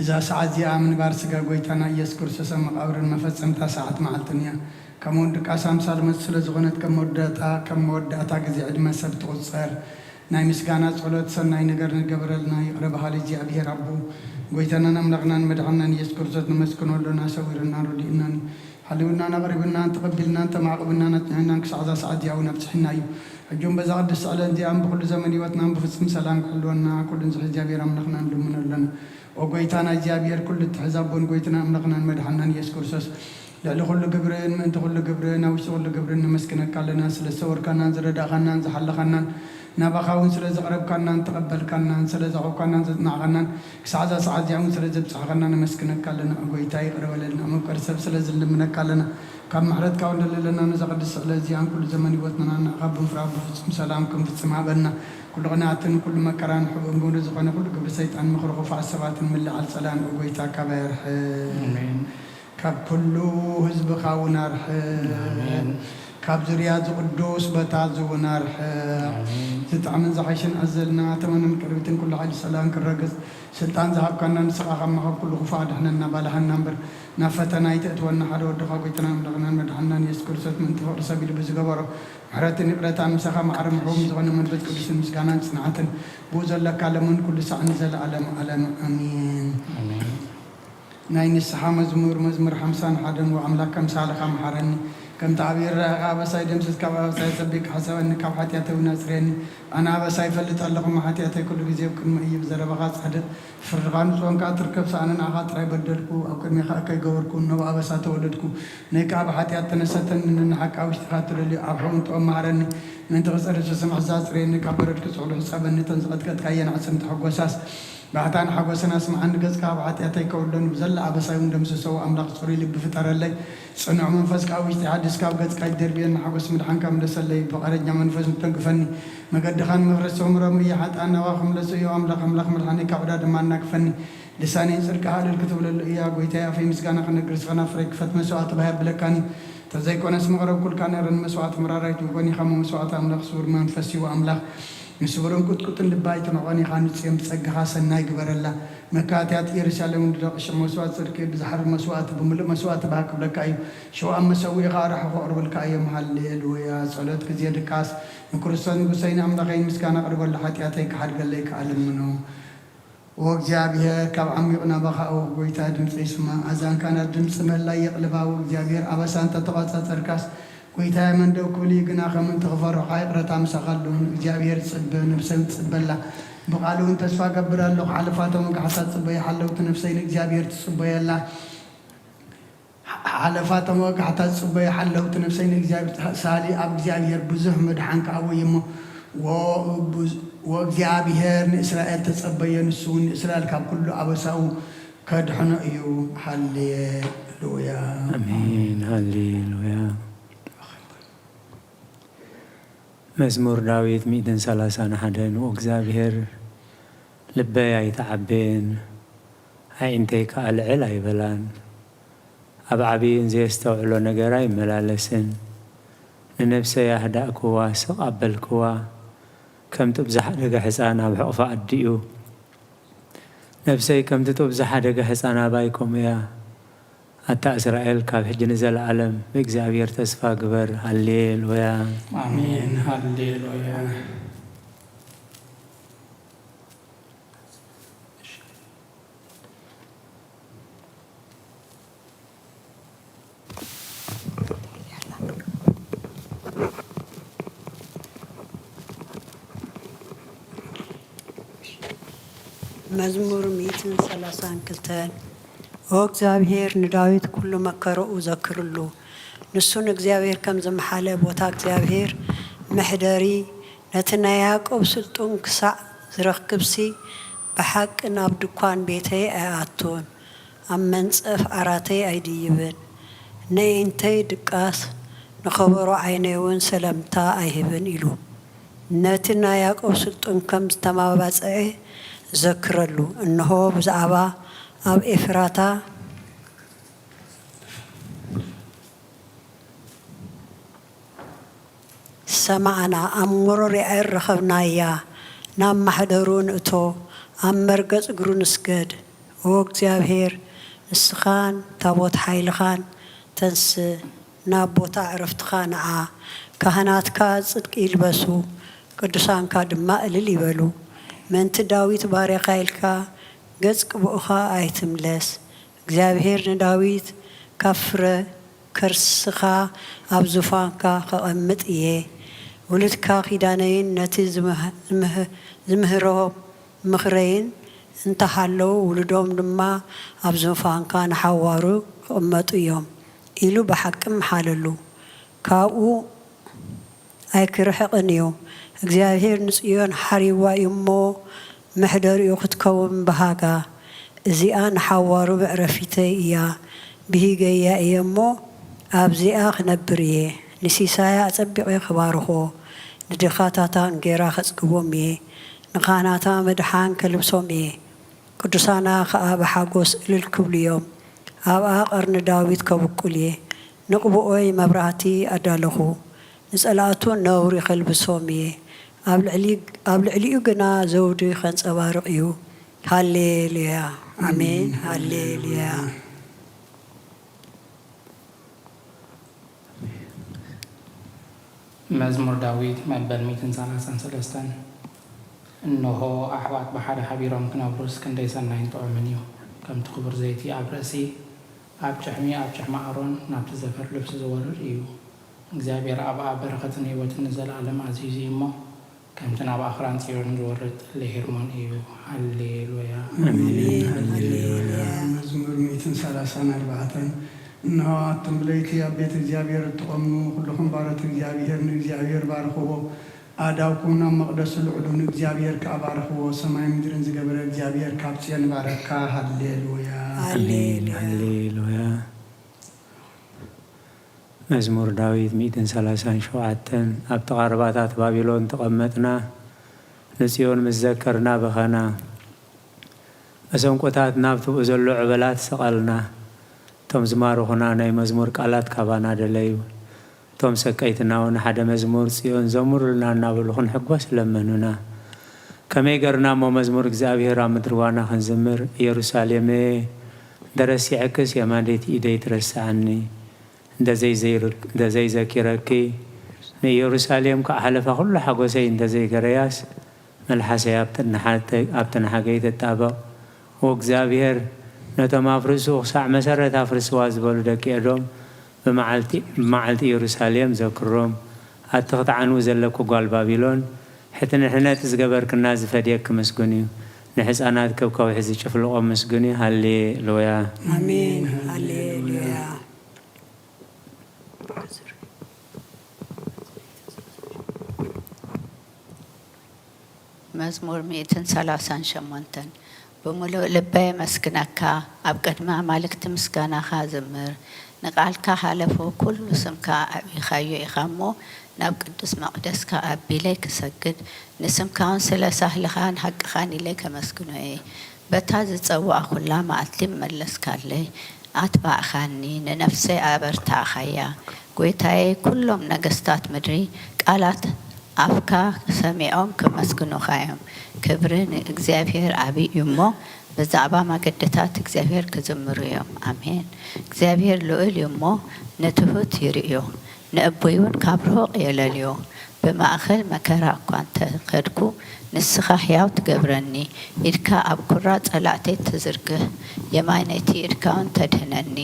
إذا ساعة زي من بارسجا قويتنا يذكر سسم قبر المفصم تساعة مع الدنيا كمون دكاسام سالمت سلزغنت كموداتا جزي عدم سبت غصر ناي مسكانات صلوت سناي نجر نجبرلنا يقرب حالي جي أبي ربو قويتنا نملقنا مدحنا يذكر سد نمسكن ولنا سويرنا ردينا حلونا نقربنا تقبلنا تمعقبنا نتعنا كسعة سعد يعونا بتحنا اليوم بزعد السؤال دي عم بكل زمن يوتنا بفصم سلام كلنا كل نزح جابير أملقنا ندمنا لنا وقويتنا جابير كل تحزبون قويتنا أملقنا مدحنا يذكر سس لأن كل جبرين من كل جبرين أو كل جبرين مسكنا كلنا سلسور كنا زرد خنا زحل خنا نبخاون سلز قرب كنا نتقبل كنا سلز عو كنا زدنا خنا سعادة سعادة يوم سلز بسح خنا مسكنا كلنا قويتاي قرب لنا مكر سب سلز اللي منا كلنا كم محرد كون لنا نزقد السلز يوم كل زمن يوتنا نقب فراب سلامكم في السماء بنا كل غناتن كل مكران حب نقول رزقنا كل قبل سيطان مخرق فع السبات من على السلام قويتا كبير آمين كاب كله حزب خاونا رح كاب زريات قدوس بتعزو ونارح تتعمل زحيشن أزلنا تمنى مكربتين كل حاجة سلام كالرقص سلطان ذهب كنا نسقى خمها كل خفاء دحنا نبالها النمبر نفتنا يتأتونا حد ودخا قيتنا مدغنا مدحنا يسكر ست من تفور سبيل بزقبرو حرات نقرأت عن مسخة معرم حوم زغنا من بيت كل سن مسكانا صنعة بوزل لك علمون كل ساعة نزل علم أمين آمين ناين السحا مزمور حمسان حدن وعملاك كم سالخا محرني كم تعبير غابة سايدم سكابا سايد سبيك حسب أن كاب حتياته وناسريني أنا بساي فلت الله ما حتياته كل جزء كل ما يبزر بغاز حدث فرغان سوان كاتركب سأنا نعات راي بدركو أو كم يخاك يجوركو نوا بسات ولدكو نكاب حتياته نستن إن حك أو اشتغلت اللي أبحون توم محرني من تغسر جسم عزاز ريني كبرت كسول حساب أن تنزقت كتكين عسم تحق وساس بعدان حقوسنا اسمع عن جزء كابعات ياتيك ولن بزل عبسا يوم سوا أملاق صوري اللي بفتر اللي صنع منفس كاو اجتهاد سكاب جزء كاي دربيان حقوس مدحان كام لسلي بقرج منفس متنقفني ما قد دخان مفرس عمره مية حتى أنا واخم لسيو أملاق مدحاني كابراد ما نكفني لساني ينصر كهال الكتب للإياه قويتها في مسكانا خنا قرص خنا فريق فت مسوات بها بلكاني تزايكون اسم غرب كل كان رن مسوات مرارايت وكوني خم مسوات أملاق صور منفسي وأملاق مسورن كنت اللي بايت نغني خانت سيم تسجها سناي قبر الله مكاتيات يرسالة من درقش مسوات سركي بزحر مسوات بمل مسوات بهاك بلكاي شو أم مسوي غارح وقرب الكاي محل ويا صلاة كزياد كاس مكرسان قسين أم دغين مسكان قرب الله حتياتك حرق لك علم منه وجابيه كاب عم يقنا بخا أو قويتا دمس اسمه أذان كان الدمس من لا يقلبها وجابير أبسان تتغطى تركاس كويتا من دو كولي جنا خمن تغفر حائق رتام سخلون جابير تصب نفسهم تصبلا بقالون تسفى قبر اللق على فاتهم قحصات صبي حلوت نفسين جابير تصبي الله على فاتهم قحصات صبي حلوت نفسين جابير سالي أب جابير بزه مدحانك أويمه وجابير إسرائيل تصبي نسون إسرائيل كاب كله أبساو كدحنا إيو هاليلويا آمين هاليلويا مزمور داويت 131 وእግዚአብሔር ልበይ ኣይተዓብን ኣይንተይካ ኣልዕል ኣይበላን ኣብ ዓብይን ዘየስተውዕሎ ነገር ኣይመላለስን ንነፍሰይ ኣህዳእክዋ ስቕ ኣበልክዋ ከምቲ ብዝሓደገ ሕፃን ኣብ ሕቑፋ ኣዲኡ ነፍሰይ ከምቲ ብዝሓደገ ሕፃን ኣባይኮም እያ أتا إسرائيل كاب حجن زل العالم بإجزابير تسفى قبر هاليلويا آمين هاليلويا مزمور 132 وእግዚአብሔር ንዳዊት ኩሉ መከረኡ ዘክርሉ ንሱን እግዚአብሔር ከም ዘመሓለ ቦታ እግዚአብሔር መሕደሪ ነቲ ናይ ያዕቆብ ስልጡን ክሳዕ ዝረክብሲ ብሓቂ ናብ ድኳን ቤተይ ኣያኣትዎን ኣብ መንፀፍ ዓራተይ ኣይድይብን ነይንተይ ድቃስ ንኸበሮ ዓይነይ እውን ሰለምታ ኣይህብን ኢሉ ነቲ ናይ ያዕቆብ ስልጡን ከም ዝተማባፅዐ ዘክረሉ እንሆ ብዛዕባ أب إفراتا سمعنا أمور رخبنا يا نام محضرون أتو أم مرقز قرون سجد እግዚአብሔር ንስኻን ታቦት ሓይልኻን ተንስ ናብ ቦታ ዕረፍትኻ ንዓ ካህናትካ ጽድቂ ይልበሱ ቅዱሳንካ ድማ እልል ይበሉ መንቲ ዳዊት ባሪኻ ኢልካ ገጽ ቅቡእኻ ኣይትምለስ እግዚአብሔር ንዳዊት ካፍረ ከርስኻ ኣብ ዙፋንካ ከቐምጥ እየ ውልድካ ኺዳነይን ነቲ ዝምህሮም ምኽረይን እንተሃለዉ ውልዶም ድማ ኣብ ዙፋንካ ንሓዋሩ ክቕመጡ እዮም ኢሉ ብሓቅም ሓለሉ ካብኡ ኣይክርሕቕን እዩ እግዚአብሔር ንጽዮን ሓሪዋ እዩ እሞ ምሕደሪኡ ክትከውን በሃጋ እዚኣ ንሓዋሩ ብዕረፊተይ እያ ብሂገያ እየ እሞ ኣብዚኣ ክነብር እየ ንሲሳያ ኣጸቢቑ ክባርኾ ንድኻታታ እንጌራ ከጽግቦም እየ ንኻናታ መድሓን ከልብሶም እየ ቅዱሳና ከዓ ብሓጎስ እልል ክብሉ እዮም ኣብኣ ቐርኒ ዳዊት ከብቁል እየ ንቕብኦይ መብራህቲ ኣዳለኹ ንጸላእቱን ነውሪ ከልብሶም እየ ኣብ ልዕሊኡ ግና ዘውዲ ከንጸባርቕ እዩ ሃሌሉያ አሜን ሃሌሉያ መዝሙር ዳዊት መበል 133 እነሆ ኣሕዋት ብሓደ ሓቢሮም ክነብሩስ ክንደይ ሰናይን ጥዑምን እዩ ከምቲ ክቡር ዘይቲ ኣብ ርእሲ ኣብ ጭሕሚ ኣሮን ናብቲ ዘፈር ልብሲ ዝወርድ እዩ እግዚአብሔር ኣብኣ በረኸትን ህይወትን ንዘለዓለም ኣዝዩ እሞ ከምቲ ናብ ኣኽራን ጽዮን ዝወርድ ለሄርሞን እዩ ሃሌሉያ አሜን ሃሌሉያ መዝሙር 134 እነሆ ኣቱም ብለይቲ ኣብ ቤተ እግዚአብሔር እትቆሙ ኩልኩም ባሮት እግዚአብሔር ንእግዚአብሔር ባርኽዎ ኣዳውኩም ናብ መቕደሱ ልዕሉ ንእግዚአብሔር ካባርኽዎ ሰማይ ምድርን ዝገበረ እግዚአብሔር ካብ ጽዮን ባረካ ሃሌሉያ ሃሌሉያ መዝሙር ዳዊት 137 ኣብ ተቓረባታት ባቢሎን ተቐመጥና ንጽዮን ምዘከርና በኸና መሰንቆታት ናብትኡ ዘሎ ዕበላት ሰቐልና ቶም ዝማርኹና ናይ መዝሙር ቃላት ካባና ደለዩ ቶም ሰቀይትና እውን ሓደ መዝሙር ጽዮን ዘሙሩልና እናበሉ ክንሕጐስ ለመኑና ከመይ ገርና እሞ መዝሙር እግዚአብሔር ኣብ ምድሪ ዋና ክንዝምር ኢየሩሳሌም ደረሲዕክስ የማንዴት ኢደይ ትረስዓኒ እንደዘይ ዘኪረኪ ንኢየሩሳሌም ካሕለፈ ኩሉ ሓጎሰይ እንደዘይ ገረያስ መልሓሰይ ኣብቲ ንሓገይ ተጣበቕ ወእግዚአብሔር ነቶም ኣፍርሱ ክሳዕ መሰረት ኣፍርስዋ ዝበሉ ደቂ ኤዶም ብመዓልቲ ኢየሩሳሌም ዘክሮም ኣቲ ክትዓንዉ ዘለኩ ጓል ባቢሎን ሕቲ ንሕነት ዝገበርክና ዝፈድየክ ምስጉን እዩ ንሕፃናት ከብከውሒ ዝጭፍልቖም ምስጉን እዩ ሃሌሉያ አሜን ሃሌሉያ መዝሙር 138 بملو لبي مسكنكا أبقد ما مالكت مسكناها زمر نقالك حالفو كل سمكا أبي خايو إخامو نبقدس مقدسكا أبي ليك سجد نسمكا سلا سهل خان حق خاني ليك مسكنو إيه بتاز تصوى أخلا ما أتلم ملسكالي أتبع خاني ننفسي أبرتع خيا قويتاي كلهم نقستات مدري قالت أفكا سميعهم كمسكنو خايم كبرن እግዚአብሔር አብይ እሞ በዛዕባ ማገደታት እግዚአብሔር ከዘምሩ እዮም አሜን እግዚአብሔር ልዑል እሞ ነትሁት ይርዮ ነእቦዩን ካብ ርሑቕ የለልዮ በማእኸል መከራ እኳ እንተኸድኩ ንስኻ ሕያው ትገብረኒ ኢድካ ኣብ ኩራ ጸላእተይ ትዝርግህ የማነይቲ ኢድካውን ተድህነኒ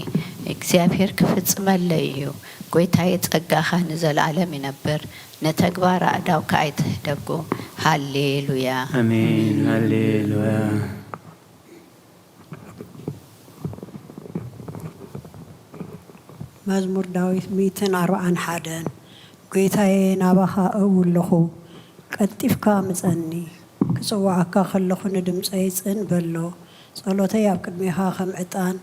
እግዚአብሔር ክፍጽመለይ እዩ ጎይታዬ ጸጋኻ ንዘለዓለም ይነብር نتكبر أداوك أيتهدقو هاليلويا أمين هاليلويا مزمور داوود 141 قيتاي نابخا أول لخو كتفكا مزني كسوعكا خلخو ندمصي صن بلو صلوتي أبقدميها خمعتان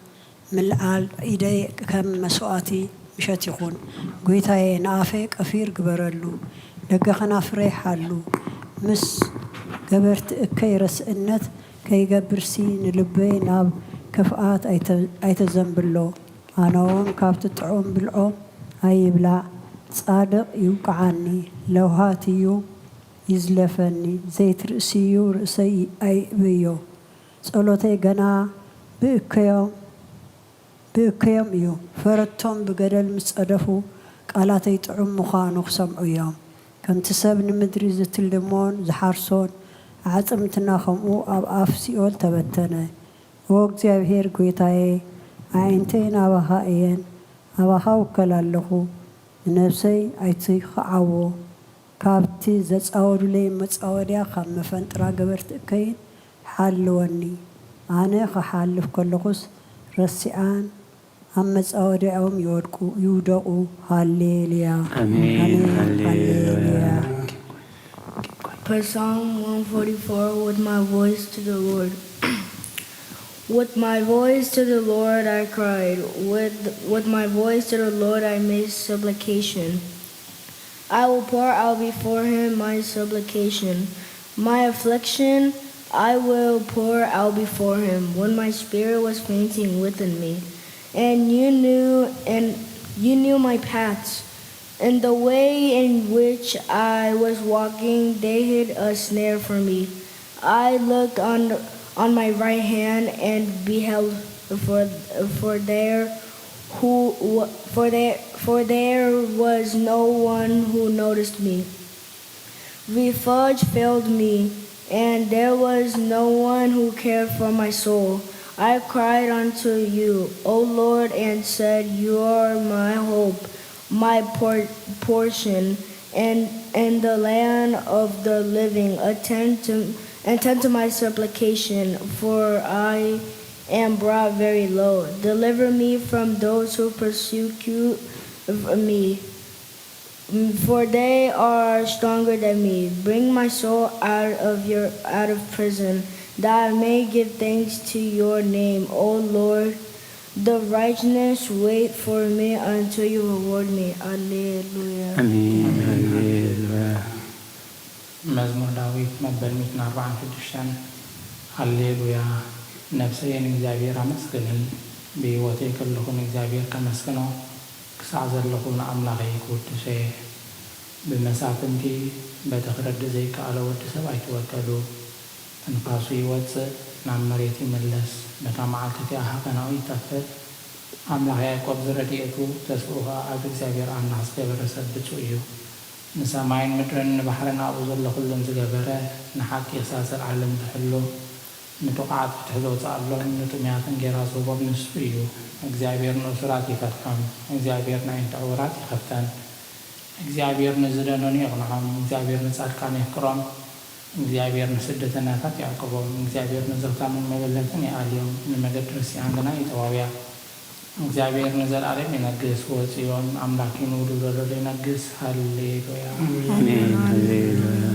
ملعال إيدي كم مسواتي مشات يخون قويتاي نافق أفير قبرلو لقاقنا فريحالو مس قبرت كيرس النت كي قبرسين لبي ناب كفآت أيتزنبلو أنا وم كابت تعوم بالعوم أي بلا صادق يوقعني لو هاتيو يزلفني زيت رأسيو رأسي أي بيو صلوتي قنا ብእከዮም እዩ ፈረቶም ብገደል ምስ ጸደፉ ቃላተይ ጥዑም ምዃኑ ክሰምዑ እዮም ከምቲ ሰብ ንምድሪ ዝትልሞን ዝሓርሶን ዓጽምትና ከምኡ ኣብ ኣፍ ሲኦል ተበተነ ኦ እግዚአብሔር ጐይታዬ ኣዒንተይ ናባኻ እየን ናባኻ ውከል ኣለኹ ንነፍሰይ ኣይትኸዓዎ ካብቲ ዘጻወዱለይ መጻወድያ ካብ መፈንጥራ ገበርቲ እከይን ሓልወኒ ኣነ ክሓልፍ ከለኹስ ረሲዓን ኣብ መጻወድያኦም ይውደቁ ሃሌሉያ አሜን ሃሌሉያ Psalm 144 with my voice to the Lord. With my voice to the Lord I cried. With my voice to the Lord I made supplication. I will pour out before him my supplication. My affliction I will pour out before him when my spirit was fainting within me. And you knew my paths. In the way in which I was walking, they hid a snare for me. I looked on my right hand and beheld, for there was no one who noticed me. Refuge failed me, and there was no one who cared for my soul. I cried unto you, O Lord, and said, you are my hope, my portion, and the land of the living. Attend to my supplication, for I am brought very low. Deliver me from those who persecute me, for they are stronger than me. Bring my soul out of prison, that I may give thanks to your name, O Lord. The righteous wait for me until you reward me. Alleluia. አሜን ሃሌሉያ መዝሙር ዳዊት መበል 146 ሃሌሉያ ነፍሰየን እግዚአብሔር አመስግንን ብሕይወተይ ከለኹን እግዚአብሔር ከመስግኖ ክሳዕ ዘለኹ ንኣምላኸይ ክውድሰ ብመሳፍንቲ በቲ ክረድእ ዘይከኣለ ወዲ ሰብ ኣይትወከሉ እንፋሱ ይወፅእ ናብ መሬት ይምለስ ነታ መዓልቲ እቲኣ ሃቀናዊ ይጠፍእ ኣምላኽ ያዕቆብ ዝረድኤቱ ተስፍኡ ከዓ ኣብ እግዚአብሔር ኣምላኽ ዝገበረ ሰብ ብፁዕ እዩ ንሰማይን ምድርን ንባሕርን ኣብኡ ዘሎ ኩሉን ዝገበረ ንሓቂ ክሳስር ዓለም ዝሕሉ ንጥቕዓት ፍትሒ ዘውፅኣሎም ንጥምያትን ጌራ ዝህቦም ንሱ እዩ እግዚአብሔር ንእሱራት ይፈትሖም እግዚአብሔር ናይ ዕውራት ይኸፍተን እግዚአብሔር ንዝደነኑ የቕንዖም እግዚአብሔር ንጻድቃን የፍቅሮም እግዚአብሔር ንስደተኛታት ያዕቅቦም እግዚአብሔር ንዘብታምን መበለትን ይኣልዮም ንመገድ ርስያን ግና ይጠዋውያ እግዚአብሔር ንዘላለም ይነግስ ወጽዮን አምላኪን ውዱ ዘሎ ይነግስ ሃሌሉያ አሜን ሃሌሉያ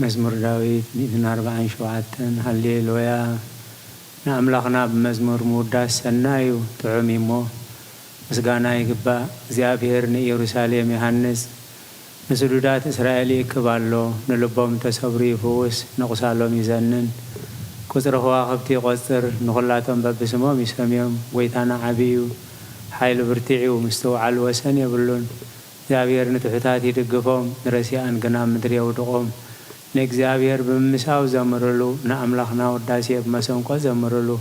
መዝሙር ዳዊት 147 ሃሌሉያ ንኣምላኽና ብመዝሙር ምውዳስ ሰናዩ ጥዑም እሞ ምስጋና ይግባእ እግዚአብሔር ንኢየሩሳሌም ይሃንጽ ንስዱዳት እስራኤል ይክብ ኣሎ ንልቦም ተሰብሩ ይፍውስ ንቑሳሎም ይዘንን ቁፅሪ ከዋኽብቲ ይቖፅር ንኹላቶም በብስሞም ይሰምዮም ጐይታና ዓብዩ ሓይሊ ብርቲዑ ምስተውዓል ወሰን የብሉን እግዚአብሔር ንትሑታት ይድግፎም ንረሲኣን ግና ምድሪ የውድቖም ንእግዚአብሔር ብምምሳው ዘምርሉ ንኣምላኽና ውዳሴ ብመሰንቆ ዘምርሉ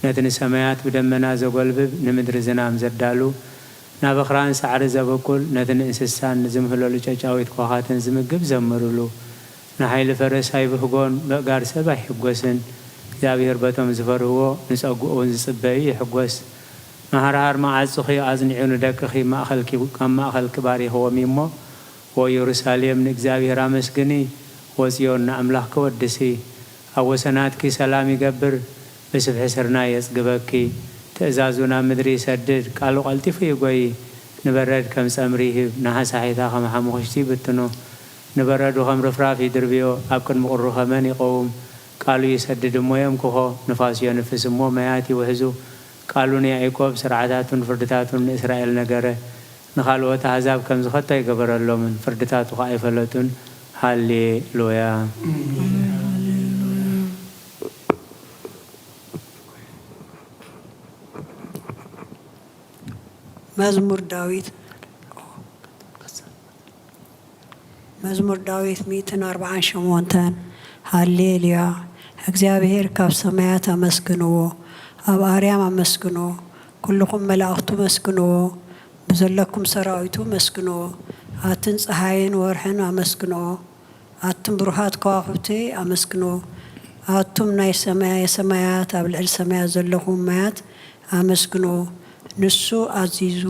ነቲ ንሰማያት ብደመና ዘጐልብብ ንምድሪ ዝናም ዘዳሉ ናብ ኣኽራን ሳዕሪ ዘበቁል ነቲ ንእንስሳን ንዝምህለሉ ጨጫዊት ኳኻትን ዝምግብ ዘምርሉ ንሓይሊ ፈረስ ኣይብህጎን ምእጋር ሰብ ኣይሕጐስን እግዚአብሔር በቶም ዝፈርህዎ ንጸጉኡን ዝጽበዩ ይሕጐስ ማህርሃር መዓጽኺ ኣጽኒዑ ንደቅኺ ኣብ ማእኸል ክባሪኽዎም እሞ ወኢየሩሳሌም ንእግዚአብሔር ኣመስግኒ ወጽዮን ንኣምላኽ ክወድሲ ኣብ ወሰናትኪ ሰላም ይገብር ብስፍሒ ስርናይ የጽግበኪ ትእዛዙ ናብ ምድሪ ይሰድድ ቃሉ ቀልጢፉ ይጐይ ንበረድ ከም ጸምሪ ይህብ ንሃሳሒታ ከም ሓሙኽሽቲ ይብትኖ ንበረዱ ከም ርፍራፍ ይድርብዮ ኣብ ቅድሚ ቁሩ ኸመን ይቐውም ቃሉ ይሰድድ እሞ የምክኾ ንፋስ የንፍስ እሞ መያት ይውሕዙ ቃሉ ንያዕቆብ ስርዓታቱን ፍርድታቱን ንእስራኤል ነገረ ንኻልኦት ኣሕዛብ ከም ዝኸቶ ይገበረሎምን ፍርድታቱ ኸ ኣይፈለጡን ሃሌሉያ مزمور داويت 148 هالليليا እግዚአብሔር ካብ ሰማያት አመስግንዎ ኣብ ኣርያም አመስግንዎ ኩልኩም መላእክቱ መስግንዎ ብዘለኩም ሰራዊቱ መስግንዎ ኣትን ፀሓይን ወርሕን አመስግንዎ ኣቱም ብሩሃት ከዋክብቲ አመስግንዎ ኣቱም ናይ ሰማያት ኣብ ልዕሊ ሰማያት ዘለኹም ማያት አመስግንዎ ንሱ ኣዚዙ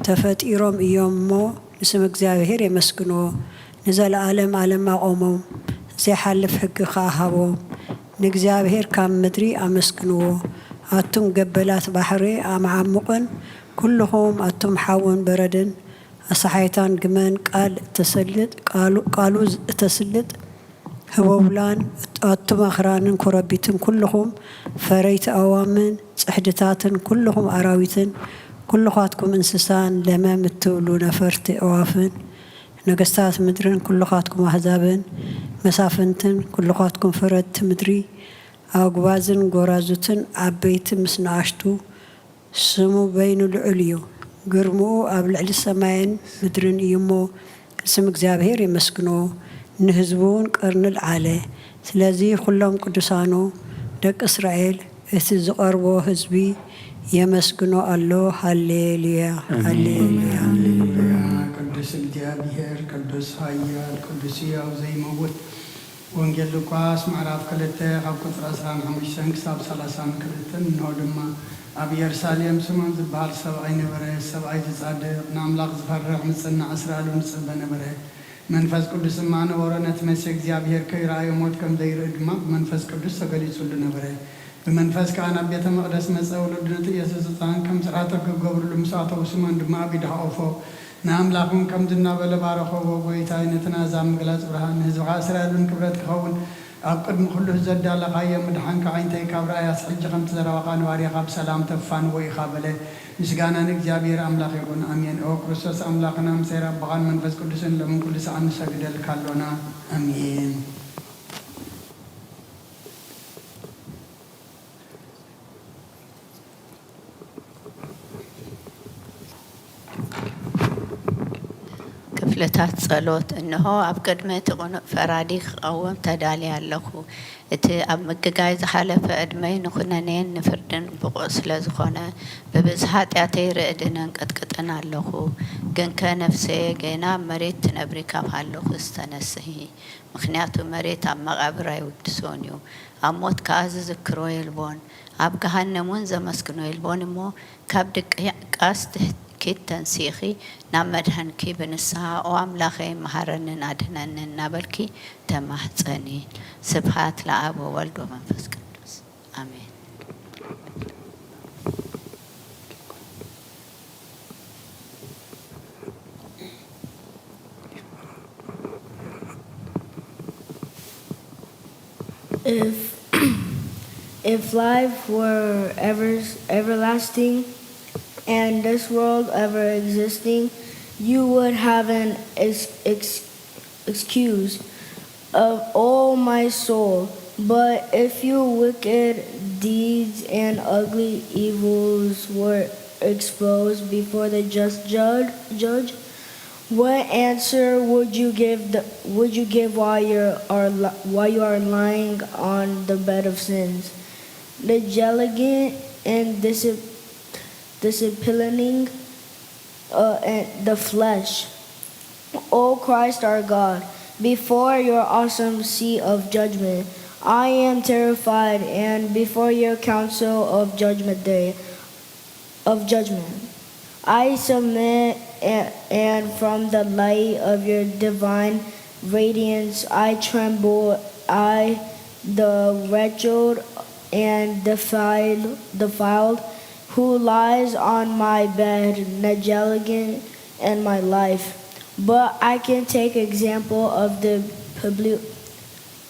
ተፈጢሮም እዮም እሞ ንስም እግዚአብሔር የመስግንዎ ንዘለዓለም ዓለም አቆሞም ዘይሓልፍ ሕጊ ከሃቦም ንእግዚአብሔር ካብ ምድሪ አመስግንዎ ኣቱም ገበላት ባሕሪ አማዓሙቅን ኩልኹም ኣቱም ሓውን በረድን ኣሰሓይታን ግመን ቃሉ ተስልጥ ህበውላን ኣቱም ኣኽራንን ኮረቢትን ኩልኹም ፈረይቲ ኣዋምን ጽሕድታትን ኩልኹም ኣራዊትን ኩልኻትኩም እንስሳን ለመም እትብሉ ነፈርቲ ኣዋፍን ነገስታት ምድርን ኩልኻትኩም ኣሕዛብን መሳፍንትን ኩልኻትኩም ፈረድቲ ምድሪ ኣጉባዝን ጎራዙትን ዓበይቲ ምስ ንኣሽቱ ስሙ በይኑ ልዑል እዩ ግርምኡ ኣብ ልዕሊ ሰማይን ምድርን እዩ እሞ ስም እግዚአብሔር የመስግንዎ ንህዝቡን ቀርንል ዓለ ስለዚ ኩሎም ቅዱሳኑ ደቂ እስራኤል እቲ ዝቐርቦ ህዝቢ የመስግኖ ኣሎ ሃሌሉያ ሃሌሉያ ቅዱስ እግዚአብሔር ቅዱስ ኃያል ቅዱስ ያው ዘይመውት ወንጌል ሉቃስ ምዕራፍ 2 ካብ ቁጥር 15 ክሳብ 32 እንሆ ድማ ኣብ ኢየሩሳሌም ስሞን ዝበሃል ሰብኣይ ነበረ ሰብኣይ ዝጻድቕ ንኣምላኽ ዝፈርሕ ምጽናዕ እስራኤል ንጽበ ነበረ መንፈስ ቅዱስ ድማ ነበሮ ነቲ መሲ እግዚአብሔር ከይረኣዮ ሞት ከም ዘይርኢ ድማ መንፈስ ቅዱስ ተገሊጹሉ ነበረ በመንፈስ ካህን ኣብ ቤተ መቅደስ መጸ ወለድነት ኢየሱስ ሕፃን ከም ስርዓተ ክገብርሉ ምሳተው ስሞን ድማ ቢድሃኦፎ ንኣምላኹም ከም ዝናበለ ባረኸቦ ጎይታይ ነትና ዛብ ምግላጽ ብርሃን ህዝብኻ እስራኤልን ክብረት ክኸውን ኣብ ቅድሚ ኩሉ ዘዳለኻዮ ምድሓንካ ዓይንተይ ካብ ራእያስ ሕጂ ከም ትዘረባኻ ንባሪኻ ብሰላም ተፋንዎ ኢኻ በለ ምስጋና ንእግዚአብሔር ኣምላኽ ይኹን ኣሜን ኦ ክርስቶስ ኣምላኽና ምሰይራ ኣቦኻን መንፈስ ቅዱስን ለምን ኩሉ ሰዓት ንሰግደልካ ኣሎና ኣሜን ክፍለታት ጸሎት እንሆ ኣብ ቅድመ ትቕኑዕ ፈራዲ ክቐውም ተዳልየ ኣለኹ እቲ ኣብ ምግጋይ ዝሓለፈ ዕድመይ ንኹነነን ንፍርድን ብቑዕ ስለ ዝኾነ ብብዝሒ ኃጢአተይ ርዕድንን ቅጥቅጥን ኣለኹ ግን ከነፍሰየ ገና መሬት ትነብሪ ካብ ሃለኹ ዝተነስሒ ምክንያቱ መሬት ኣብ መቓብር ኣይውድሶን እዩ ኣብ ሞት ከዓ ዝዝክሮ የልቦን ኣብ ገሃነም እውን ዘመስግኖ የልቦን እሞ ካብ ድቂ ቃስ ኪት ተንሲኺ ናብ መድሃንኪ ብንስሓ ኦ ኣምላኸይ መሃረንን ኣድህነንን እናበልኪ ተማሕፀኒ ስብሃት ለኣብ ወወልድ ወመንፈስ ቅዱስ ኣሜን If life were everlasting and this world ever existing, you would have an excuse of all my soul. But if your wicked deeds and ugly evils were exposed before the just judge, what answer would you give while you are lying on the bed of sins? Negligent and disciplining the flesh. O Christ our God, before your awesome seat of judgment, I am terrified, and before your council of judgment I submit, and from the light of your divine radiance I tremble. I, the wretched and defiled, who lies on my bed, negligent in my life. But I can take example of the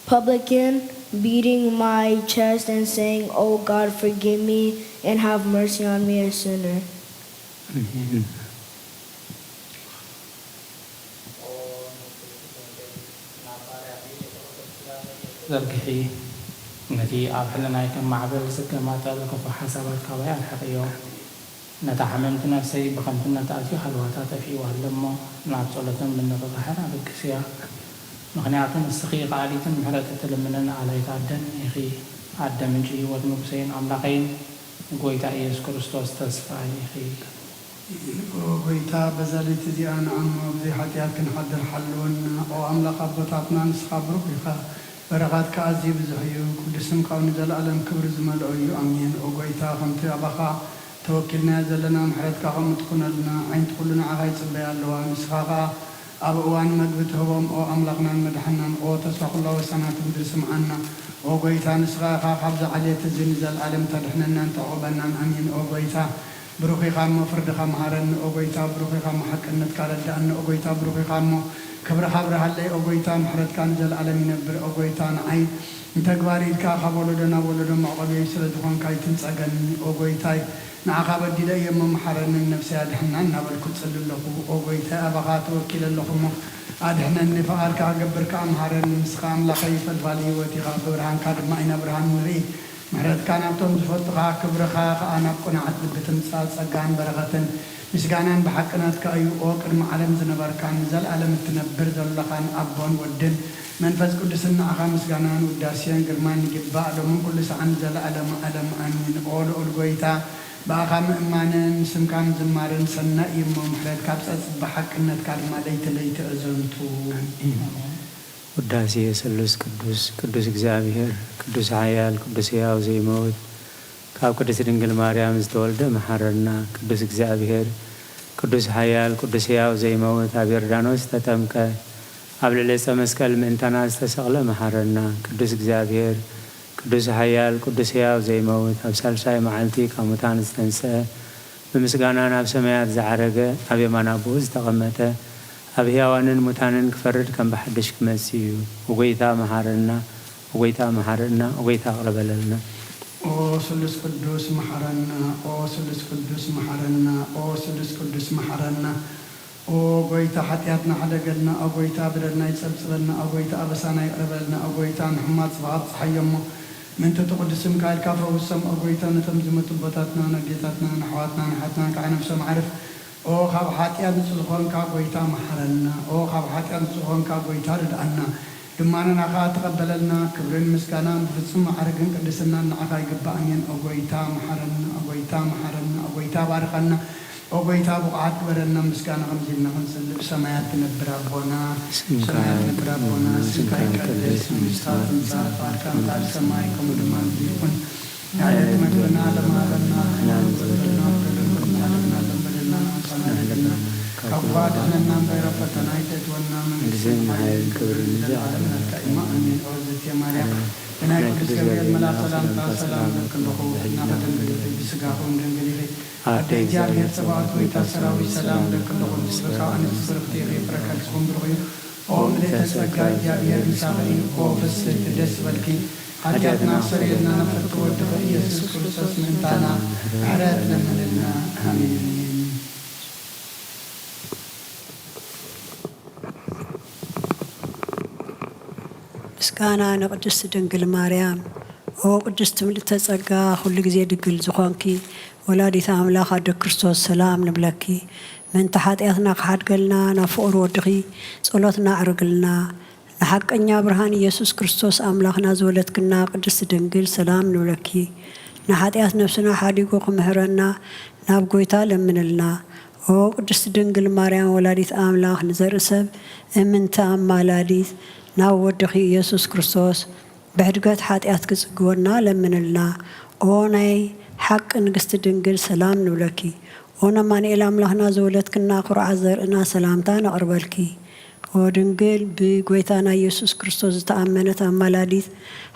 publican beating my chest and saying, "Oh God, forgive me and have mercy on me, a sinner." Amen. ዘርግሒ ነቲ ኣብ ሕልናይ ከም ማዕበል ስገማት ኣለኮ ሓሳባት ካባይ ኣልሓቅዮ نتعاملت نفسي بخمسة تأتي حلواتها في وهلما نعطلتهم من الرحلة بالكسيا مغنياتهم السخيق عالية محرة تلمنا على يتعدن يخي عدى من شيء ودنبسين عملاقين قويتا إيس كريستوس تسفى يخي قويتا بزالت دي أنا عم بذي حتى يمكن حد الحلون أو عملاق بطاطنا نسخة بروكيخا برغات كأزي بزحيو كل اسم قاون جل ألم كبر زمال أيو أمين أو قويتا خمتي أبخا توكلنا زلنا محرت كاغم تكون لنا عين تقولنا عغايت بيا اللوان نسخة أبوان مدبتهم أو أملاقنا مدحنا أو تسبح الله وسنات مدرس معنا أو قويتا نسخة خبز عليه تزنزل ألم تدحنا أنت عقبنا أمين أو قويتا بروخي خامو فرد خام هارن أو قويتا بروخي خامو حق النتكالد أن أو قويتا بروخي خامو كبر خبر هاللي أو قويتا محرت كان جل ألم ينبر أو قويتا نعين نتقباري كا خبولدنا ولدنا عقبي سلدخون كاي تنسأغن أو قويتاي نعقاب الدلاء يمم محرن النفس أدحنا نابلكت له أو قويتا أبغات وكيل لهم أدحنا النفعال كعقبر كأمهارن مسخام لخيف الفالي وتيغا برهان كارب معنا برهان مري محرت كان أبتم زفتغا كبرخا أنا بقناعت بتمسال سقان برغتن مسقانان بحقنات كأيو أوكر معلم زنبار كان زل ألم تنبر زلقان أبون ودن منفذ قدسنا أخا مسقانان وداسيان قرمان جباء لهم كل سعن زل ألم أمين أول قويتا بأخا مؤمانين سمكان زمارن سنة يمو محرت كابسات بحقنات كارما ليت أزنتو ውዳሴ የስሉስ ቅዱስ እግዚአብሔር ቅዱስ ኃያል ቅዱስ ሕያው ዘይመውት ካብ ቅድስት ድንግል ማርያም ዝተወልደ መሐረና ቅዱስ እግዚአብሔር ቅዱስ ኃያል ቅዱስ ሕያው ዘይመውት ኣብ ዮርዳኖስ ተጠምቀ ኣብ ልዕሊ ዕፀ መስቀል ምእንተና ዝተሰቕለ መሐረና ቅዱስ እግዚአብሔር ቅዱስ ኃያል ቅዱስ ሕያው ዘይመውት ኣብ ሳልሳይ መዓልቲ ካብ ሙታን ዝተንስአ ብምስጋና ናብ ሰማያት ዝዓረገ ኣብ የማነ ኣቡኡ ዝተቐመጠ ኣብ ሕያዋንን ሙታንን ክፈርድ ከም ብሓድሽ ክመጽእ እዩ ወጎይታ መሐረና ወጎይታ መሐረና ወጎይታ ኣቕርበለልና ኦ ስሉስ ቅዱስ መሐረና ኦ ስሉስ ቅዱስ መሐረና ኦ ስሉስ ቅዱስ መሐረና ኦ ጎይታ ሓጢአትና ሓደገልና ኦ ጎይታ በደልና ይጸብጽበልና ኦ ጎይታ ኣበሳና ይቕርበልና ኦ ጎይታ ንሕማት ጽባቐት ፀሓዮሞ ምንተ ተቅድስም ካይልካ ፈውሶም ኦ ጎይታ ነቶም ዝመቱ ቦታትና ነጌታትና ንኣሕዋትና ንሓትና ከዓ ነፍሶም ዓርፍ ኦ ካብ ሓጢአት ንጹህ ዝኾንካ ጎይታ መሐረና ኦ ካብ ሓጢአት ንጹህ ዝኾንካ ጎይታ ርድኣና ድማንና ከዓ ተቐበለልና ክብርን ምስጋናን ብፍጹም ማዕርግን ቅድስናን ንዓኻ ይግባእን ኦ ጎይታ መሐረና ኦ ጎይታ መሐረና ኦ ጎይታ ባርኸና ኦ ጎይታ ብቕዓት ግበረና ምስጋና ከምዚ ኢልና ክንጽልእ ብሰማያት ትነብር ኣቦና ሰማያት ትነብር ኣቦና ስምካ ይቀደስ መንግሥትካ ትምጻእ ፈቃድካ ምድሪ ሰማይ ከምኡ ድማ ይኹን ንዕለት መግብና ለማለና ንዘበልና كفوا دهنا غير فتنا يتونا من زين هاي الكبر الزعل ما أمين أوزت يا مريم أنا كنت سمير ملا سلام لكن بخوف ناخذ الجديد بسقاهم الجديد أتجار هي سبعة ويتسرع وسلام لكن بخوف سبقا أن تصرف تيغي بركاتكم بروي أو من تسقى جابير مساعين أو فسر تدس بالكي حاجاتنا سريرنا نفرت ودفع يسوع كريستوس من تانا عراتنا لنا آمين ምስጋና ንቅድስት ድንግል ማርያም ኦ ቅድስት ምልዕተ ጸጋ ኩሉ ግዜ ድንግል ዝኾንኪ ወላዲተ ኣምላኽ ኣደ ክርስቶስ ሰላም ንብለኪ ምንተ ሓጢአትና ክሓድገልና ናብ ፍቕሪ ወድኺ ጸሎትና ኣዕርግልና ንሓቀኛ ብርሃን ኢየሱስ ክርስቶስ ኣምላኽና ዝወለድክና ቅድስት ድንግል ሰላም ንብለኪ ንሓጢአት ነፍስና ሓዲጉ ክምህረና ናብ ጎይታ ለምንልና ኦ ቅድስት ድንግል ማርያም ወላዲተ ኣምላኽ ንዘርኢ ሰብ እምንተ ኣማላዲት ናብ ወድኺ ኢየሱስ ክርስቶስ ብሕድገት ሓጢአት ክጽግወና ለምንልና ኦ ናይ ሓቂ ንግስቲ ድንግል ሰላም ንብለኪ ኦ ነማንኤል ኣምላኽና ዘወለድክና ኩርዓት ዘርእና ሰላምታ ነቕርበልኪ ኦ ድንግል ብጎይታና ኢየሱስ ክርስቶስ ዝተኣመነት ኣማላዲት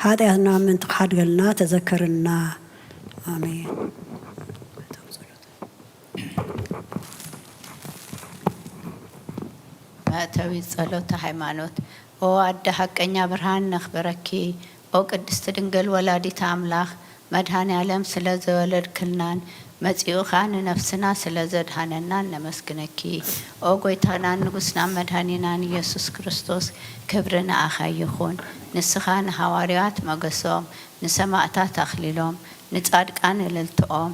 ሓጢአትና ምንቲ ክሓድገልና ተዘከርና ኣሜን ማእተዊ ጸሎተ ሃይማኖት ኦ ኣደ ሓቀኛ ብርሃን ነኽብረኪ ኦ ቅድስት ድንግል ወላዲተ ኣምላኽ መድኃኔ ዓለም ስለ ዘወለድክልናን መጺኡኻ ንነፍስና ስለ ዘድሃነናን ነመስግነኪ ኦ ጎይታናን ንጉስናን መድኃኒናን ኢየሱስ ክርስቶስ ክብሪ ንኣኻ ይኹን ንስኻ ንሃዋርያት መገሶም ንሰማዕታት ኣኽሊሎም ንጻድቃን እልልትኦም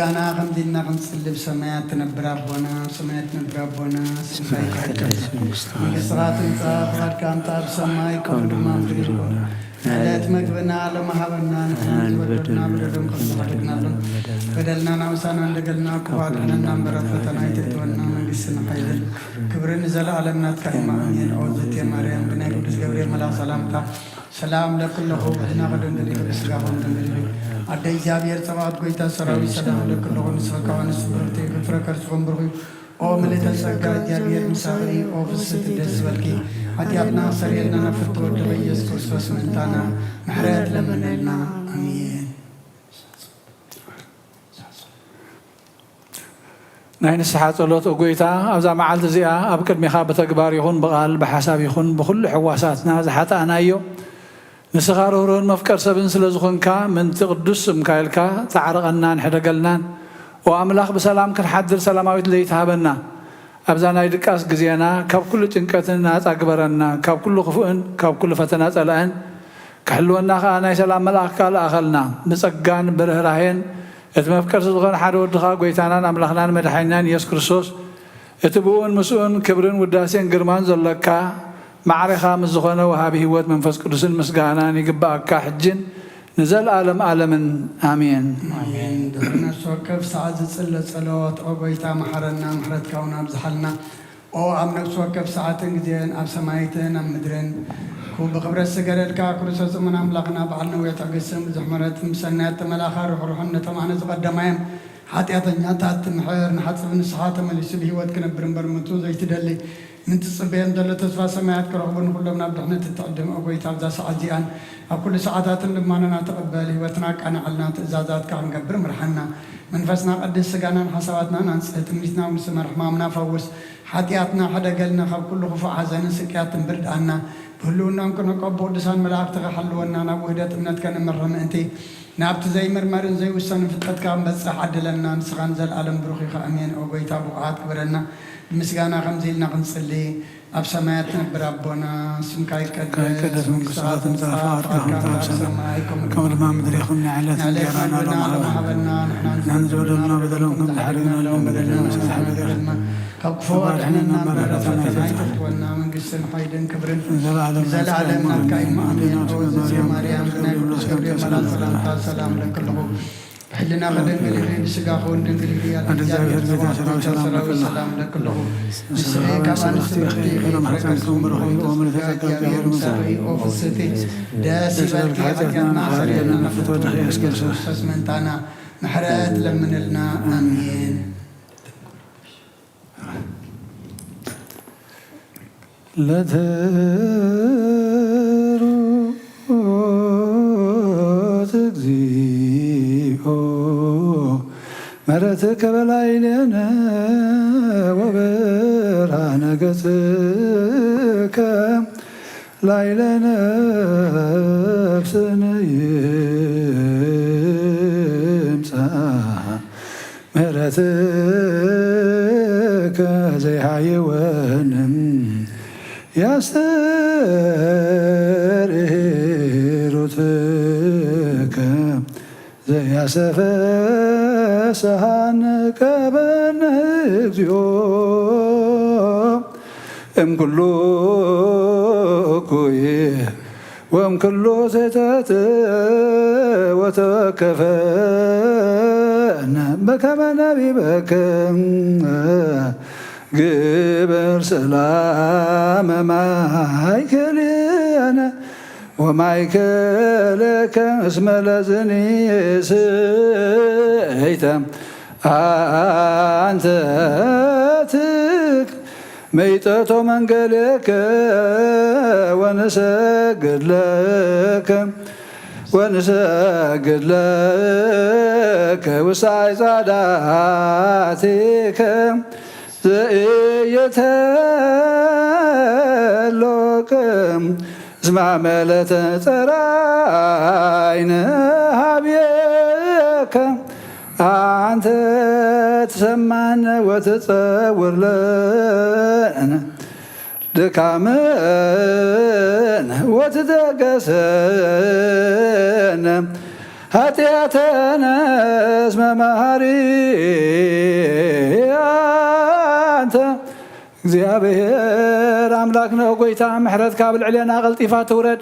مسجانا خمدينا خمسلب سمايات تنبر أبونا سمايات نبر أبونا سماي كايكس مقصرات انصاف غاد كامتاب سماي كفر ما مدريكم لا مقبنا على محبنا نحن بدلنا بدلهم خصوصنا بدلنا نوسانا لقلنا كفاتنا نمبرات فتنا يتدولنا من قسنا حيدل كبرنا زل عالمنا تكلم عمين عوزت يا مريم بنا قدس جبريل ملا سلامتا سلام لكل خوب هنا غدن دليل بسقاهم دليل أدي جابير سواد قويتا سراوي سلام لكل خوب نسرقا ونسبرتي بفرقر سخن برغي أو ملتا سرقا جابير مساقري أو فسد الدس والكي حتياتنا سريرنا نفتو دغيس كرسوس منتانا محرات لمننا أمين نحن السحات ولوت أقويتا أبزا معالت زيها أبكر مخابة أكبار يخون بغال بحساب يخون بكل حواساتنا زحتا أنا أيو نسخار هرون مفكر سبن سلزخنكا من تقدس مكايلكا تعرقنا نحرقلنا وأملاخ بسلام كنحدر سلاماويت ليتهابنا أبزانا يدكاس قزينا كاب كل تنكتنا أكبرنا كاب كل خفؤن كاب كل فتنات الآن كحلونا خانا سلام ملاك كالآخلنا نسقان برهراهين اتمفكر صدقان حارو دخا قويتانا أملاخنا مدحينان يس كرسوس اتبوون مسؤون كبرين وداسين قرمان زلكا معرخة مزخونا وهابي هوات منفس كرسل مسقانا نقباكا حجين نزل عالم عالم آمين آمين دخلنا سوكف ساعة صلة صلوات أو بيتا محرنا محرت كونا بزحلنا أو عمنا سوكف ساعة جديان أب سمايتين أم مدرين كو بقبر السجرة كاكروس زمن أملاقنا بعلنا ويتقسم زحمرات مسنات ملاخر روحنا طبعا تقدمهم حتى أتنيا تات محير نحط من الصحات مليس بهوات كنا برمتو زي تدلي من تصبين دلة تصفى سماعات كرهبون كلنا بدحنا تتقدم أو بيتا بذا ساعتين كل ساعات لما نتقبل وتناك أنا علنا إزازات كان قبر مرحنا من فسنا قد السجانا حساباتنا ننسى تميزنا ونسمع رحمنا فوس حتياتنا حدا قالنا خب كل خفاء حزن سكيات برد عنا بقولنا نكون قبض لسان ملاك تخلونا نبوهدات من كان مرهم أنتي نابت زي مرمرن زي وسان في القد كان بس حد لنا نسخان زل عالم بروخي خامين أو بيت أبوعات كبرنا مسجانا خمزيلنا نصلي أب سماعتنا بربنا سمكاي كدس صلاة مزافات كمر ما مدري خلنا على تنجرانا لما نحن زولنا بدلهم بحرنا لهم بدلنا مسحنا كفوا احنا مرتنا ولنا من قسم حيدن كبرن زل عالمنا كايم امين يا مريم بنا سلام لك الله حلنا غدن قليلي بسقا خون دنقليلي سلام لك الله نسعي كمان نستيخي خيرا محسنكم برخي ومن وفصتي داسي بالكي حقنا سريرنا نفتو دخي اسمنتانا محرات لمن لنا امين لا تكذيبوا مرتك بلايلنا وبرهنقتك لايلنا بسنة يمسا مرتك زي حيوان يستريرتك زي سفسهانك بنهزيو ام كله كويه وام كله زيتات وتوكفنا بكما نبي بكم قبر سلام مايكلينا ومايكلك اسم لزني سيتم أنت تك ميتة منقلك ونسجد لك ونسجد لك وسعي صداتك زيتلوكم اسمع ملت تراين هابيك أنت تسمعنا وتتصور لنا دكامن وتتقسن ኃጢአተነስ መማሪ አንተ እግዚአብሔር አምላክ ነው ጎይታ ምሕረትካ ኣብ ልዕልና ቐልጢፋ ትውረድ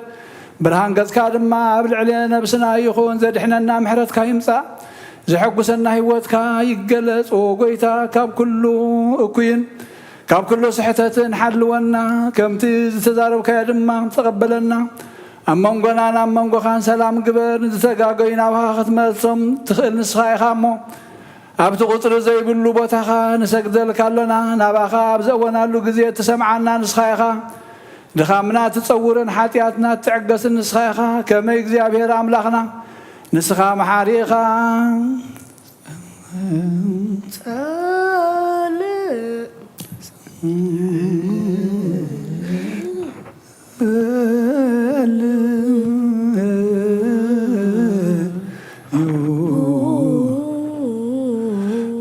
ብርሃን ገጽካ ድማ ኣብ ልዕሊ ነብስና ይኹን ዘድሕነና ምሕረትካ ይምጻእ زحقسنا هيوتكا يقلص وقويتا كاب كله اكوين كاب كله صحتة حلونا كم تزارب كيدما تقبلنا اما نقولنا اما نقول سلام قبر نتقاقينا وها ختمتهم تخيل نسخاي خامو ابتو قطر زي يقولوا بوتاخا نسجدل كالنا نباخا بزونا له غزي تسمعنا نسخايخا دخامنا تتصورن حاتياتنا تعقس نسخايخا كما እግዚአብሔር አምላክና ንስኻ መሓሪኻ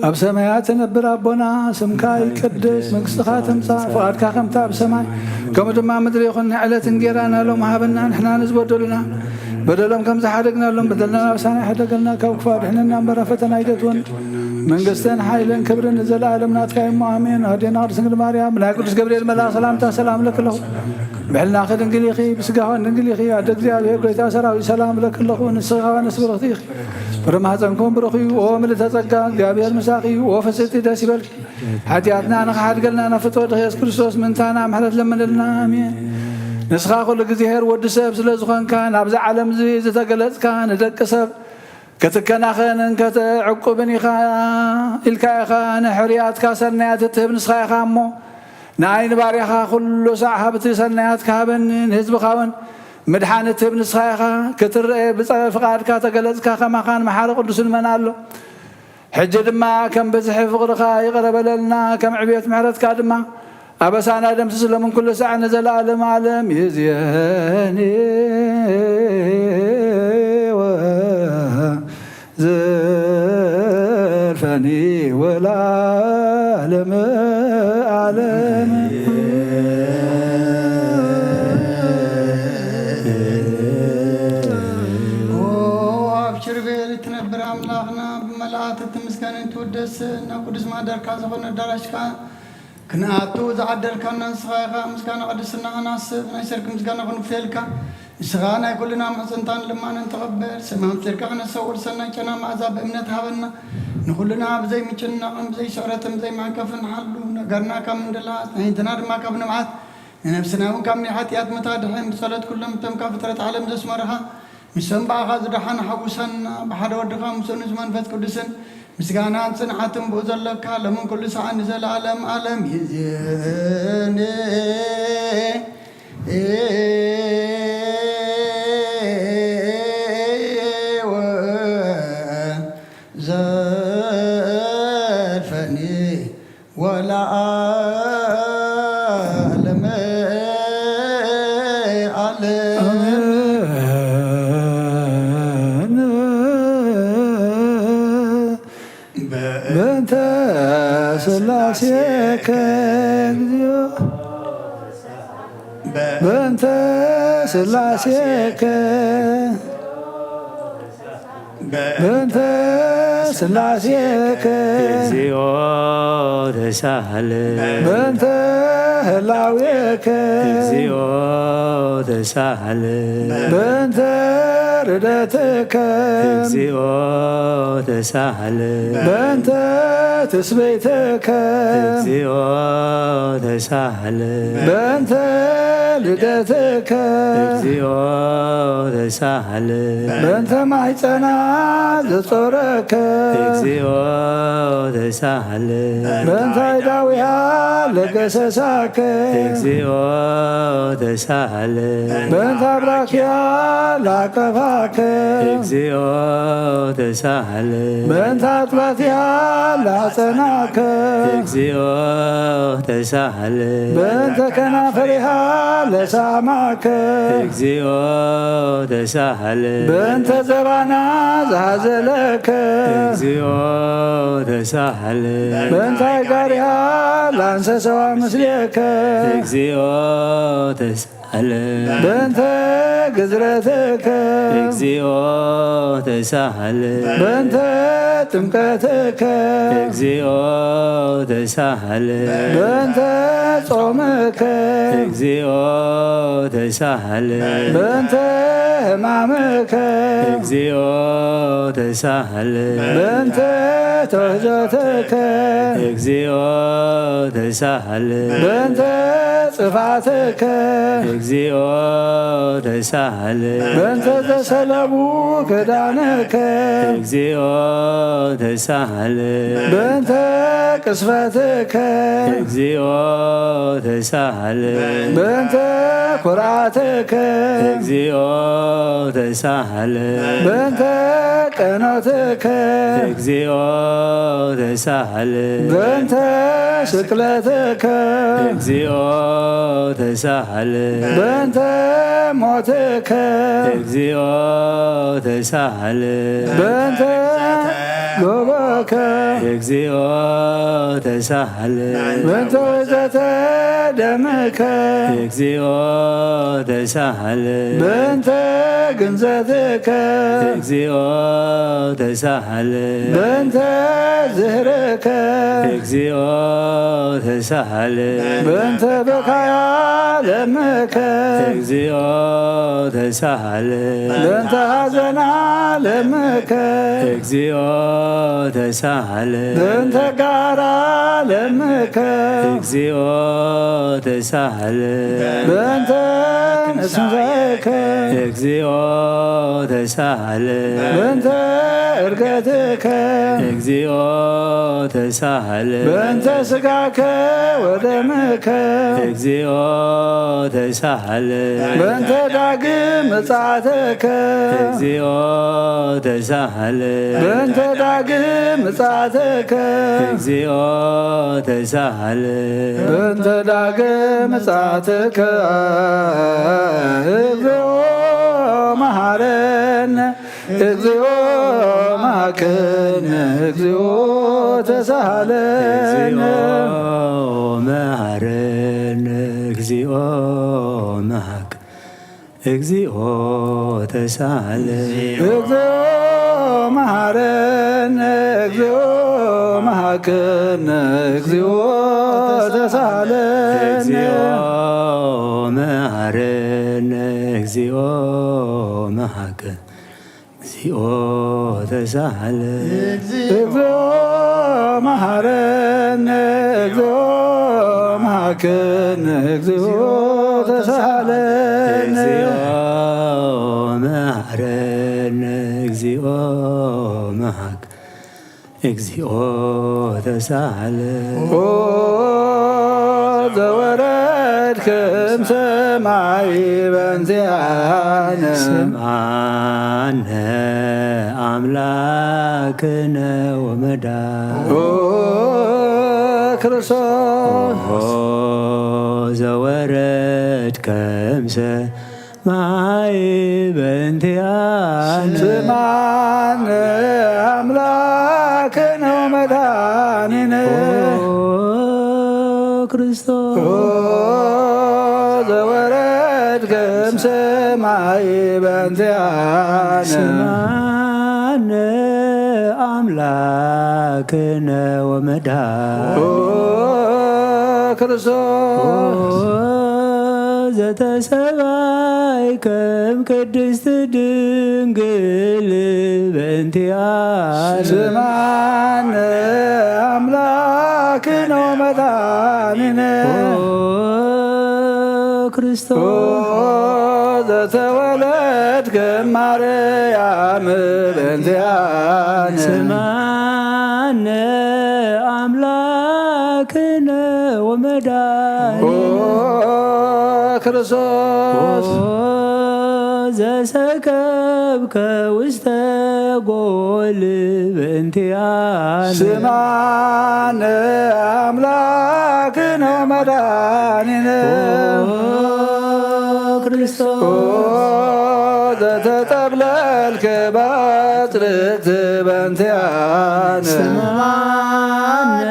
ኣብ ሰማያት ነብር ኣቦና ስምካ ይቅደስ መንግስትኻ ትምጻእ ፍቓድካ ከምታ ኣብ ሰማይ ከምኡ ድማ ምድሪ ይኹን ዕለት እንጀራና ሎም ሃበና ንሕና ንዝበደሉና بدلهم كم زحدقنا لهم بدلنا وسنا حدقنا كوكفار إحنا نمبر فتنا يدتون من قستن حيلن كبرن نزل عالمنا تكايم آمين هدينا رسول مريم لا قدس جبريل ملا سلام لك له بحلنا آخر نقولي خي بسقاهن نقولي خي عدك زي عليه كل تاسرع سلام لك له ونسقاه نسبر خيخ برما هزنكم بروخي ومل تزكى جابي المساقي وفسد داسبل حتياتنا أنا خد قلنا أنا فتوى رئيس كريستوس من تانا محلت لما لنا آمين نسخة كل جزيهر ودسب سلزخان كان أبزع عالم زي زتقلت كان دك سب كتكنا خان كتعقبني خان الكاي خان حريات كاسرنيات تهب نسخة خامو ناين باريخا كل ساعة بتسرنيات كابن هزب خاون مدحان تهب نسخة خان كتر بصف فقاد كتقلت كخما خان محارق قدس المنالو حجد ما كم بزحف غرخا يقرب لنا كم عبيت معرض كادما أبسانا دم تسلم من كل ساعة نزل عالم عالم يزياني وزرفني ولا عالم عالم وابشر بير تنبر أملاخنا بملعات التمسكان تودس نقدس ما در كازخون درشكا كناتو زعدر كان نسخايخا مسكان قدسنا ناسب نشرك مسكان خن فيلكا سخانا كلنا مسنتان لما نتقبل سمام شركا نسور سنة كنا معذاب امنت هابنا نخلنا بزي ميچنا بزي شعرتم زي ما كفن حلو نقرنا كم دلات نهيتنا ما كفن معات نفسنا وكم حياتيات متادحين بصلاة كلهم تم كفترة عالم زسمرها مسن باغا زدحان حقوسنا بحد ودقا مسن زمان فت قدسن مسكانا صنعتم بوزلك لمن كل ساعة نزل عالم عالم يزيني وزرفني ولا عالم بنت سلاسيك بنت سلاسيك بنت سلاسيك زيو تسهل بنت هلاويك زيو تسهل بنت ردتك زيو تسهل بنت تسبيتك زيو تسهل بنت لدتك زيو تسهل بنت معيتنا لصورك زيو تسهل بنت داويها لقسسك زيو تسهل بنت براكيا لقفاك زيو تسهل بنت أطلتيا لعصناك زيو تسهل بنت كنافرها لسامك زيو تسهل بنت زرانا زهزلك زيو تسهل بنت قارها لانسسوا مسليك زيو تسهل ተሳሃለ በእንተ ግዝረትከ እግዚኦ ተሳሃለ በእንተ ጥምቀትከ እግዚኦ ተሳሃለ በእንተ ጾምከ እግዚኦ ተሳሃለ በእንተ ሕማምከ እግዚኦ ተሳሃለ በእንተ ተውህዘትከ እግዚኦ ተሳሃለ በእንተ ጽፋትከ እግዚኦ ተሳሃለ በእንተ ዘሰለቡ ክዳንከ እግዚኦ ተሳሃለ በእንተ ቅስፈትከ እግዚኦ ተሳሃለ በእንተ ኩራትከ እግዚኦ ተሳሃለ በእንተ ቀኖትከ እግዚኦ ተሳሃለ በእንተ ስቅለትከ እግዚኦ ተሳሃለ በእንተ ሞትከ እግዚኦ ተሳሃለ በእንተ ሎበከ እግዚኦ ተሳሃለ በእንተ ወዘተ ደምከ እግዚኦ ተሳሃለ በእንተ ግንዘትከ እግዚኦ ተሳሃለ በእንተ ዝህርከ እግዚኦ ተሳሃለ በእንተ በካያ ለምከ እግዚኦ ተሳሃለ በእንተ ሐዘና ለምከ እግዚኦ ተሳሃለ በእንተ ጋራ ለምከ እግዚኦ ተሳሃለ በእንተ ንስንዘከ እግዚኦ ተሳሃለ በእንተ እርገትከ እግዚኦ ተሳሃለ በእንተ ስጋከ ወደምከ እግዚኦ ተሳሃለ በእንተ ዳግም ምጽአትከ እግዚኦ ተሳሃለ በእንተ ዳግም ምጽአትከ እግዚኦ ተሳሃለ በእንተ ዳግም ምጽአትከ እግዚኦ መሐረነ እግዚኦ መሐከነ እግዚኦ ተሳሃለነ መሐረነ እግዚኦ መሐክ እግዚኦ ተሳሃለ እግዚኦ መሐረነ እግዚኦ መሐከነ እግዚኦ ተሳሃለነ መሐረነ እግዚኦ መሐከ እግዚኦ ተሳሃለ እግዚኦ መሐረነ እግዚኦ መሐከነ እግዚኦ ተሳሃለነ መሐረነ እግዚኦ መሐክ እግዚኦ ተሳሃለ ኦ ዘወረድክም ሰማይ በእንቲአነ ስምዓነ አምላክነ ወመድኃኒነ ኦ ክርስቶስ ዘወረድከ እምሰማይ በእንቲአነ ስምዓነ አምላክነ ወመድኃኒነ ክርስቶስ ዘወረድከ እምሰማይ በእንቲአነ ስምዓነ አምላክነ ወመድኃኒነ ክርስቶስ ዘተሰባይከም ቅድስት ድንግል በእንቲአነ ስምዓነ አምላክነ ወመድኃኒነ ክርስቶስ ዘተወለድከ እማርያም በእንቲአነ ስምዓነ አምላክነ ወመድኃኒነ ክርስቶስ ዘሰከብከ ውስተ ጎል በእንቲአነ ስምዓነ አምላክነ ወመድኃኒነ ክርስቶስ ዘተጠቅለልከ በአጽርቅት በእንቲአነ ስምዓነ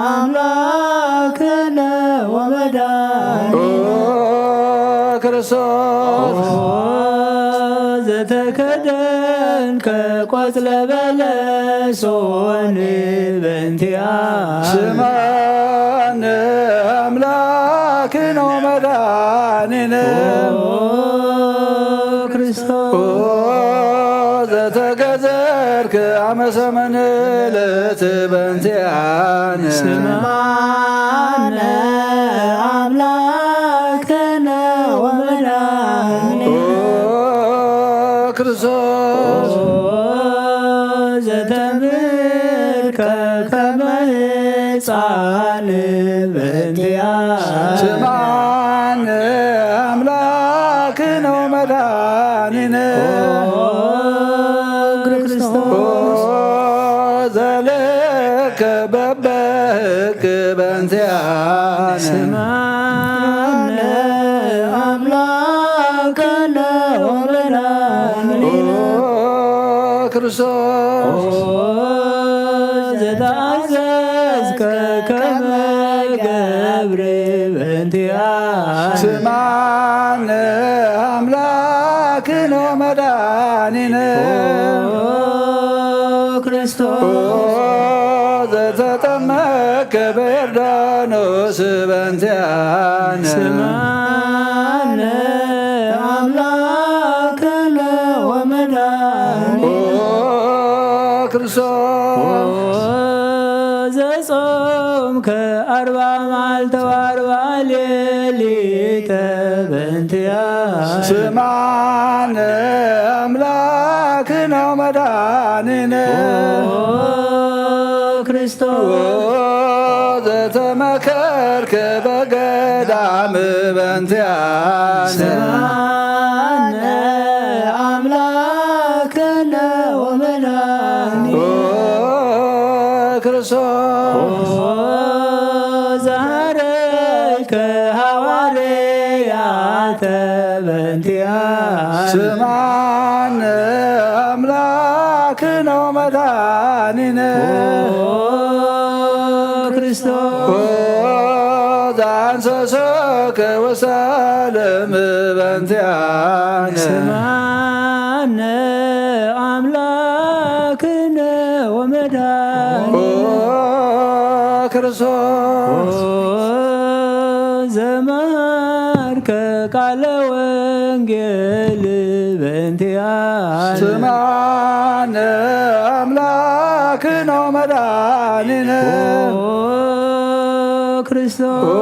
አምላክነ ወመድኃኒነ ክርስቶስ ዘተከደን ከቆጽለ በለሶን በእንቲያ ስማን አምላክነ ወመድኃኒነ ክርስቶስ ዘተገዘርክ አመ ሰመን ዕለት በእንቲአነ ስማነ አምላክነ ወመድኃኒነ ክርስቶስ ዘተምርከ ከመ ሕፃን በእንቲአነ ስማን አምላክነ ወመድኃኒነ ክርስቶስ ዘለከ በበህክ በእንቲአነ ስማነ አምላክነ ወመድኃኒነ ክርስቶስ ዘተአዘዝከ ከመ ገብር በእንቲአነ ስማነ አምላክነ ወመድኃኒነ ክርስቶስ ዘተጠመከ በዮርዳኖስ በእንቲአነ ስማነ አምላክነ ወመድኃኒነ ክርስቶስ ዘጾምከ 40 መዓልተ ወ40 ሌሊተ በእንቲአነ ስማነ አምላክነ ወመድኃኒነ ክርስቶስ ዘተመከርከ በገዳም በእንቲአነ ስማነ አምላክነ ወመድኃኒነ ክርስቶስ ዛሃረይከ ሐዋርያተ በእንቲአነ ስማነ አምላክነ ወመድኃኒነ ክርስቶስ ዘአንሰሶከ ወሳለም በእንቲአነ ስማነ አምላክነ ወመድኃኒነ ክርስቶስ ዘመሃርከ ቃለ ወንጌል በእንቲአነ ስማነ አምላክነ ወመድኃኒነ ክርስቶስ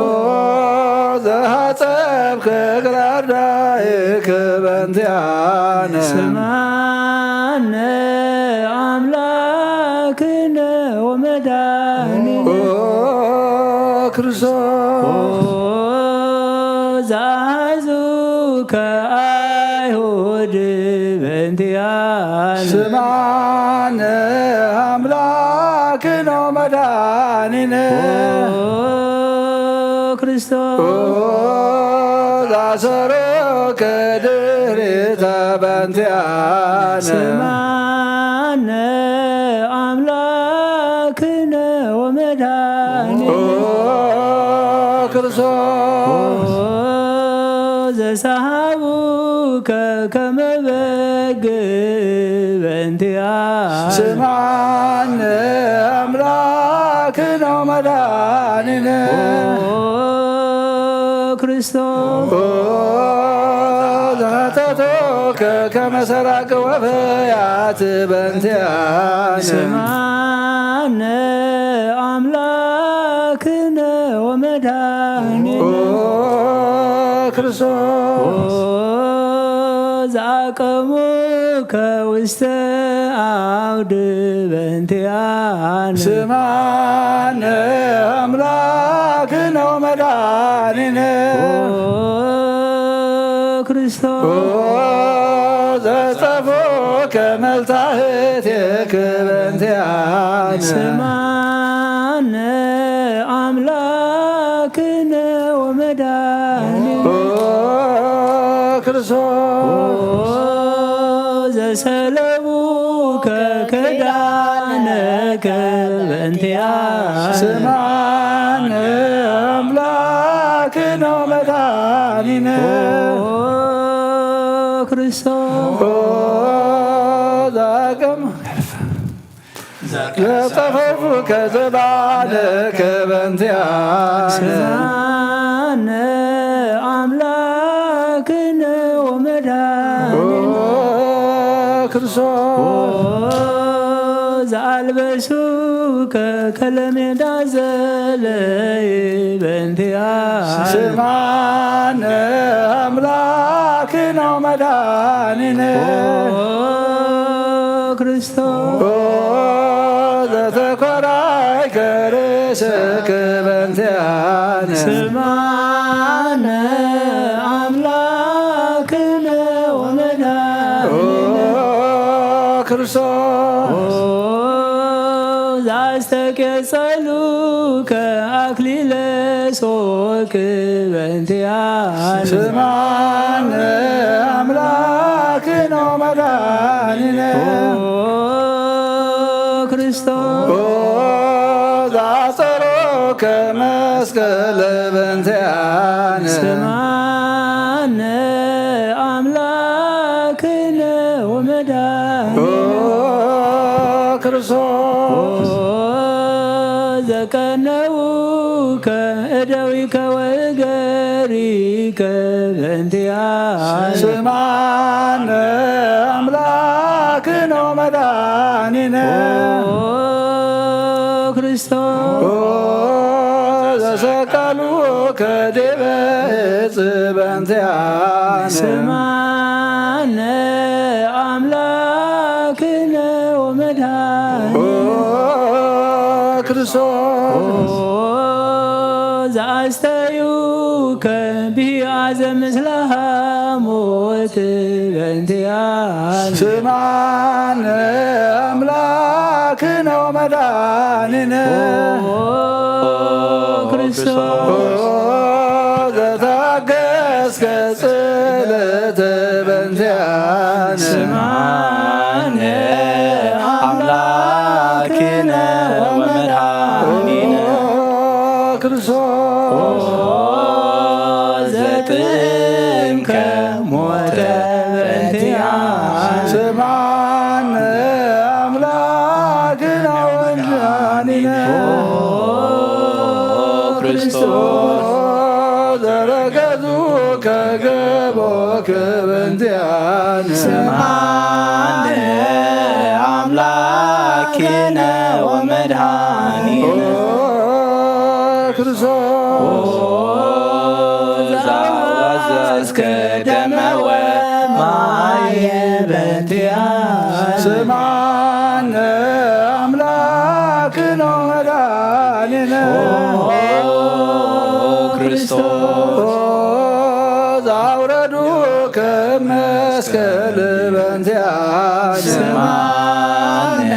ዘሐጸብከ ግራዳይከ በእንቲአነ ስማነ አምላክነ ወመድኃኒነ ክርስቶስ ዘአሐዙከ አይሁድ በእንቲአነ ስማነ አምላክነ ወመድኃኒነ ክርስቶስ ዘአሰሮከ ድኅሬተ በእንቲአነ ስማነ አምላክነ ወመድኃኒነ ክርስቶስ ዘሰሃቡከ ከመ በግ በእንቲአነ ስማነ አምላክነ ወመድኃኒነ ክርስቶስ ዘሐተቶከ ከመ ሰራቅ ወበያት በእንቲአነ ስማነ አምላክነ ወመድኃኒነ ክርስቶስ ዘአቀሙከ ውስተ አውድ በእንቲአነ ስማነ አምላክነ ወመድኃኒነ ክርስቶስ ዘጸፎከ መልታህትከ በእንቲአነ ስማነ አምላክነ ወመድኃኒነ ክርስቶስ ዘሰለሙከ ከዳነከ በእንቲአነ ስማነ አምላክነ ወመድኃኒነ ክርስቶስ ዛቅም ዘጠፈፉ ከዘባለከ በእንቲአነ ስማነ አምላክነ ወመድኃኒነ ክርስቶስ ዘአልበሱከ ከለሜዳ ዘለይ በእንቲአነ ስማነ አምላክነ ወመድኃኒነ ክርስቶስ ዘተኮራይከ ርእስከ በእንቲአነ ስማነ አምላክነ ወመድኃኒነ ክርስቶስ ዘአስተቄጸሉከ አክሊለ ሦክ በእንቲአነ ስማነ አምላክነ ወመድኃኒነ ክርስቶስ ዘአጸሮከ መስቀለ በእንቲአነ ስማነ አምላክነ ወመድኃኒነ ክርስቶስ ዘቀነውከ እደዊከ ወእገሪከ በእንቲአነ ስማነ አምላክነ ወመድኃኒነ ክርስቶስ ዘሰቀሉከ ዲበ ዕፅ በእንቲአነ ስማነ አምላክነ ወመድኃኒነ ክርስቶስ ዘአስተዩከ ቢአዘ ምስለ ሐሞት በእንቲአነ ስማነ አምላክነ ወመድኃኒነ ክርስቶስ ዘታገስከ ጽልእተ በእንቲአነ ስማነ አምላክነ ወመድኃኒነ ክርስቶስ ዘጥምከ ሞተ በእንቲአነ ስማነ አምላክነ ወመድኃኒነ ክርስቶስ ዘረገዙከ ገቦከ በእንቲአነ ስማነ አምላክነ ወመድኃኒነ ክርስቶስ ዘአዘዝከ ደመ ወማየ በእንቲአነ ስማነ አምላክነ ወመድኃኒነ ክርስቶስ ዘአውረዱከ መስቀል በእንቲአነ ስማነ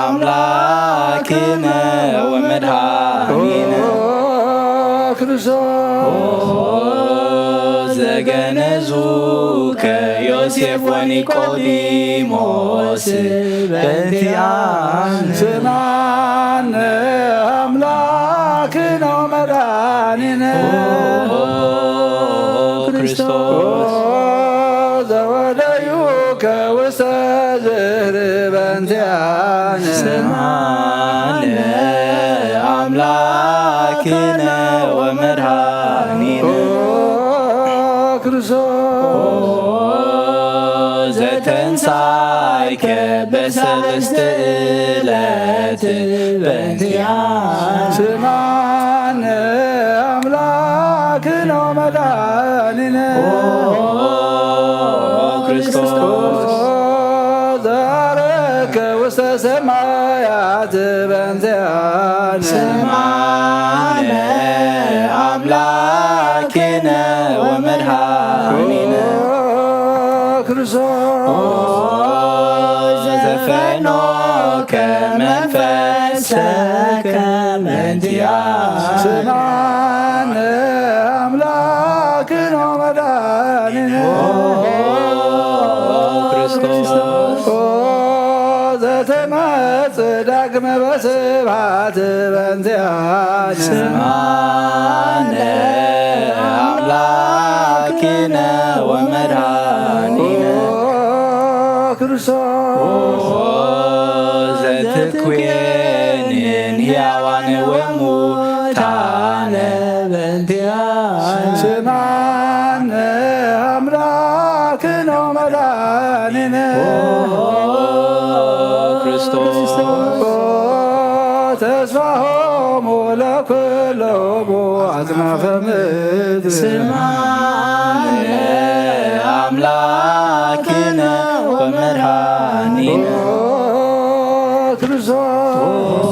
አምላክነ ወመድኃኒነ ክርስቶስ ዘገነዙከ ዮሴፍ ወኒቆዲሞስ በእንቲአነ ስማነ አምላክነ ወመድኃኒነ ክርስቶስ ዘወደዩከ ውስተ ዝህር በእንቲአነ ስማነ አምላክነ ወመድኃኒነ ክርስቶስ ዘተንሣእከ በሰለስተ ዕለት በእንቲአነ ስማነ አምላክነ ወመድኃኒነ ክርስቶስ ዘዐረገ ውስተ ሰማያት በእንቲአነ ስማነ አምላክነ ወመድኃኒነ ክርስቶስ ዘፈኖከ መንፈሰከ በእንቲአነ ስማነ አምላክነ ወመድኃኒነ ክርስቶስ ዘተመጽእ ዳግመ በስብሐት በእንቲአነ ስማነ አምላክነ አምላክነ ወመድኃኒነ ክርስቶስ ዘትኩንን ሕያዋን ወሙታነ በእንቲአነ ስማነ አምላክነ ወመድኃኒነ ክርስቶስ ተስፋሆሙ ለኩሎሙ አጽናፈ ምድር ስማነ አምላክነ ወመድኃኒነ ክርስቶስ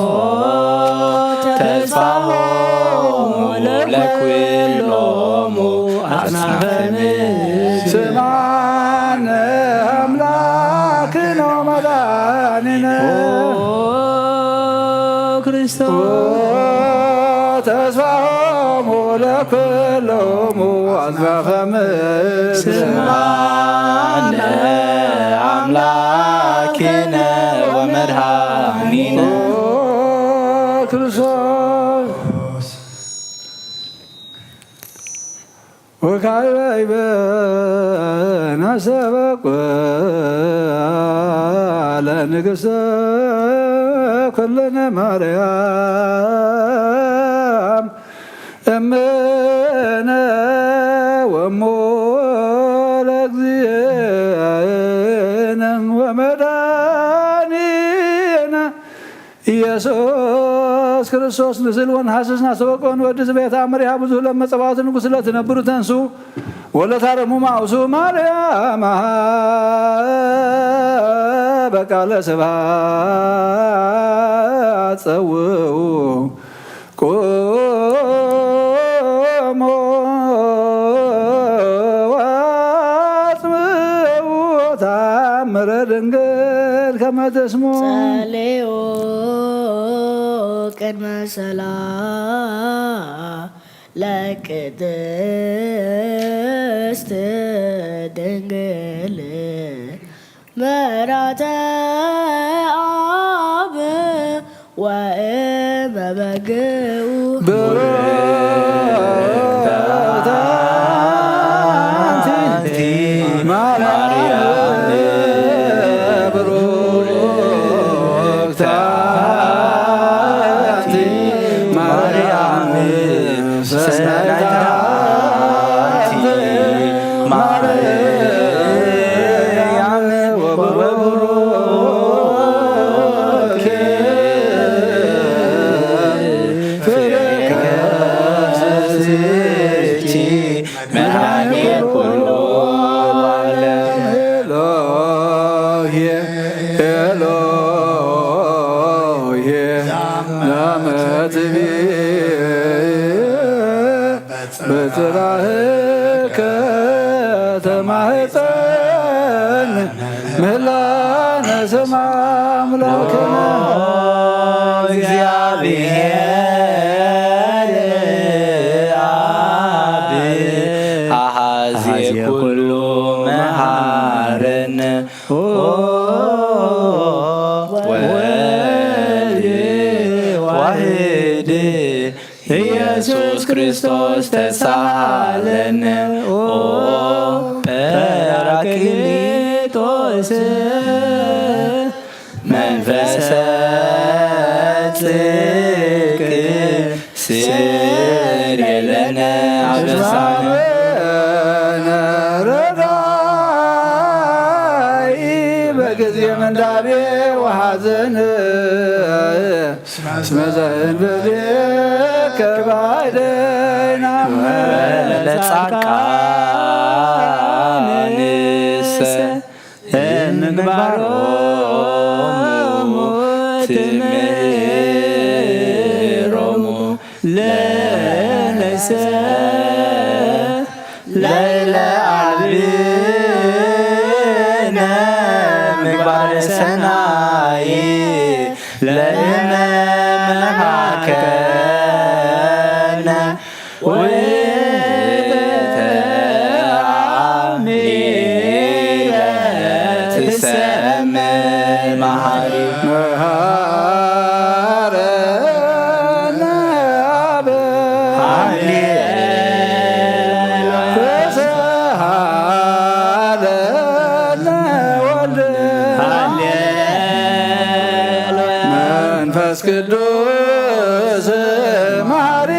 ተስፋሆሙ ለኩሎሙ አጽናፈ ምድር ስማነ አምላክነ ወመድኃኒነ ክርስቶስ ተስፋሆሙ ለኩሎሙ አጽናፈ ምድር ስማነ አምላክነ ወመድኃኒነ ክርስቶስ ወካዕበ ናሰበቆ ለንግሥተ ኩልነ ማርያም እምነ ወእሙ ለእግዚእነ ወመድኃኒነ ኢየሱስ ክርስቶስ ንስል ወንሐስስና ሰበቆን ወድስ ቤት አምሪሃ ብዙ ለመጸባቱ ንጉሥ ለትነብሩ ተንሱ ወለታረሙ ማውሱ ማርያም በቃለ ስብሐት ጸውዑ ቆሞ ወአጽምዑ ተአምረ ድንግል ከመ ተስሙ ጸልዮ ቅድመ ሰላም ለቅድስት ድንግል ምሕረተ አብ ወእመ በግዑ ብሩክት አንቲ ማርያም ብሩክት አንቲ ማርያም ሰናይተ አንቲ ማርያም ወበቡሩክ ፍሬ ከርስኪ መድኃኒት ኩሉ ዓለም ኤሎሄ ኤሎሄ ለመ ትቤ በጽራህከ ተማኅፀን ምህላነ ስማ አምላክነ እግዚአብሔር አብ አሐዜ ኩሉ መሐረነ ወልድ ዋሕድ ኢየሱስ ክርስቶስ ተሳሃለነ ጰራቅሊጦስ መንፈሰ ጽድቅ ስርየለነ አበሳነ ረዳኢ በጊዜ ምንዳቤ ወሐዘን እስመ ዘእንበሌከ ባዕደይነ ለጻድቃንሰ ምግባሮሙ ትምህሮሙ ለነሰ ለይለ አብነ ምግባረ ሰናይ ለእመ መሃከነ ወተአሚረ ትሰመ መሃሪ መሃረነ አብ መንፈስ ቅዱስ መሐሪ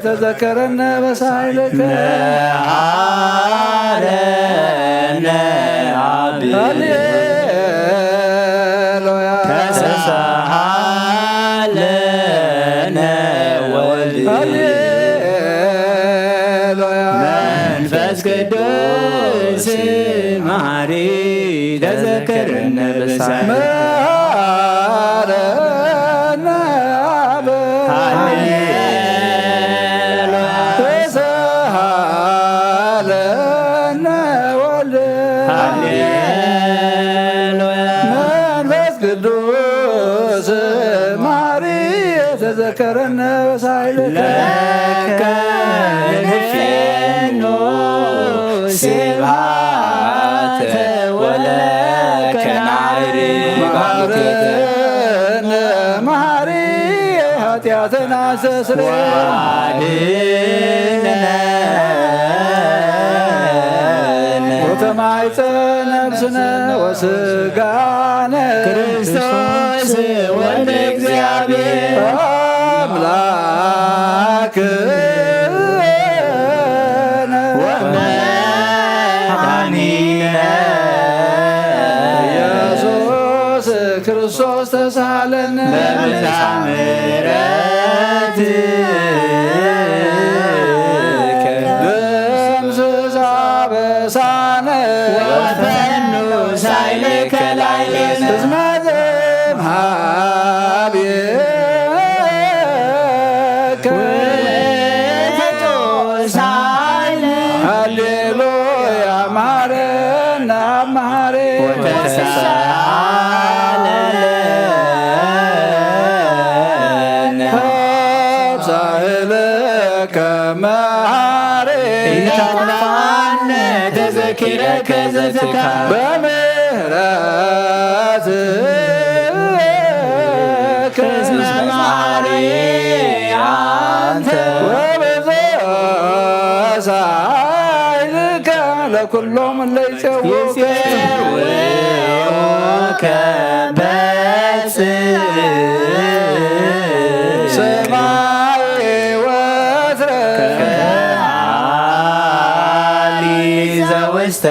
ተዘከረነ በሳይለከ መሐረነ አብ ሃሌሉያ ተሳሃለነ ወልድ ሃሌሉያ መንፈስ ቅዱስ መሐሪ ተዘከረነ በሳይለከ መሐረነ አብ ተሳሃለነ ወልድ መንፈስ ቅዱስ መሐሪ ተዘከረነ በሳይለከ ለከ ስብሐት ወለከ ናዕርግ መሐረነ መሐሪ ኃጢአተና አስተስርይ ወተማይፀነ ነፍስነ ወስጋነ ክርስቶስ ወልደ እግዚአብሔር አምላክነ ወመድኃኒነ ኢየሱስ ክርስቶስ ተሳሃለነ በብዝኃ ምሕረትከ ደምስሳ በሳነ ወፈኑ ሳይለከ ላዕሌነ እስመ ዘእምኀቤከ ሃሌሉያ መሐረነ አብ መሐሪ ተሳሃለነ ተብሳህለከ መሐሪ ኢታምናነ ተዘኪረከ ዘትካል በምህረትከ እስመ መሐሪ አንተ ወበዘሳይልከ ለኩሎም እለ ይፄውኡከ ይፄውኡከ በጽድቅ ሰማይ ወትረ ከአሊ ዘውስተ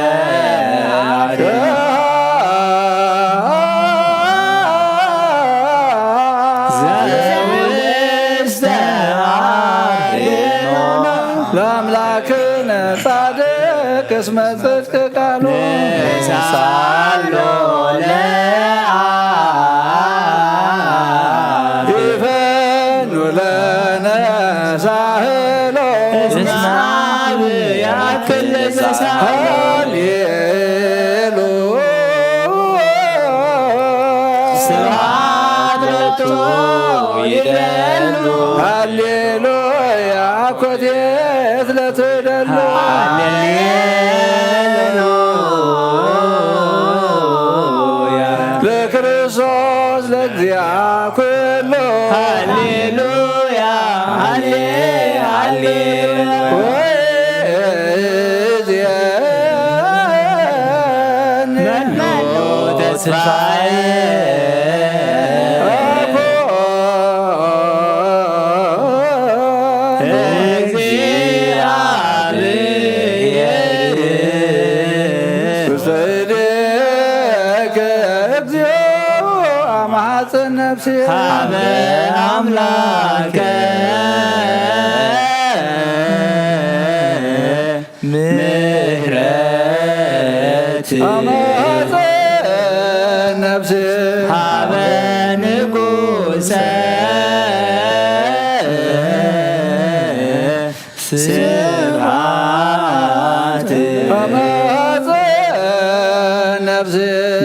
ዘውስተ አድኅኖ ለአምላክነ ጻድቅ እስመ ጽድቅ ቃሉ ሳሎ ለአብ ይፈኑ ለነ ሳህሎ እስመ አብ ያክል ዘሳሎ ስብሐት ለቱ ይደሉ ሃሌሉያ ኮቴት ለትደሉ ሃሌሉያ ለክርስቶስ ለእግዚአ ኩሉ ሃሌሉያ ሃሌሉያ ወእዜኒ ተስፋዬ እግዚአብሔር ውስተ እዴከ እግዚኦ አማጽን ነፍሴ ሀበ አምላከ ምሕረት አማጽን ነፍሴ ሀበ ንጉሠ ስብሐት አማጽን ነፍሴ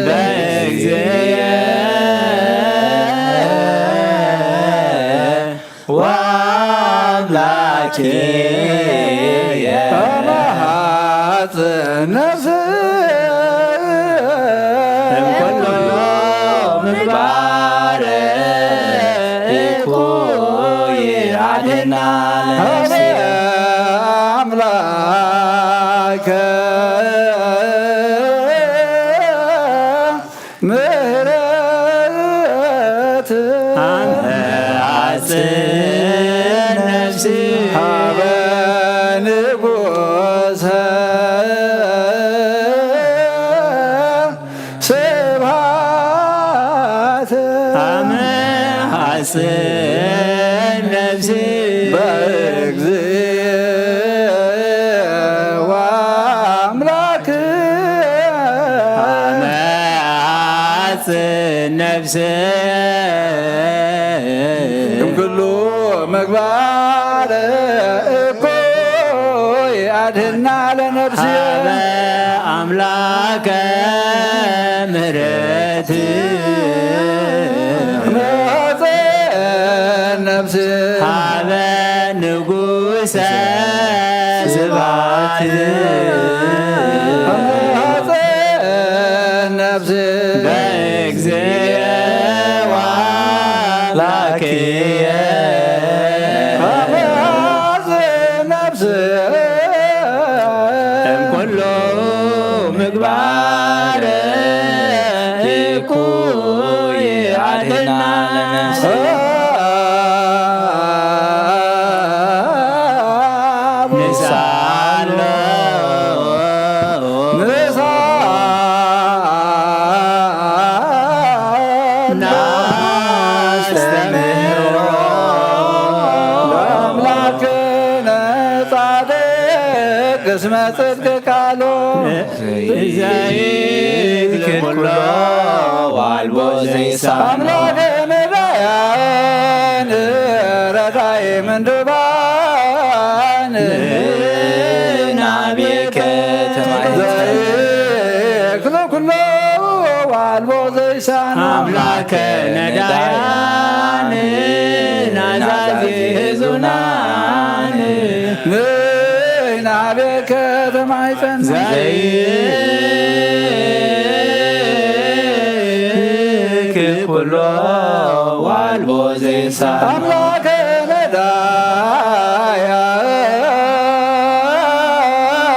በእግዚእየ ወአምላኬየ አማጽን ነፍሴ እምኩሉ ምግባረ እኩይ አድኅና ነፍሴ አምላከ ምሕረት ነፍሴ በእግዚእ ወአምላክ አመዓጽ ነፍሴ እምኩሉ ምግባር እኩይ አድህና ለነፍሴ አምላከ ምሕረት ነፍሴ ሀበ ንጉሠ ስብሐት ነፍሴ በእግዚእ ወአምላክየ ነፍሴ እምኩሉ ምግባር እኩይ አድኅና ለነፍሴ ንሳሎ ናስተምህሮ ለአምላክነ ጻድቅ እስመ ጽድቅ ቃሉ ዘይት ኩሎ ዋልቦ ዘይሳኖ አምላከ ነዳያን ረዳይ ምንዱባን ናቤከ ዘይክሎ ኩሎ ዋልቦ ዘይሳኖ አምላከ ነዳያን ናዛዜ ሕዙናን ናቤከ ተማይፀን ዘይክ ኩሎ ዋልቦ ዘይሳኖ አምላከ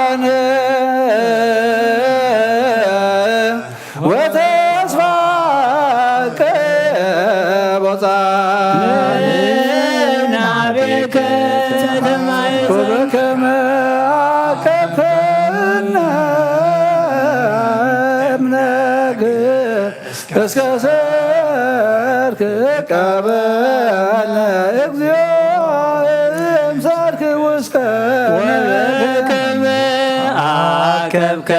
ነዳያን ወተስፋ ቀቦፃን ናቤከ ተማይፀን ወበከመ አቀብከነ እምነግ እስከ ሰርክ ቀበልነ እግዚኦ እምሰርክ ውስከ ወበከመ አከብከነ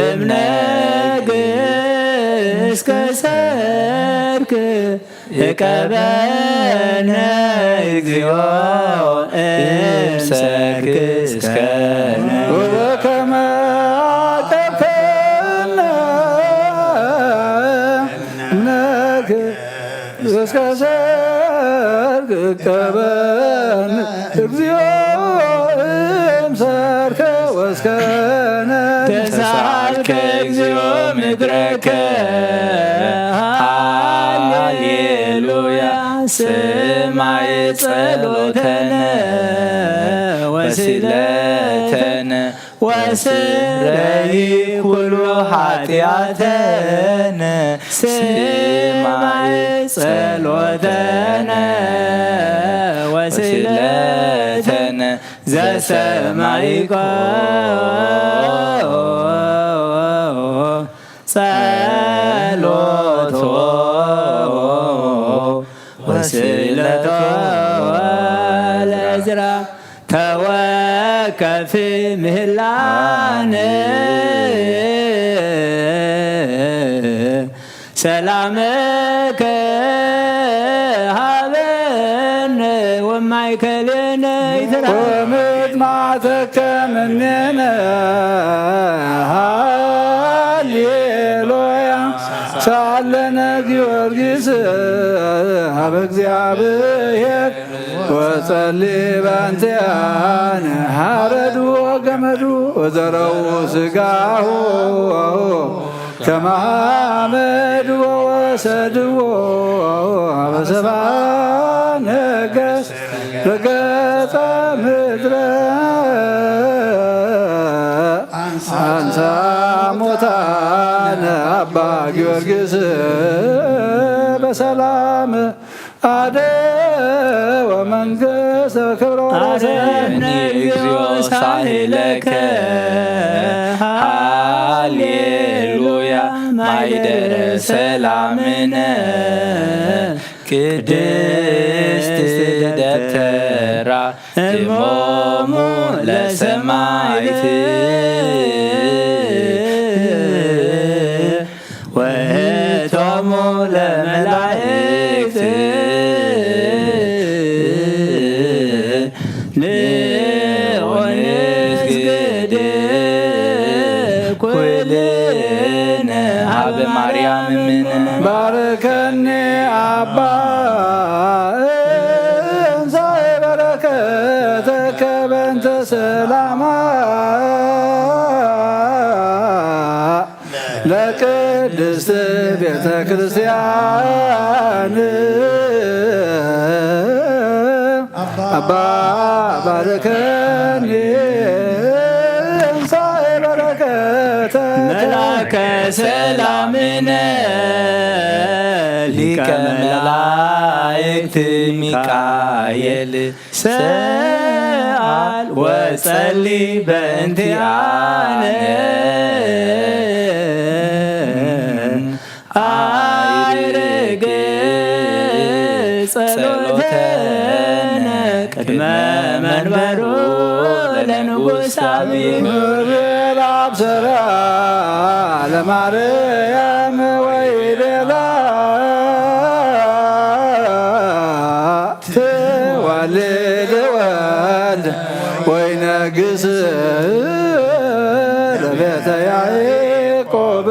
እምነግ እስከ ሰርክ እቀበልነ እግዚኦ እምሰርክ እስከ ወበከመ አቀብከነ እምነግ እስከ ሰርክ ቀበልነ እግዚኦ እምሰርክ ወስከነ ተሳልከ እግዚኦ ምድረከ ሃሌሉያ ስማይ ጸሎተነ ወስለተነ ወስረይ ኩሉ ኃጢአተነ ስማይ ጸሎተነ ወስለተነ ዘሰማይኮ ጸሎቶ ወስለቶ ለዝራ ተወከፍ ምህላነ ሰላመከ ሀበነ ወማእከሌነ ይትራ ወምጥማዕተከ እምኔነ ሃሌሉያ ሳለነ ጊዮርጊስ ሀበ እግዚአብሔር ወጸልይ በእንቲአነ ሀረዱ ወገመዱ ወዘረው ስጋሁ ከመ ሐመድ ወወሰድዎ ሀበ ሰብአ ነገሥት በገጸ ምድረ አንሳ ሞታነ አባ ጊዮርጊስ በሰላም አደወ መንግሥተ ክብረ አረነ እግዚኦ ሳህለከ ሃሌሉያ ማይደ ሰላምነ ቅድስት ደብተራ እሞሙ ለሰማዕት ወእቶሙ ለመላእክት ንስግድ ኩልነ ሀበ ማርያም እምነ ባርከኒ አባ እንሳኤ በረከተከ በእንተ ሰላማ ለቅድስት ቤተ ክርስቲያን አባ ባርከኒ እንሳኤ በረከተከ መላከ ሰላምነ ሊቀ መላእክት ሚካኤል ሰአል ወጸሊ በእንቲአነ አይርግ ጸሎተነ ቅድመ መንበሩ ለንጉሥ አብይ አብሰራ ለማርያም ወይደላ ትወልድ ወልድ ወይነግስ ለቤተ ያዕቆብ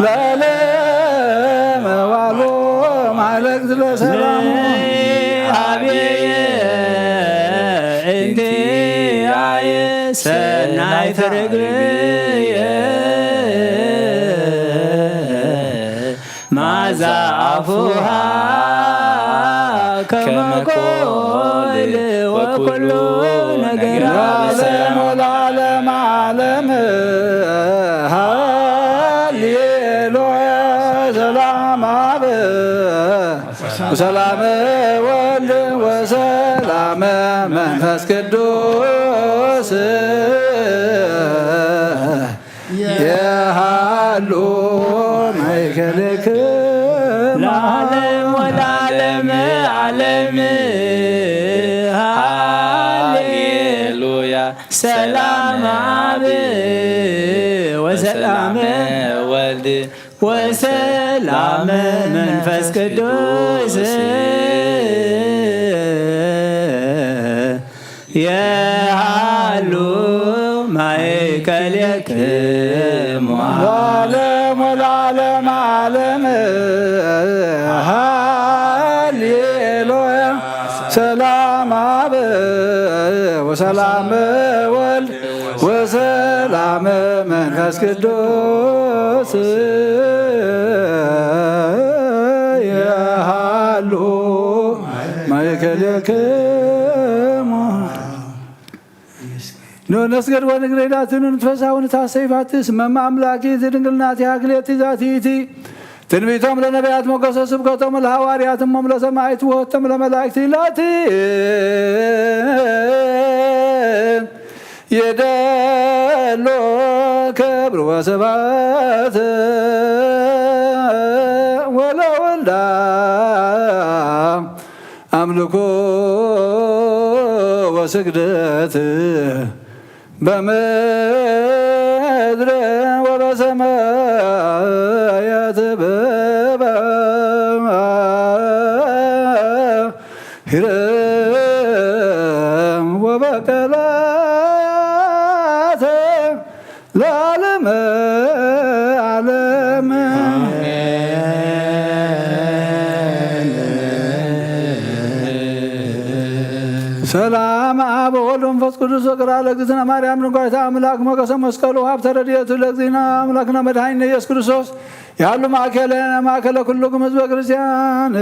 ለዓለመ ዋሎ ማዕለቅት ለሰላሙ አብየ እንቲአየ ሰናይተ ርግብየ ማዛ አፉሃ ከመ ኮል ወኩሉ ነገራ ለዓለም ወለዓለመ ዓለም ሃሌሉያ ሰላም አብ ወሰላም ወልድ ወሰላም መንፈስ ቅዱስ የሃሉ ማእከልክሙ ለዓለም ወለዓለመ ዓለም ሃሌሉያ ሰላም አብ ወሰላም ወልድ ወሰላም መንፈስ ቅዱስ የሃሉ ማእከልክሙ ለዓለም ወለዓለመ ዓለም ሃሌሉያ ሰላም አብ ወሰላም ወልድ ወሰላም መንፈስ ቅዱስ የሃሉ ማእከልክሙ ንስገድ ወንግሬዳትን ንትፈሳውን ታሰይፋትስ መማ አምላኪ ዝድንግልናት ያክሌት ዛቲቲ ትንቢቶም ለነቢያት ሞገሰ ስብከቶም ለሐዋርያት እሞም ለሰማዕት ወህቶም ለመላእክት ይላቲ የደሎ ክብር ወስብሐት ወለወልዳ አምልኮ ወስግደት በምድር ወበሰማያት በባሕር ወበቀላት ለዓለመ ዓለም ሰላም አብ ወወልድ ወመንፈስ ቅዱስ ወቅራ ለእግዝእትነ ማርያም ንጓይታ አምላክ ሞገሰ መስቀሉ ሀብተ ረድኤቱ ለእግዚእነ አምላክነ መድኃኒነ ኢየሱስ ክርስቶስ ያሉ ማእከለ ኩልክሙ ህዝበ ክርስቲያን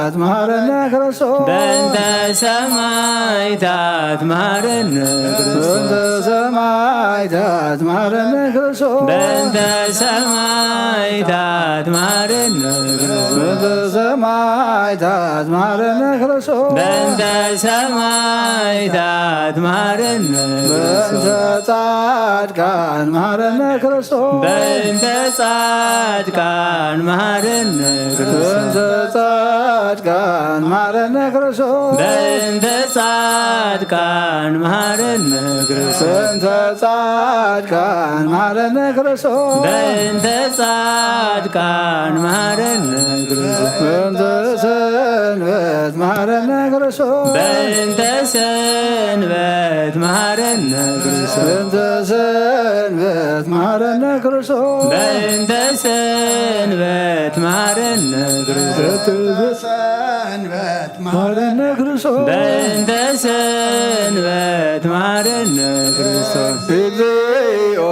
ሰማዕታት መሐረነ ክርስቶስ በእንተ ሰማዕታት መሐረነ በእንተ ሰማዕታት መሐረነ ክርስቶስ በእንተ ሰማዕታት መሐረነ በእንተ ሰማዕታት መሐረነ ክርስቶስ በእንተ ሰማዕታት መሐረነ በእንተ ጻድቃን መሐረነ ክርስቶስ በእንተ ጻድቃን መሐረነ በእንተ ጻድቃን መሐረነ ክርስቶስ በእንተ ጻድቃን መሐረነ በእንተ ጻድቃን መሐረነ ክርስቶስ በእንተ ጻድቃን መሐረነ በእንተ ሰንበት መሐረነ ክርስቶስ በእንተ ሰንበት መሐረነ በእንተ ሰንበት መሐረነ ክርስቶስ በእንተ ሰንበት መሐረነ ሰንበት መሐረነ ክርስቶስ በእንተ ሰንበት መሐረነ ክርስቶስ እግዚኦ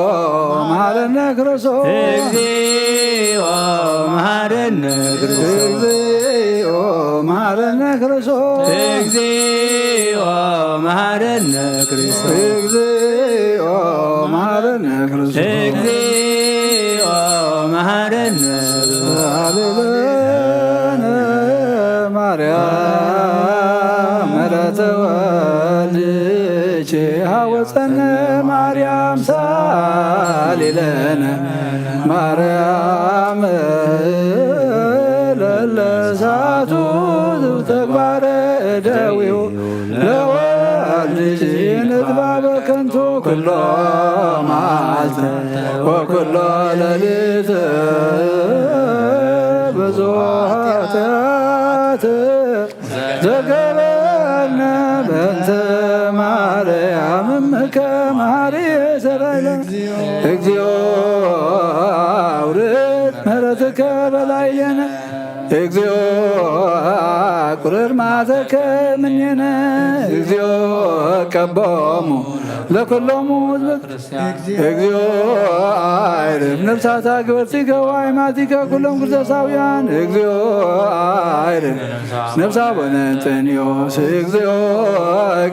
መሐረነ ክርስቶስ እግዚኦ መሐረነ ክርስቶስ እግዚኦ መሐረነ ክርስቶስ እግዚኦ መሐረነ ክርስቶስ እግዚኦ መሐረነ ክርስቶስ እግዚኦ መሐረነ ሃሌሉያ ማርያም ምሕረተ ወልድኪ ሀወፀነ ማርያም ሳሊለነ ማርያም ለለሳቱ ተግባረ እደዊሁ ለወልድኪ ንጥባ በከንቱ ኩሎ መዓልተ ወኩሎ ሌሊት ብዙኃት ዘገበርነ በእንተ ማርያም እምከ መሐረየ ሰረይለ እግዚኦ አውርድ ምሕረትከ በላዕሌነ እግዚኦ ቁርር መዓተከ እምኔነ እግዚኦ ቀቦሙ ለኩሎሙ ሕዝብከ እግዚኦ አይርፍ ነፍሳተ ግብርቲከ ወአእማቲከ ኩሎም ክርስቶሳውያን እግዚኦ አይርፍ ነፍሳ ወነንጠንዮስ እግዚኦ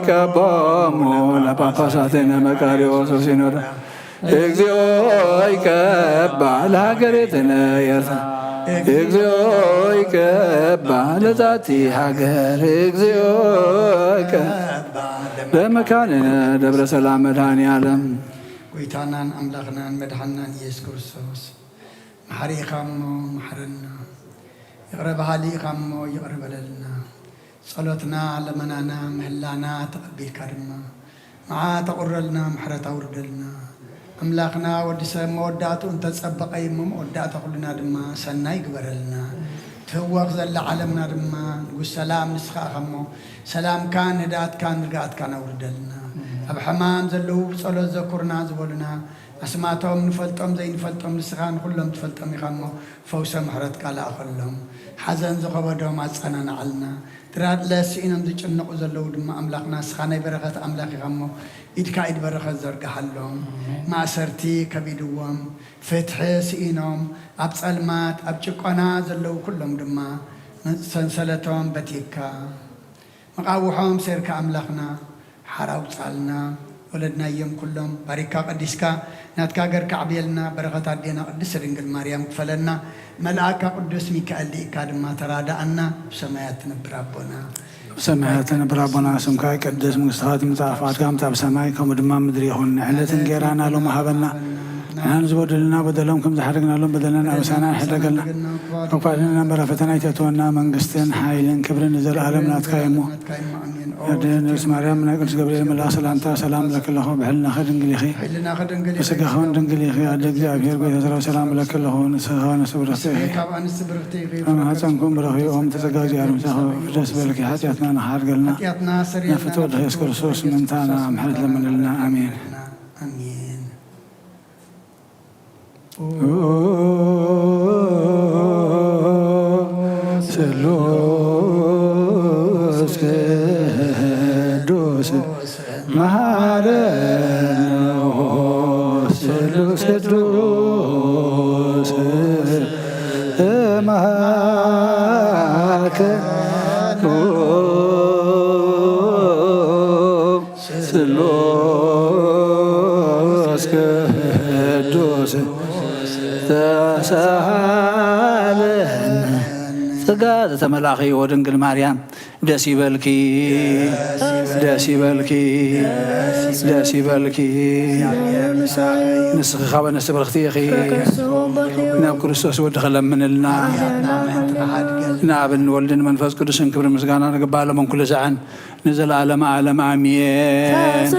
ቀቦሙ ለጳጳሳትነ መቃርዮስ ወሲኖዳ እግዚኦ ይቀባ ለሀገሬትነ ኤርትራ እግዚኦ ይቀባ ለዛቲ ሀገር እግዚኦ ይቀባ ለመካንነ ደብረ ሰላም መድኃኔ ዓለም ጎይታናን አምላኽናን መድኃኒናን ኢየሱስ ክርስቶስ መሐሪ ኢኻ እሞ መሐረና ይቕረ በሃሊ ኢኻ እሞ ይቕረ በለልና ጸሎትና ለመናና ምህላና ተቐቢልካ ድማ መዓት ተቑረልና ምሕረት ኣውርደልና ኣምላኽና ወዲ ሰብ መወዳእቱ እንተፀበቐ እሞ መወዳእታ ኩልና ድማ ሰናይ ግበረልና ትህወኽ ዘላ ዓለምና ድማ ንጉስ ሰላም ንስኻ ኢኻ እሞ ሰላምካ ንዳእትካን ርግኣትካን ኣውርደልና ኣብ ሕማም ዘለዉ ብጸሎት ዘኩርና ዝበሉና ኣስማቶም ንፈልጦም ዘይንፈልጦም ንስኻ ንኩሎም ትፈልጦም ኢኻ እሞ ፈውሰ ምሕረት ቃልኣኸሎም ሓዘን ዝኸበዶም ኣፀናንዓልና ትራድለ ስኢኖም ዝጭንቑ ዘለዉ ድማ ኣምላኽና ንስኻ ናይ በረኸት ኣምላኽ ኢኻ እሞ ኢድካ ኢድ በረኸት ዘርግሓሎም ማእሰርቲ ከቢድዎም ፍትሒ ስኢኖም ኣብ ጸልማት ኣብ ጭቆና ዘለዉ ኩሎም ድማ ሰንሰለቶም በቲካ መቃውሖም ሴርካ ኣምላኽና ሓራው ጻልና ወለድናዮም ኩሎም ባሪካ ቀዲስካ ናትካ ገርካ ዕብየልና በረኸት ኣዴና ቅድስት ድንግል ማርያም ክፈለና መልኣካ ቅዱስ ሚካኤል ዲእካ ድማ ተራዳእና ብሰማያት ትነብር ኣቦና ሰማያት ነብር ኣቦና ስምካ ይቀደስ መንግሥትኻ ትምጻእ ፈቃድካ ከምታ ብሰማይ ከምኡ ድማ ምድሪ ይኹን ዕለትን ጌራና ሎም ሃበና ንሕና ዝበደልና በደሎም ከም ዝሓደግናሎም በደለና ኣበሳና ይሕደገልና መኳዕልና በረ ፈተና ይተትወና መንግስትን ሓይልን ክብርን ንዘለኣለም ናትካ እሞ ንግስ ማርያም ናይ ቅዱስ ገብርኤል መልኣክ ሰላምታ ሰላም ለክለኹ ብሕልናኸ ድንግል ኢኺ ብስጋኸን ድንግል ኢኺ ኣደ እግዚኣብሔር ጎይታ ሰራዊት ሰላም ለክለኹ ንስኻ ነፍሲ ብርኽቲ ኢኺ ማኅፀንኩም ብረኺኦም ተዘጋጅያ ርምሳኸ ደስ በልኪ ሓጢኣትና ንኻሓድገልና ነፍቲ ወድኺ የሱስ ክርስቶስ ምንታና ምሕረት ለመነልና ኣሜን ስሉስ ቅዱስ መሐረነ ስሉስ ቅዱስ መሐረነ ተሳሃለን ጸጋ ዘተመላኺ ወድንግል ማርያም ደስ ይበልኪ ደስ ይበልኪ ደስ ይበልኪ ንስኺ በነፍሲ በረኽቲ ኢኺ ናብ ክርስቶስ ወዲ ኸለምንልና ንኣብን ወልድን መንፈስ ቅዱስን ክብሪ ምስጋና ንግባሎምን ኩሉ ሰዓን ንዘለዓለመ ዓለም ኣሜን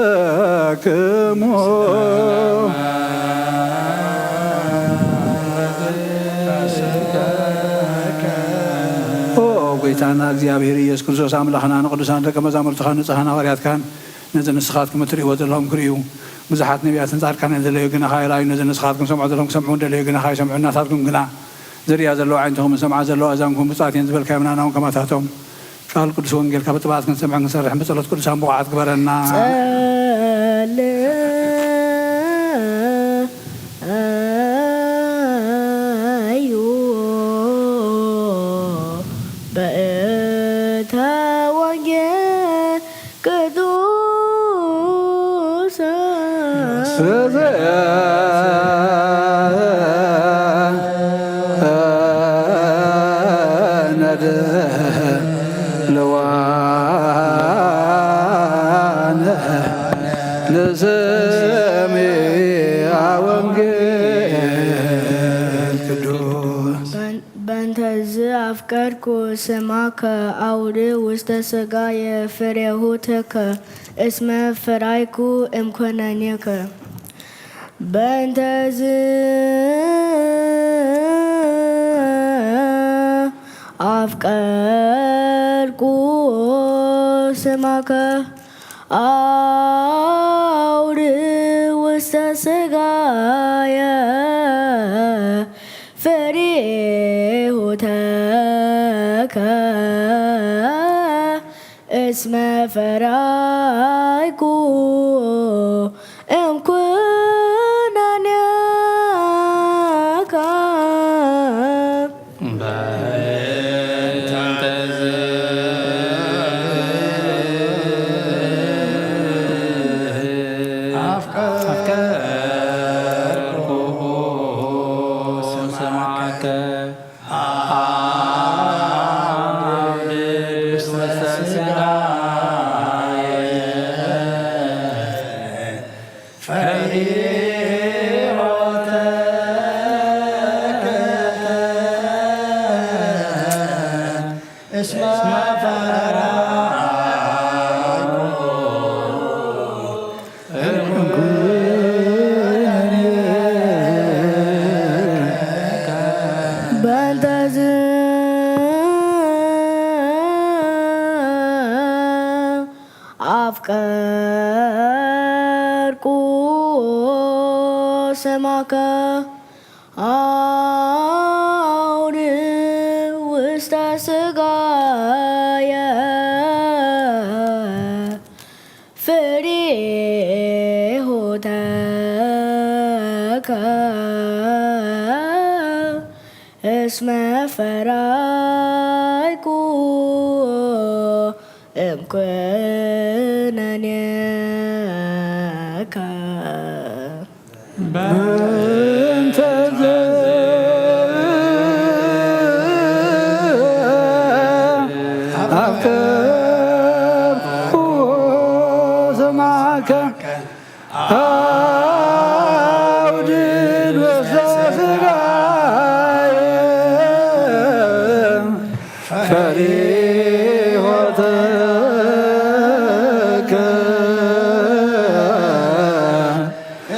ለኩልክሙ ጌታና እግዚአብሔር ኢየሱስ ክርስቶስ ኣምላኽና ንቅዱሳን ደቀ መዛሙርትኻ ንጽሕና ሐዋርያትካን ነዚ ንስኻትኩም እትሪእዎ ዘለኹም ክርእዩ ብዙሓት ነቢያትን ጻድቃንን ዘለዩ ግናኻ ይረኣዩ ነዚ ንስኻትኩም ሰምዑ ዘለኹም ክሰምዑ እንደለዩ ግናኻ ይሰምዑ እናታትኩም ግና ዝርያ ዘለዋ ዓይንትኹም ሰምዓ ዘለዋ እዛንኩም ብፅዋት እየን ዝበልካዮ ምናናውን ከማታቶም ቃል ቅዱስ ወንጌልካ ብጥባት ክንሰምዕ ክንሰርሕ ብጸሎት ቅዱሳን ብቑዓት ግበረና በእታ ወንጌል ቅዱስ أفكارك سماك أود وستسقى فريهوتك اسم فرايك إمكانيك بنتز أفكارك سماك أود وستسقى فريهوتك اسم فرايك إمكانيك أفكارك سماك أود وستسقايا فريهوتك اسم فرايك إمكانيك بنتز أفكارك سمعك أود وستسقايا فريهوتك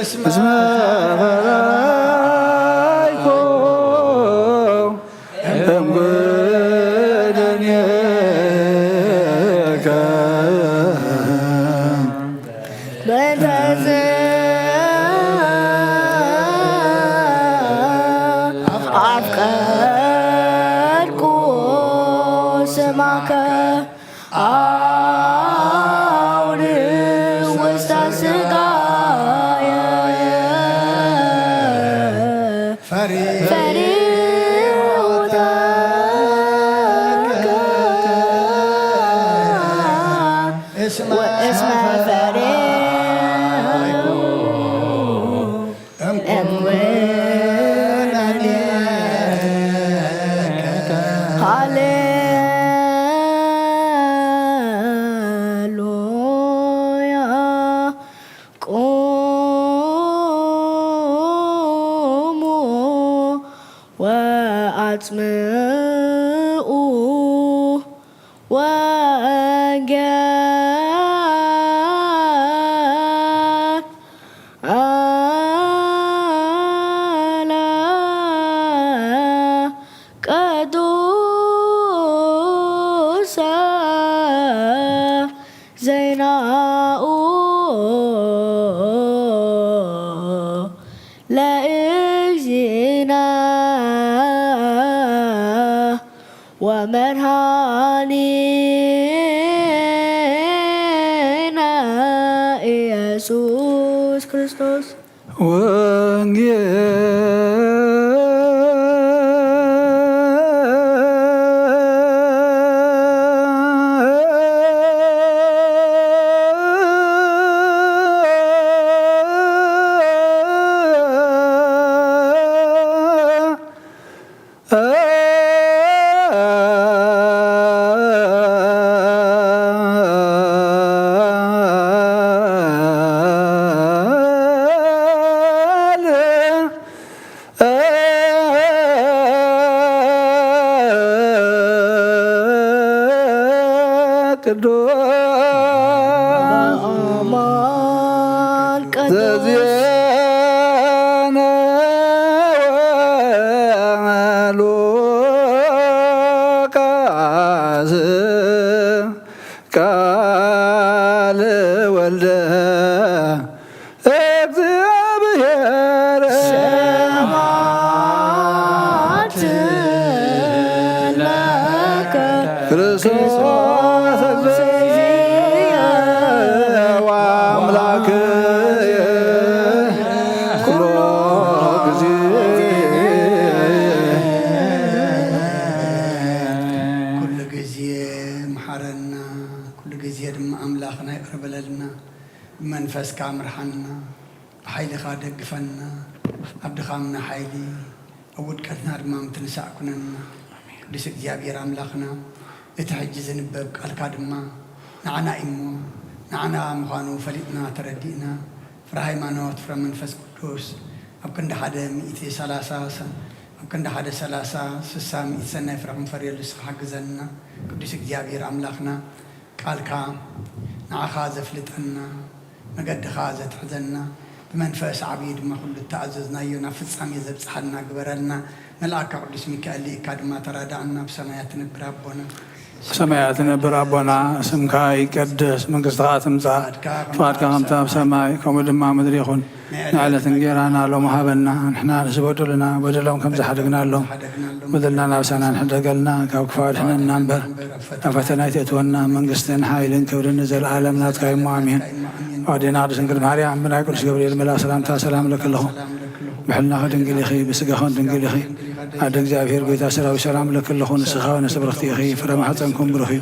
اسم فرايك إمكانيك አጽምኡ ወንጌል ቅዱሰ ዜናኡ ለእግዚእነ ወመድኃኒነ ኢየሱስ ክርስቶስ ቃል ወልደ እግዚአብሔር ሰማዕት ለከ ክርስቶስ እግዚእየ ወአምላክየ ኩሎ ጊዜ ኩሉ ግዜ መሓረና ኩሉ ግዜ ድማ ኣምላኽና ይቕርበለልና ብመንፈስካ ምርሓና ብሓይልኻ ደግፈና ኣብ ድኻምና ሓይሊ ኣብ ውድቀትና ድማ ምትንሳእ ኩነና ቅዱስ እግዚኣብሔር ኣምላኽና እቲ ሕጂ ዝንበብ ቃልካ ድማ ንዓና እሞ ንዓና ምዃኑ ፈሊጥና ተረዲእና ፍረ ሃይማኖት ፍረ መንፈስ ቅዱስ ኣብ ክንዲ ሓደ 130 ኣብ ክንዲ ሓደ 30 60 100 ሰናይ ፍረ ክንፈርየሉ ንስኻ ሓግዘና ቅዱስ እግዚኣብሔር ኣምላኽና ቃልካ ንዓኻ ዘፍልጠና መገድኻ ዘትሕዘና ብመንፈስ ዓብዪ ድማ ኩሉ ተኣዘዝናዮ ናብ ፍጻሜ ዘብፅሓልና ግበረልና መልኣካ ቅዱስ ሚካኤል ሊእካ ድማ ተራዳእና ብሰማያት ትነብር ኣቦና ሰማያት ነብር ኣቦና ስምካ ይቀደስ መንግስትኻ ትምፃእ ፍቓድካ ከምታ ኣብ ሰማይ ከምኡ ድማ ምድሪ ይኹን ንዕለት እንጀራና ሎም ሃበና ንሕና ንዝበደሉና በደሎም ከም ዝሓደግናሎም በደልና ናብሳና ንሕደገልና ካብ ክፋል ሕነና እምበር ኣብ ፈተና ይተእትወና መንግስትን ሓይልን ክብርን ዘለዓለም ናትካ እሞ ኣሜን ኣዴና ቅዱስ ድንግል ማርያም ብናይ ቅዱስ ገብርኤል መልኣክ ሰላምታ ሰላም ለክለኹ ብሕልናኸ ድንግል ኢኺ ብስጋኸን ድንግል ኢኺ ኣደ እግዚኣብሔር ጎይታ ሰራዊት ሰላም ለክለኹ ንስኻ ወነስብረኽቲ ኢኺ ፍረ ማሕፀንኩም ብሩኽ እዩ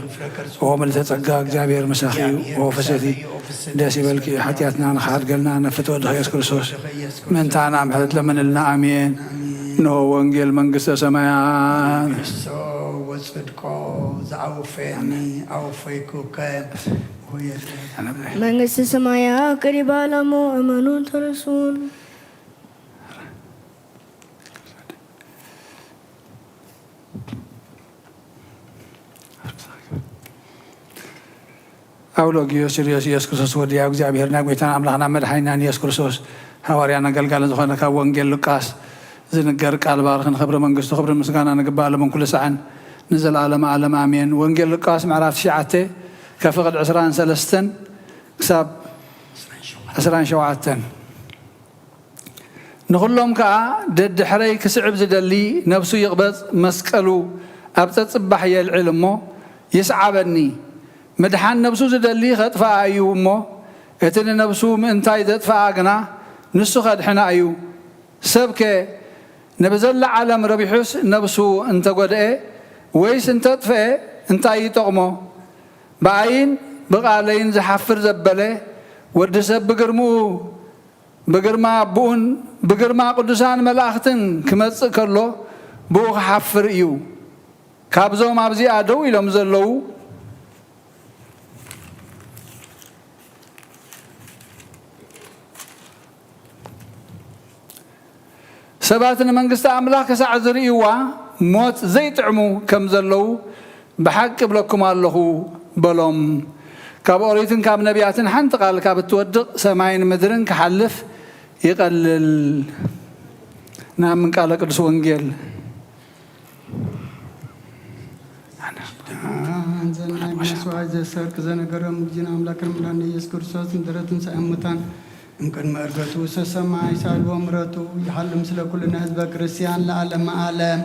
ኦ ምልዕተ ጸጋ እግዚኣብሔር ምሳኺ እዩ ኦ ፈሰቲ ደስ ይበልኪ ሓጢኣትና ንኽሓድገልና ነፍቲ ወድኺ ኢየሱስ ክርስቶስ ምእንታና ምሕረት ለመንልና ኣሜን እንሆ ወንጌል መንግስተ ሰማያት ንሶ ወጽድቆ ዝኣውፈየኒ ኣውፈይኩከ መንግሥተ ሰማያት ቀሪባ ለሞ እመኑን ተረሱን ኣውሎጊዮስ ርዮስ ኢየሱስ ክርስቶስ ወዲያ እግዚኣብሔርና ጎይታና ኣምላኽና መድሓኒናን ኢየሱስ ክርስቶስ ሃዋርያና ገልጋለ ዝኾነ ካብ ወንጌል ሉቃስ ዝንገር ቃል ባርኽ ንኽብሪ መንግስቱ ክብሪ ምስጋና ንግባእ ለመን ኩሉ ሰዓን ንዘለዓለመ ዓለም ኣሜን ወንጌል ሉቃስ ምዕራፍ 9 ከፍቕድ 23 ክሳብ 27 ንኹሎም ከዓ ደድሕረይ ክስዕብ ዝደሊ ነብሱ ይቕበፅ መስቀሉ ኣብ ፀፅባሕ የልዕል እሞ ይስዓበኒ ምድሓን ነብሱ ዝደሊ ከጥፍኣ እዩ እሞ እቲ ንነብሱ ምእንታይ ዘጥፍኣ ግና ንሱ ከድሕና እዩ ሰብከ ንብዘላ ዓለም ረቢሑስ ነብሱ እንተጎድአ ወይስ እንተጥፍአ እንታይ ይጠቕሞ ብኣይን ብቓለይን ዝሓፍር ዘበለ ወዲ ሰብ ብግርማ ኣቡኡን ብግርማ ቅዱሳን መላእኽትን ክመፅእ ከሎ ብኡ ክሓፍር እዩ ካብዞም ኣብዚኣ ደው ኢሎም ዘለዉ ሰባት ንመንግስቲ ኣምላኽ ክሳዕ ዝርእይዋ موت زيت عمو كم زلو بحق بلكم الله بلوم كاب أوريتن كاب نبياتن حنت قال كاب تودق سماين مدرن كحلف يقلل نعم من قال قدس وانجيل زنا مسوا إذا سرك زنا كرم جنا أملاك الملان يذكر سوس درتن سأمتان يمكن مرقتو سسماء يسال ومرتو يحل مثل كل الناس بكريستيان لعالم عالم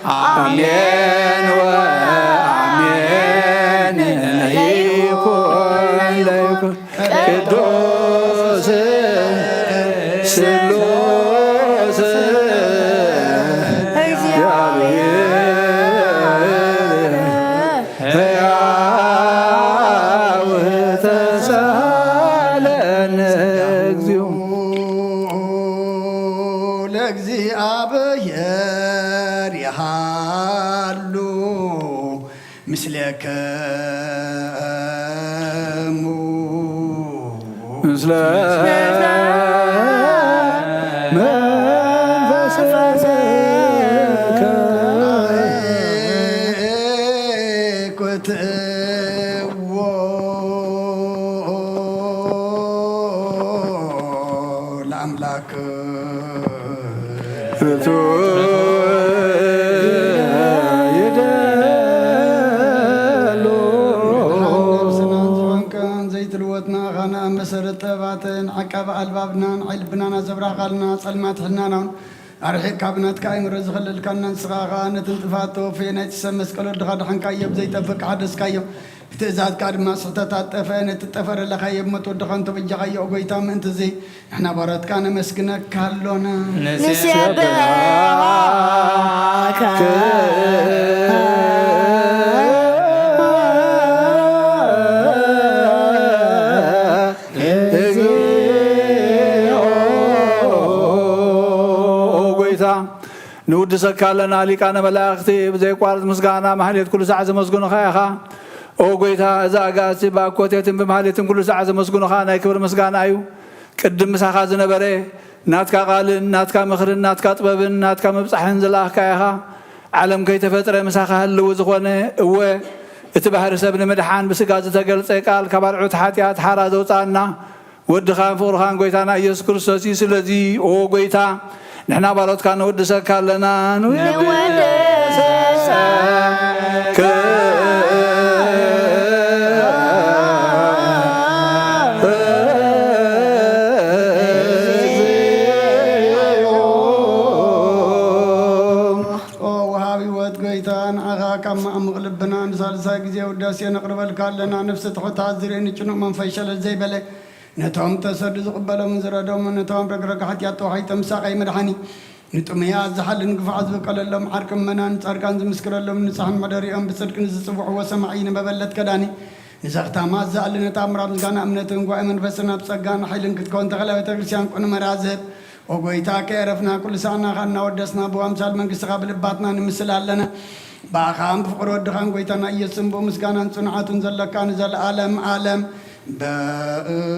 آمين وآمين يكون لكم يهالو مسلكم مسرتباتن عقب البابنا علبنا زبراقلنا صلمات حنانا أرحيك كابنات كايم رزخل الكنن صغاغا نتنطفاتو في نيت سمس كلو دخل حنكايب زي تفك حدث كايب تزاد كاد ما سحتات تفين تتفر لخايب متو دخن تبجا خايب وقيتام انت زي احنا بارات كان مسكنك كالونا نسيبك نود سكالنا لكان ملاختي بزي قارض مسغانا محليت كل ساعه زمسغنو خايخا او غيتا اذا غاسي باكوتيتم بمحليتم كل ساعه زمسغنو خانا كبر مسغانا ايو قدم مساخا زنبره ناتكا قالن ناتكا مخرن ناتكا طببن ناتكا مبصحن زلاخ كايخا عالم كي تفطر مساخا هلو زخونه او اتبهر سبن مدحان بسغاز تغلص قال كبارعت حاتيات حرا زوصانا ودخان فورخان غيتانا يسوع كريستوس سلازي او غيتا نحن بالوت كان ودسك لنا نودسك وهابي ود غيتان اغا كم مغلبنا نزال زاغي وداسي نقرب لنا نفس تحت عذرين چنو من فيشل زي بله نتوم تسد زقبلهم من زردهم نتوم رقرق حتى يطوحي تمساقي مدحاني نتوم يا زحل نقفع زبقل لهم حركم منان تاركان زمسكر لهم نصحن مداريهم بصدق نزصبح وسمعين ببلت كداني نزغتا ما زال نتام رمزغانا امنتهم قائما فسنا بصقانا حيلن كتكون تغلبة تغلسيان كون مرازب وقويتا كيرفنا كل ساعنا خلنا ودسنا بو امثال من قصة بلباتنا نمثل لنا باخام بفقر ودخان قويتانا يسنبو مسغانا صنعات زلكان زل عالم عالم بأنتي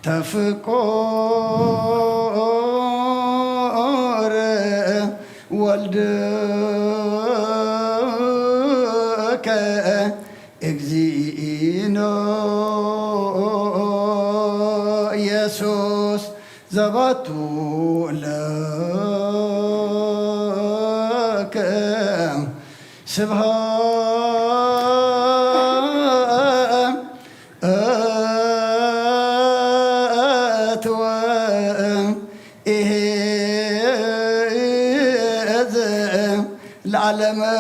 تفكر والدك اجزينا يسوس زبطو لك سبحان العالم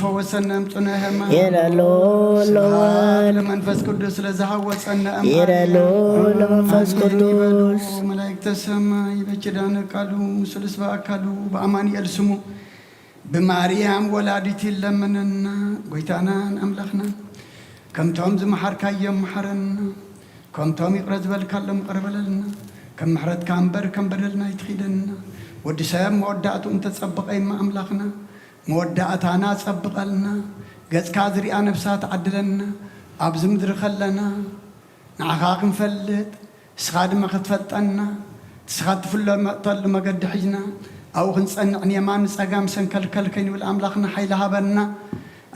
فوسنا متنهم يرلو منفس قدوس لزهوسنا يرلو منفس قدوس ملائكة السماء يبجدان قالوا سلس باكلوا بأمان يلسموا بماريام ولادتي لمننا قيتانا أملخنا كم توم زمحر كايم محرنا كم توم يقرز بالكلم قرب لنا كم محرت كامبر كم بدلنا يتخيلنا ودي سام مودعته انت تصبق اي ما أملخنا مودعتنا تصبق لنا قز كازري نفسات عدلنا أبز مدر خلنا نعخاق مفلت سخاد ما خطفتنا سخاد فلا مقتل ما قد حجنا أو خنصنعني ما نسقام سنكل كل كين والأملاخنا حيلها بنا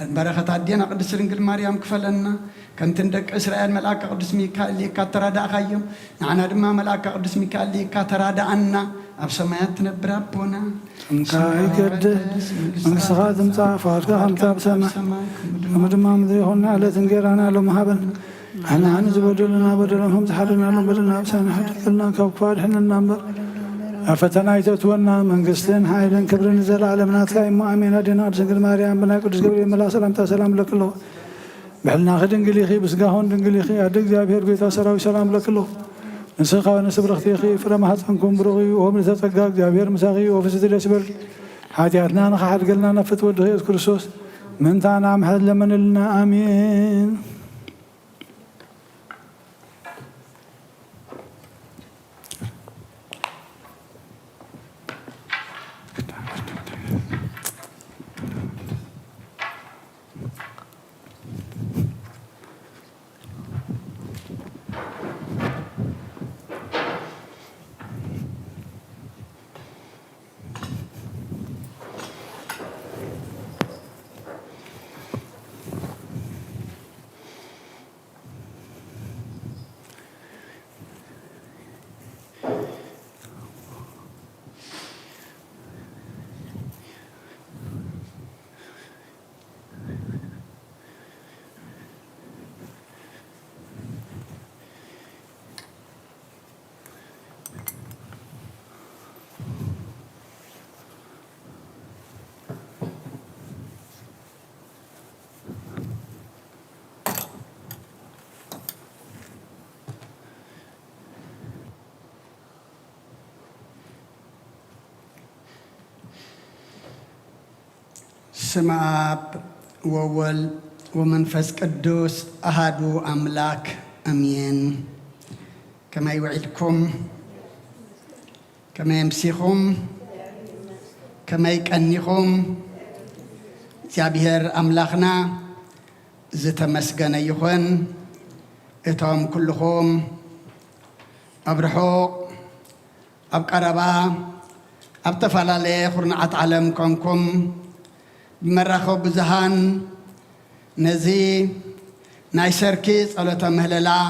البركة عدينا قدس رنجل مريم كفلنا كم تندك إسرائيل ملاك قدس ميكائيل كاترادا خيم نحن دما ملاك قدس ميكائيل كاترادا عنا أبسمات نبرابنا انكاي قدس من سخاد مصافات كهم تابسما مدما مدري هنا على تنقرانا لهم هبل احنا هنزبدلنا بدلهم تحرنا لهم بدلنا بسنا حدكلنا كوكفاد حنا النمبر أفتنا يتوتونا من قصتين حايلن كبرن زل عالمنا تلاقي مؤمنين أدينا بسنجل مريم بنا قدس جبريل ملا سلام تسلام لك الله بحلنا خدنجليخي بسقاهون دنجليخي أدق زابير قويتا سراوي سلام لك الله نسخة ونسبرختي خي فرما هاتنكم برغي وهم نتتقاق زابير مساقي وفسد الأسبر حاتياتنا نخحد قلنا نفت ودغي كرسوس من تانا محد لمن لنا آمين. ስመ አብ ወወልድ ወመንፈስ ቅዱስ አሃዱ አምላክ አሜን። ከመይ ውዒድኩም ከመይ አምሲኹም ከመይ ቀኒኹም እግዚአብሔር አምላኽና ዝተመስገነ ይኹን። እቶም ኩልኹም ኣብ ርሑቕ ኣብ ቀረባ ኣብ ተፈላለየ ኩርናዓት ዓለም ኮንኩም بمراخو بزهان نزي نايسركي صلوة مهللا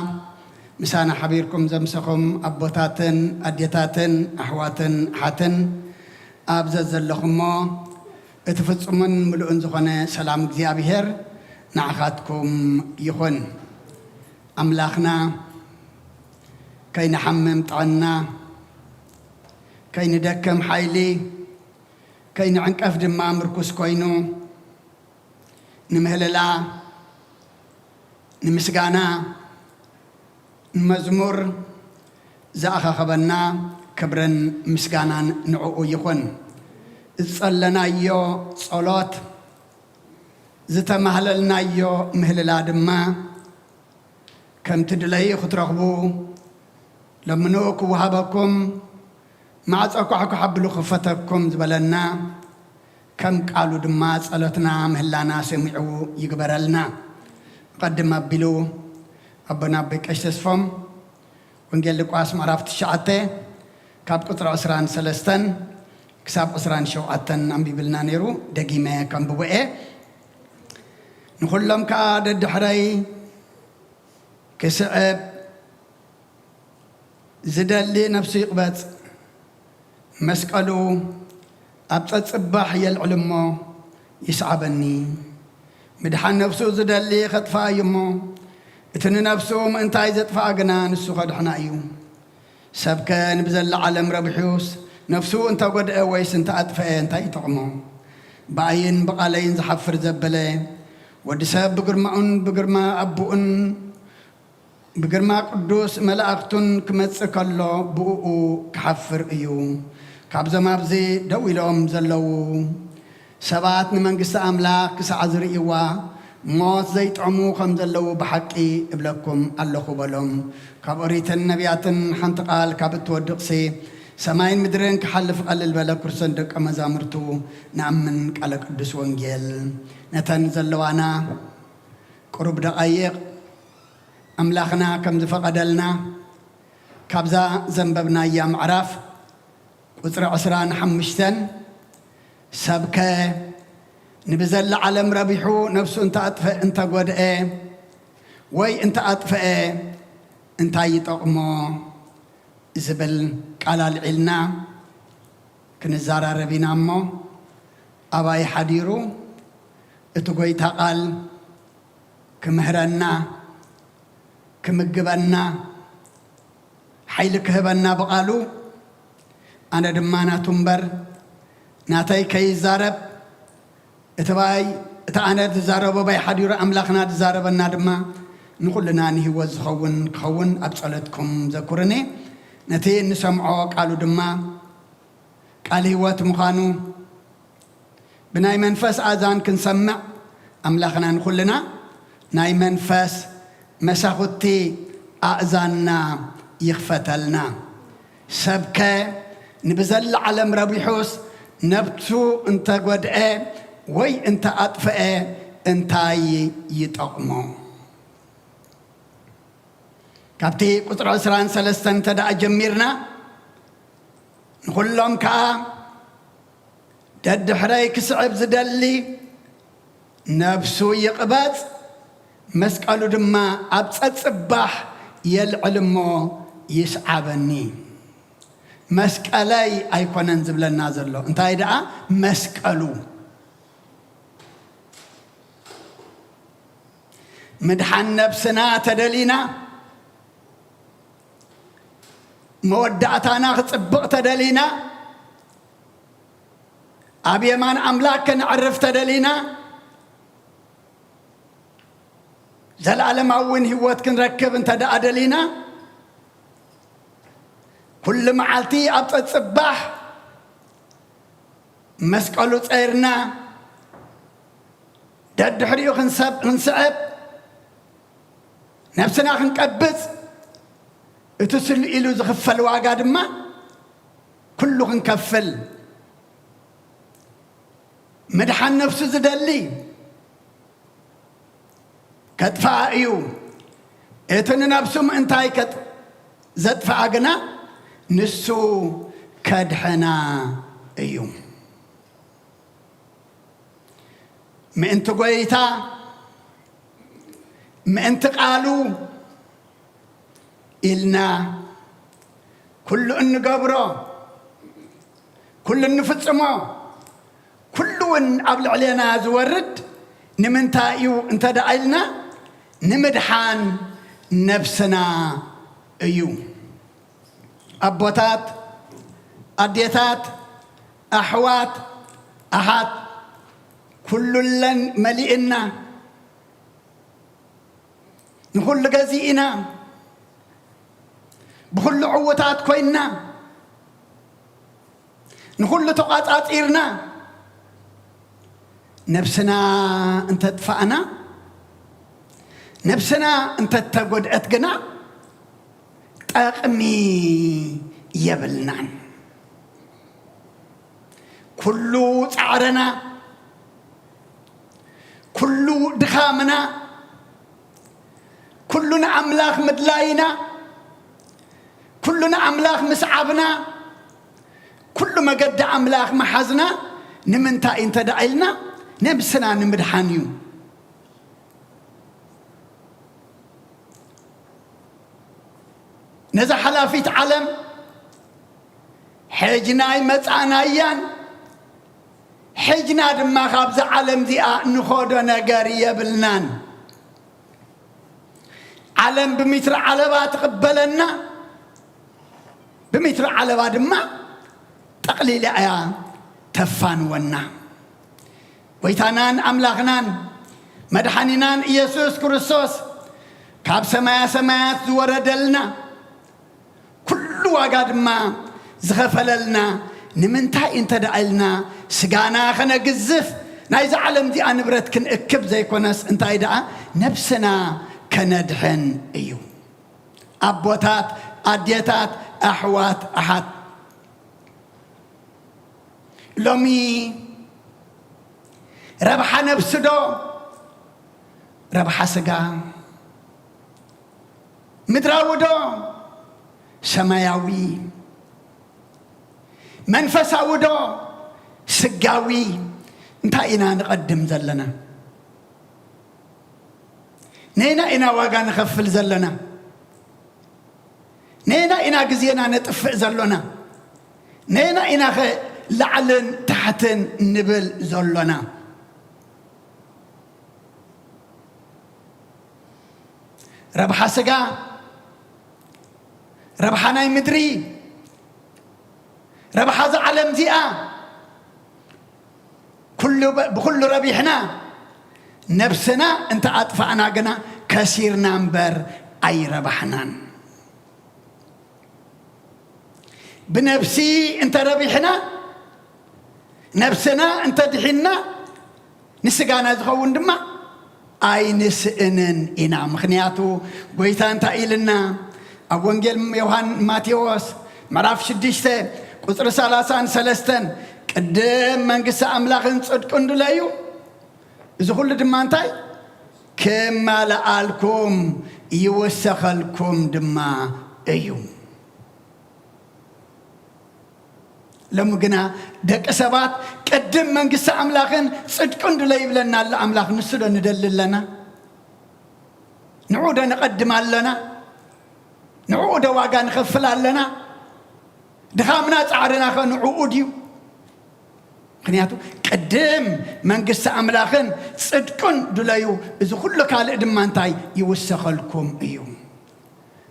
مسانا حبيركم زمسكم أبوتاتن أديتاتن أحواتن حاتن أبزز اللخمو اتفتصمن ملؤن زخونة سلام እግዚአብሔር نعخاتكم يخون أملاخنا كي نحمم طعنا كي ندكم حيلي كي نعنقف دما مركوس كوينو نمهللا نمسقانا نمزمور زاخا خبنا كبرن مسقانا نعو يخون اتصلنا يو صلوت زتمهللنا يو مهللا دما كم تدلي خطرخبو لمنوك وهبكم مع أكو حبلو خفتكم زبلنا كم قالوا دما صلاتنا مهلانا سمعوا يقبرلنا قدم بلو أبنا بك أشتسفهم ونجل لقواس معرفت الشعاتة كاب قطر عسران سلستن كساب عسران شوعتن عم بيبلنا نيرو دقيمة كم بوئة نقول لهم كاد الدحري كسعب زدل لي نفسي قبات مسكالو أبطت صباح يلعلمو يسعبني مدحان نفسو زدلي خطفا يمو اتن نفسو ما انتاي زطفا قنا نسو خدحنا ايو سبكا نبزل عالم ربحيوس نفسو انتا قد اويس انتا اطفئ انتا يطعمو باين بقالين زحفر زبلي ودساب بقرماؤن بقرما أبوؤن بقرما قدوس ملائكتن كمتسك الله بؤو كحفر ايو كابزا مابزي دوي لهم زلو سبات نمنقس أملاك سعزر إيوا موت زيت عمو خمزلو بحقي إبلكم اللخو بلهم كابوريت النبيات حنتقال كابت ودقسي سماين مدرين كحلف قلل بلا كرسندك أمزامرتو نأمن على قدس وانجيل نتنزلوانا قرب دقايق أملاخنا كم زفقدلنا كابزا زنببنا أيام عراف وطر عسران حمشتن سبكة نبزل عالم ربيحو نفسه انت أطفئ انت قد وي انت أطفئ انت يطقمو زبل قال العلنا كنزارة ربينا امو أباي حديرو اتقوي تقال كمهرنا كمقبنا حيلك هبنا بقالو أنا دمانا تنبر ناتاي كي زارب اتباي أنا تزاربه باي حدير أملاخنا تزاربنا دما نقولنا نهي خون أبصلتكم ذكرني نتي نسمعه قالوا دما قال هوات مخانو بناي منفس آذان كنسمع أملاخنا نقولنا ناي منفس مساختي آذاننا يخفتلنا سبكة نبزل علم ربيحوس نبتو انت قدئة وي انت أطفئة انتاي يتقمو كابتي قطر عسران سلستان تدأ جميرنا نقول لهم كا دد حرايك صعب زدلي نفسو يقبات مسكالو دما أبسط صباح يلعلمو يسعبني مسكالي أيكون انزبل النازل له انت هيدا مسكالو مدحن نفسنا تدلينا مودعتنا خطبق تدلينا أبي من أملاك نعرف تدلينا زل عالم أوين هوات كنركب انت دا أدلينا كل معالتي أبطأ تصباح مسكالو تصيرنا داد حريو خنسعب نفسنا خنقبز اتسل إلو زخفل واقاد ما كله خنكفل مدحان نفسه زدلي كتفاعيو اتن نفسهم انتاي كت زدفاعنا نسو كدحنا ايوم ما انت قويتا ما انت قالوا إلنا كل إن قبره كل إن فتسمه كل إن قبل علينا زورد نمنتايو انت دعيلنا نمدحان نفسنا ايو أبوتات أديتات أحوات أحد كل لن ملئنا نقول لقزيئنا بكل عوتات كوينا نقول لتقاطات إيرنا نفسنا انت تدفعنا نفسنا انت تقود اتقنا تقمي يبلنا كل تعرنا كل دخامنا كلنا أملاك مدلاينا كلنا أملاك مسعبنا كل ما قد أملاك محزنا نمنتا انت دعيلنا نبسنا نمدحانيو نزا حلافيت علم حجناي متعنايان حجنا دما خابز علم ذي نخودو نقاري يبلنان علم بمتر علبا تقبلنا بمتر علبا دما تقليل ايا تفان ونا ويتانان أملاخنان مدحانينان إيسوس كريستوس كاب سمايات زوردلنا كل واقاد ما زغفللنا نمنتا انت دعيلنا سقانا خنا قزف نايز علم دي أنبرت كن اكب زي كونس انت ايدا نفسنا كندحن ايو أبوتات أديتات أحوات أحد لومي ربح نفس دو ربح سقا مدراو دو سماياوي منفساو دو سقاوي انتا انا نقدم زلنا نينا انا واقا نخفل زلنا نينا انا قزينا نطفئ زلنا نينا انا لعلن تحتن نبل زلنا ربح سقا ربحنا مدري ربح هذا علم ذئا بكل ربيحنا نفسنا انت أطفأنا قنا كثير نمبر أي ربحنان بنفسي انت ربحنا نفسنا انت دحنا نسقانا زخون دما أي نسئنن إنا مخنياتو قويتا انت إلنا أبوانجيل يوهان ماتيوس مراف شديشته قصر سالاسان سلستن قدم منقس أملاخن صدق اندلايو إذا كل دمانتاي كما لألكم يوسخلكم دما أيو لما قنا دك سبات قدم منقس أملاخن صدق اندلايو لنا الأملاخ نسل ندلل لنا نعود نقدم لنا نعود واقع نخفل لنا دخامنا تعرنا خا نعوديو خنياتو قدم منقس أملاخن صدقن دلايو إذا كل كال دمانتاي يوسخلكم أيو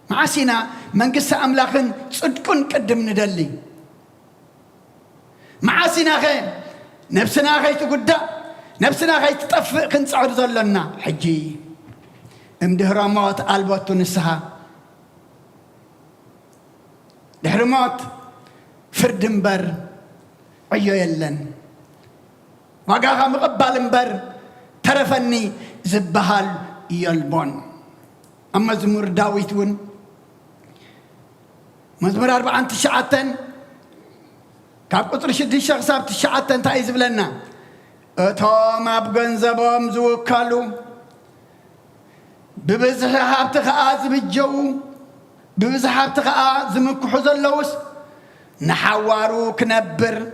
معسينا منقس أملاخن صدقن قدم ندلي معسينا خين نفسنا خي تقدا نفسنا خي تطفئ كنصعد زلنا حجي امدهرامات البوت نسها دهرمات فردنبر عيو يلن وقاها مقبال مبر ترفني زبهال يلبون أما زمور داويتون مزمور 4 تشعتن كاب قطر شدي شخصاب تشعتن تايز بلنا اتوم أبغنزبهم زوكالو ببزحاب تخاز بالجو ببزحاب تخاز مكحوز اللوس نحوارو كنبر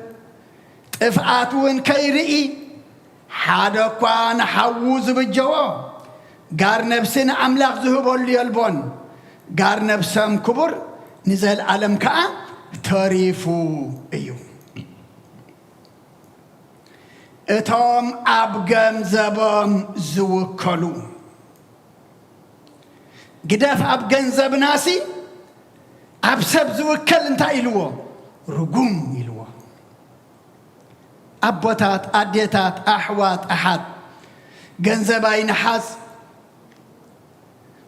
طفعاتون كيرئي حادقوا نحوز بالجو قار نفسنا أملاق ذهبوا اللي يلبون قار نفسهم كبر نزل عالم كأ تريفو أيو اتهم أبغم زبام زوكالو قداف أبغن زبناسي أبسب زوكال انتا إلوه رقوم إلوه أبوتات أديتات أحوات أحد جنزب أين حاز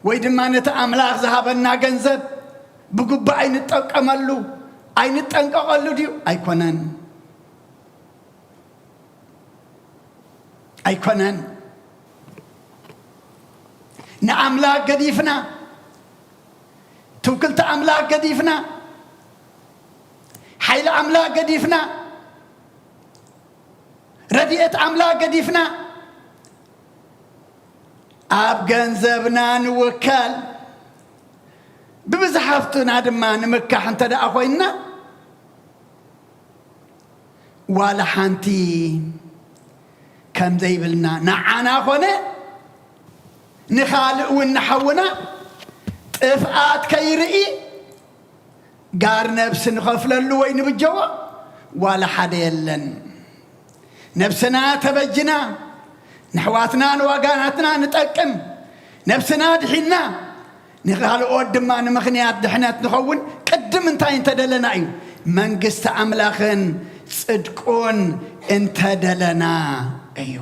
ويدمانة أملاك ذهبنا جنزب بقب أين التنق أملو أين التنق أقلو ديو أيكونان نأملاك قديفنا توكلت أملاك قديفنا حيل أملاك قديفنا رديئة أملاك قديفنا أب جنزبنا نوكال ببزحفتنا دما نمكح انت دا أخوينا ولا حانتي كم زي بلنا نعانا أخونا نخالق ونحونا طفئات كيرئي قار نفس نخفل اللوين بالجوا ولا حد يلن نفسنا تبجنا نحواتنا وقاناتنا نتأكم نفسنا دحنا نخالق ودما نمخنيات دحنات نخون قدم انتاين تدلنا ايو منقست أملاخن صدقون انت دلنا ايو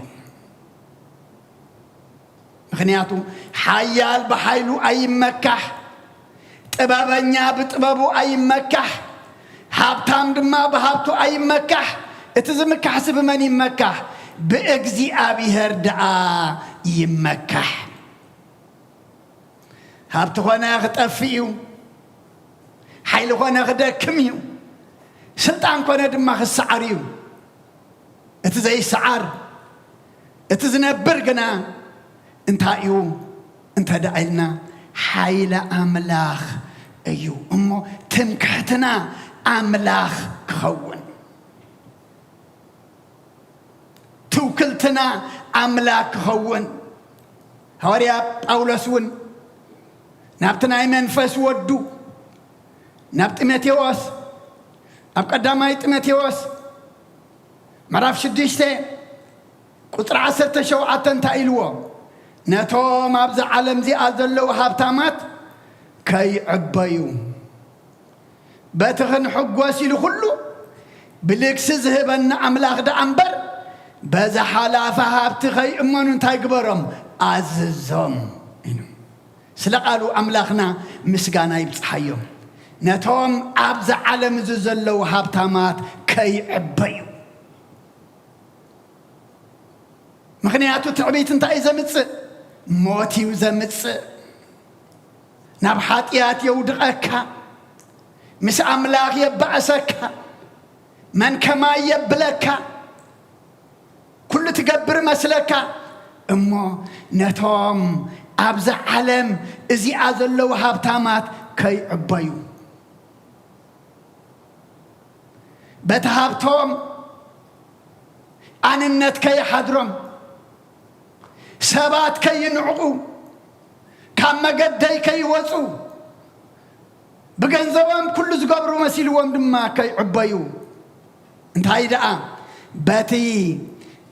مخنياتو حيال بحيلو أي مكح طبابنيا بطبابو أي مكح هابتام دما بهابتو أي مكح اتزمك حسب من يمكح بأجزي أبي هردعا يمكح هابتو هنا غتأفيو حيلو هنا غدكميو سلطان كونا دما خسعريو اتزي سعر اتزنبر قنا انت ايو انت دعينا حيل أملاخ ايو امو تمكحتنا أملاخ خون توكلتنا أملاك خون هوريا أولسون نابتنا منفس ودو نابت متيوس أبقدامي تمتيوس مراف شديشته قطر 10 شوعة تايلو نتو مابز عالم زي أزلو هابتامات كي عبايو باتغن حقواسي لخلو بليكس زهبن أملاخ دا أمبر بذا حلافها بتخي أمانو انتاي قبرهم عززهم سلقالوا أملاخنا مسقانا يبصحيهم نتهم أبز عالم زلو هابتامات كي عبيو مخنياتو تعبيت انتاي زمتص موتي وزمتص نبحاتيات يودقك مس أملاخ يبعسك من كما يبلك كل تقبر مسلك أمو نتهم أبز عالم إزي أزلو هابتامات كي عبيو بتهابتهم عن النت كي حضرهم سبات كي ينعقو كما قدي كي يوصو بجنزبهم كل زقبرو مسيلوهم دما كي عبيو انت هيدا باتي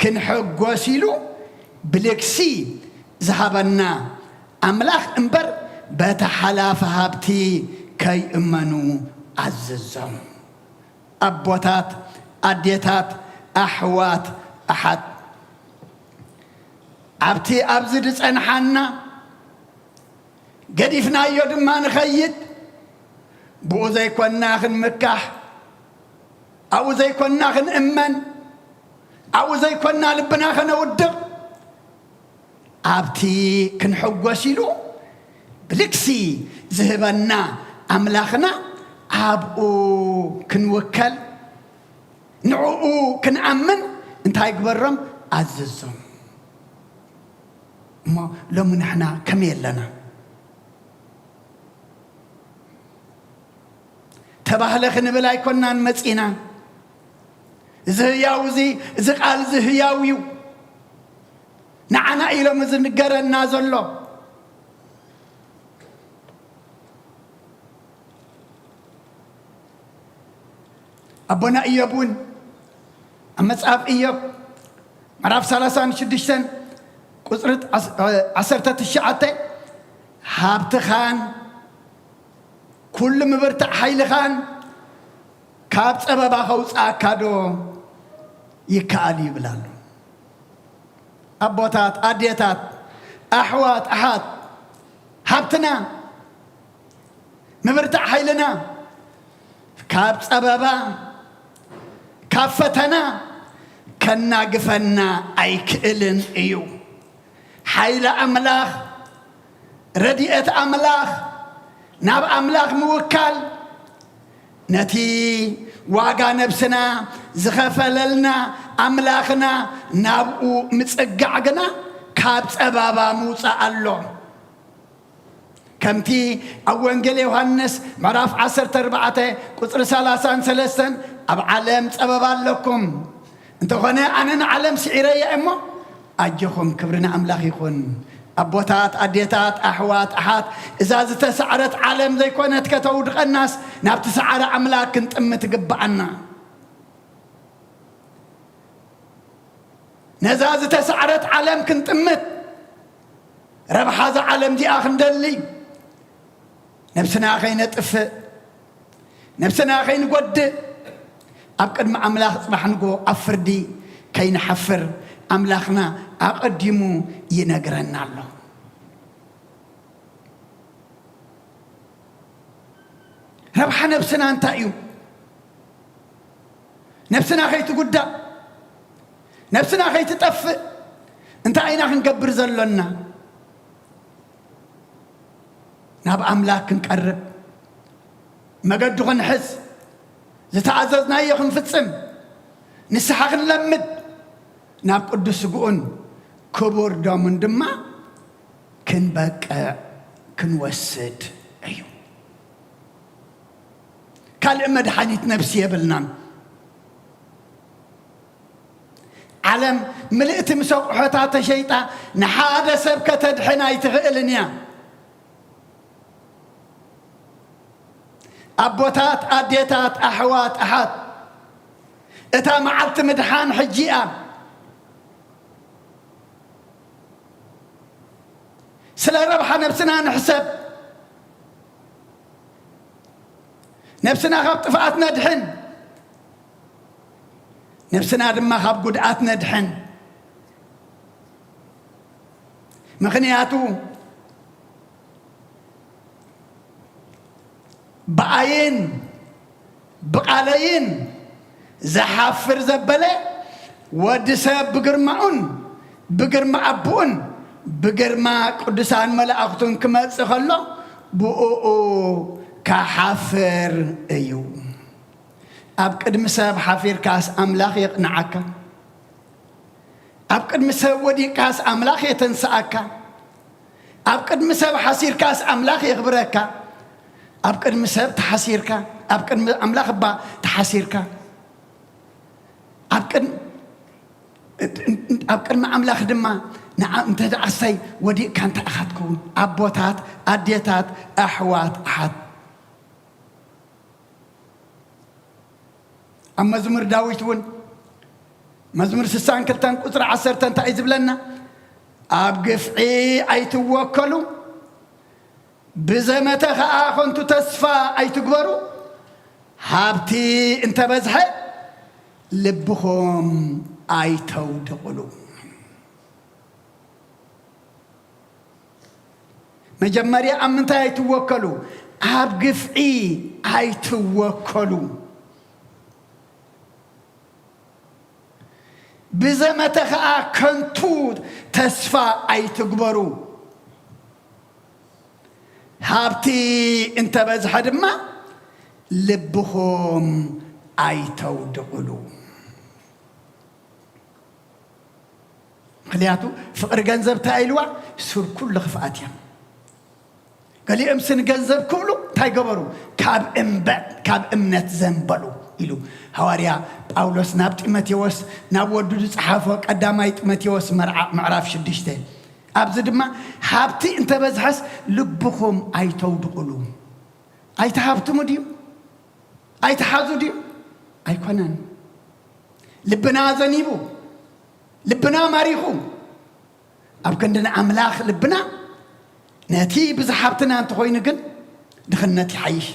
كن حق وسيلو بلكسي ذهبنا أملاخ انبر بتحلاف هابتي كي امنو عززهم أبوتات أديتات أحوات أحد عبتي أبزدس أنحنا قديفنا يودم ما نخيد بو زي كنا خن مكح أو زي كنا خن أمن أو زي كنا لبنا خن ودق عبتي كن حق وسيلو بلكسي ذهبنا أملاخنا عبقو كنوكل نعقو كنأمن انتهي قبرم عززهم ما لما نحنا كميل لنا تباهلخ نبلا يكوننا نمسئنا زهياوزي زقال زهياويو نعنا إلى مزن قرن نازلو أبونا إيابون أما صعب إياب معرف سلاسان شدشتن قصرت عسرتة الشعاتة هابت خان كل مبرتع حيل خان كاب سبب خوص أكادو يكالي بلالو أبوتات أديتات أحوات أحد هابتنا مبرتع حيلنا كاب سببا كافتنا كنا قفنا أي كإلن إيو حيل أملاخ رديئة أملاخ ناب أملاخ موكال نتي واقع نفسنا زخفللنا أملاخنا نابقو متسقعقنا كابس أبابا موسى اللهم كمتي أوانجيل يوحنس معرف 14 قصر 33 أب علم سببا لكم انتو خنا أنا علم سعيري يا أمو أجيكم كبرنا أملاخ يكون أبوتات أديتات أحوات أحات إذا تسعرت علم زي كونت كتودق الناس ناب تسعر أملاك كنت أمت قبعنا نزاز تسعرت علم كنت أمت ربح هذا علم دي آخر دلي نفسنا أخي نتف نفسنا أخي نقود أبقد مع أملاخ صباح نقو أفردي كي نحفر أملاخنا أقدمو ينقرنا الله ربح نفسنا انتايو نفسنا أخي تقود نفسنا أخي تتف انت عينا نقبر زلنا ناب أملاك نقرب مقدو نحس زتعززنا يخن فتسم نسحق نلمد ناب قدس قون كبور دامن دما كن بقى كن وسد أيو كالإمد حديث نفسي يبلنان علم ملئت مسوق حتات شيطا نحادة سبكة تدحنا يتغئلنيا أبوتات أديتات أحوات أحد إتا معلت مدحان حجيئة سلا ربح نفسنا نحسب نفسنا خاب طفاءات ندحن نفسنا دما خاب قدعات ندحن ምክንያቱ በአይን በቃለይን زحافر زبلة ودسب بجرمعون بجرمع أبون بجرمع قدسان ملأختون كما تخلّو بؤو كحافر أيو أبكر مساب حافر كاس أملاخ يقنعك أبكر مساب ودي كاس أملاخ يتنسأك أبكر مساب حسير كاس أملاخ يخبرك أبكر مساب تحسيرك أبكر أملاخ با تحسيرك أبكر ما أملاخ دما نعم أنت عسي ودي كانت أخذكم أبوتات أديتات أحوات أحد أما زمر داويتون مزمر سسان كلتان قطر عسرتان تعيزب لنا أبقفعي أي توكلوا بزمتها آخنتو تسفى أي تقبروا هابتي انت بزحي لبخم أي تودقلوا مجمريا أمنتا أي توكلوا أبقفعي أي توكلوا بزمتها كنتو تسفى أي تقبروا هابتي انت بزحد ما لبخم أي تودقلوا خلياتو فقر جنزب تايلوا سور كل خفاتيا قال لي امسن جنزب كله تايقبروا كاب امنت زنبلو إلو هواريا باولوس نابت إمتيوس نابودو صحافة قدامايت إمتيوس معرف شدشته أبزد ما هابتي انت بزحس لبخم أي تودقلو أي تهابتو مديو أي تحازو ديو أي كونان لبنا زنيبو لبنا ماريخو أبكندنا أملاخ لبنا ناتي بزحابتنا أنت خوي نقل دخلناتي حيش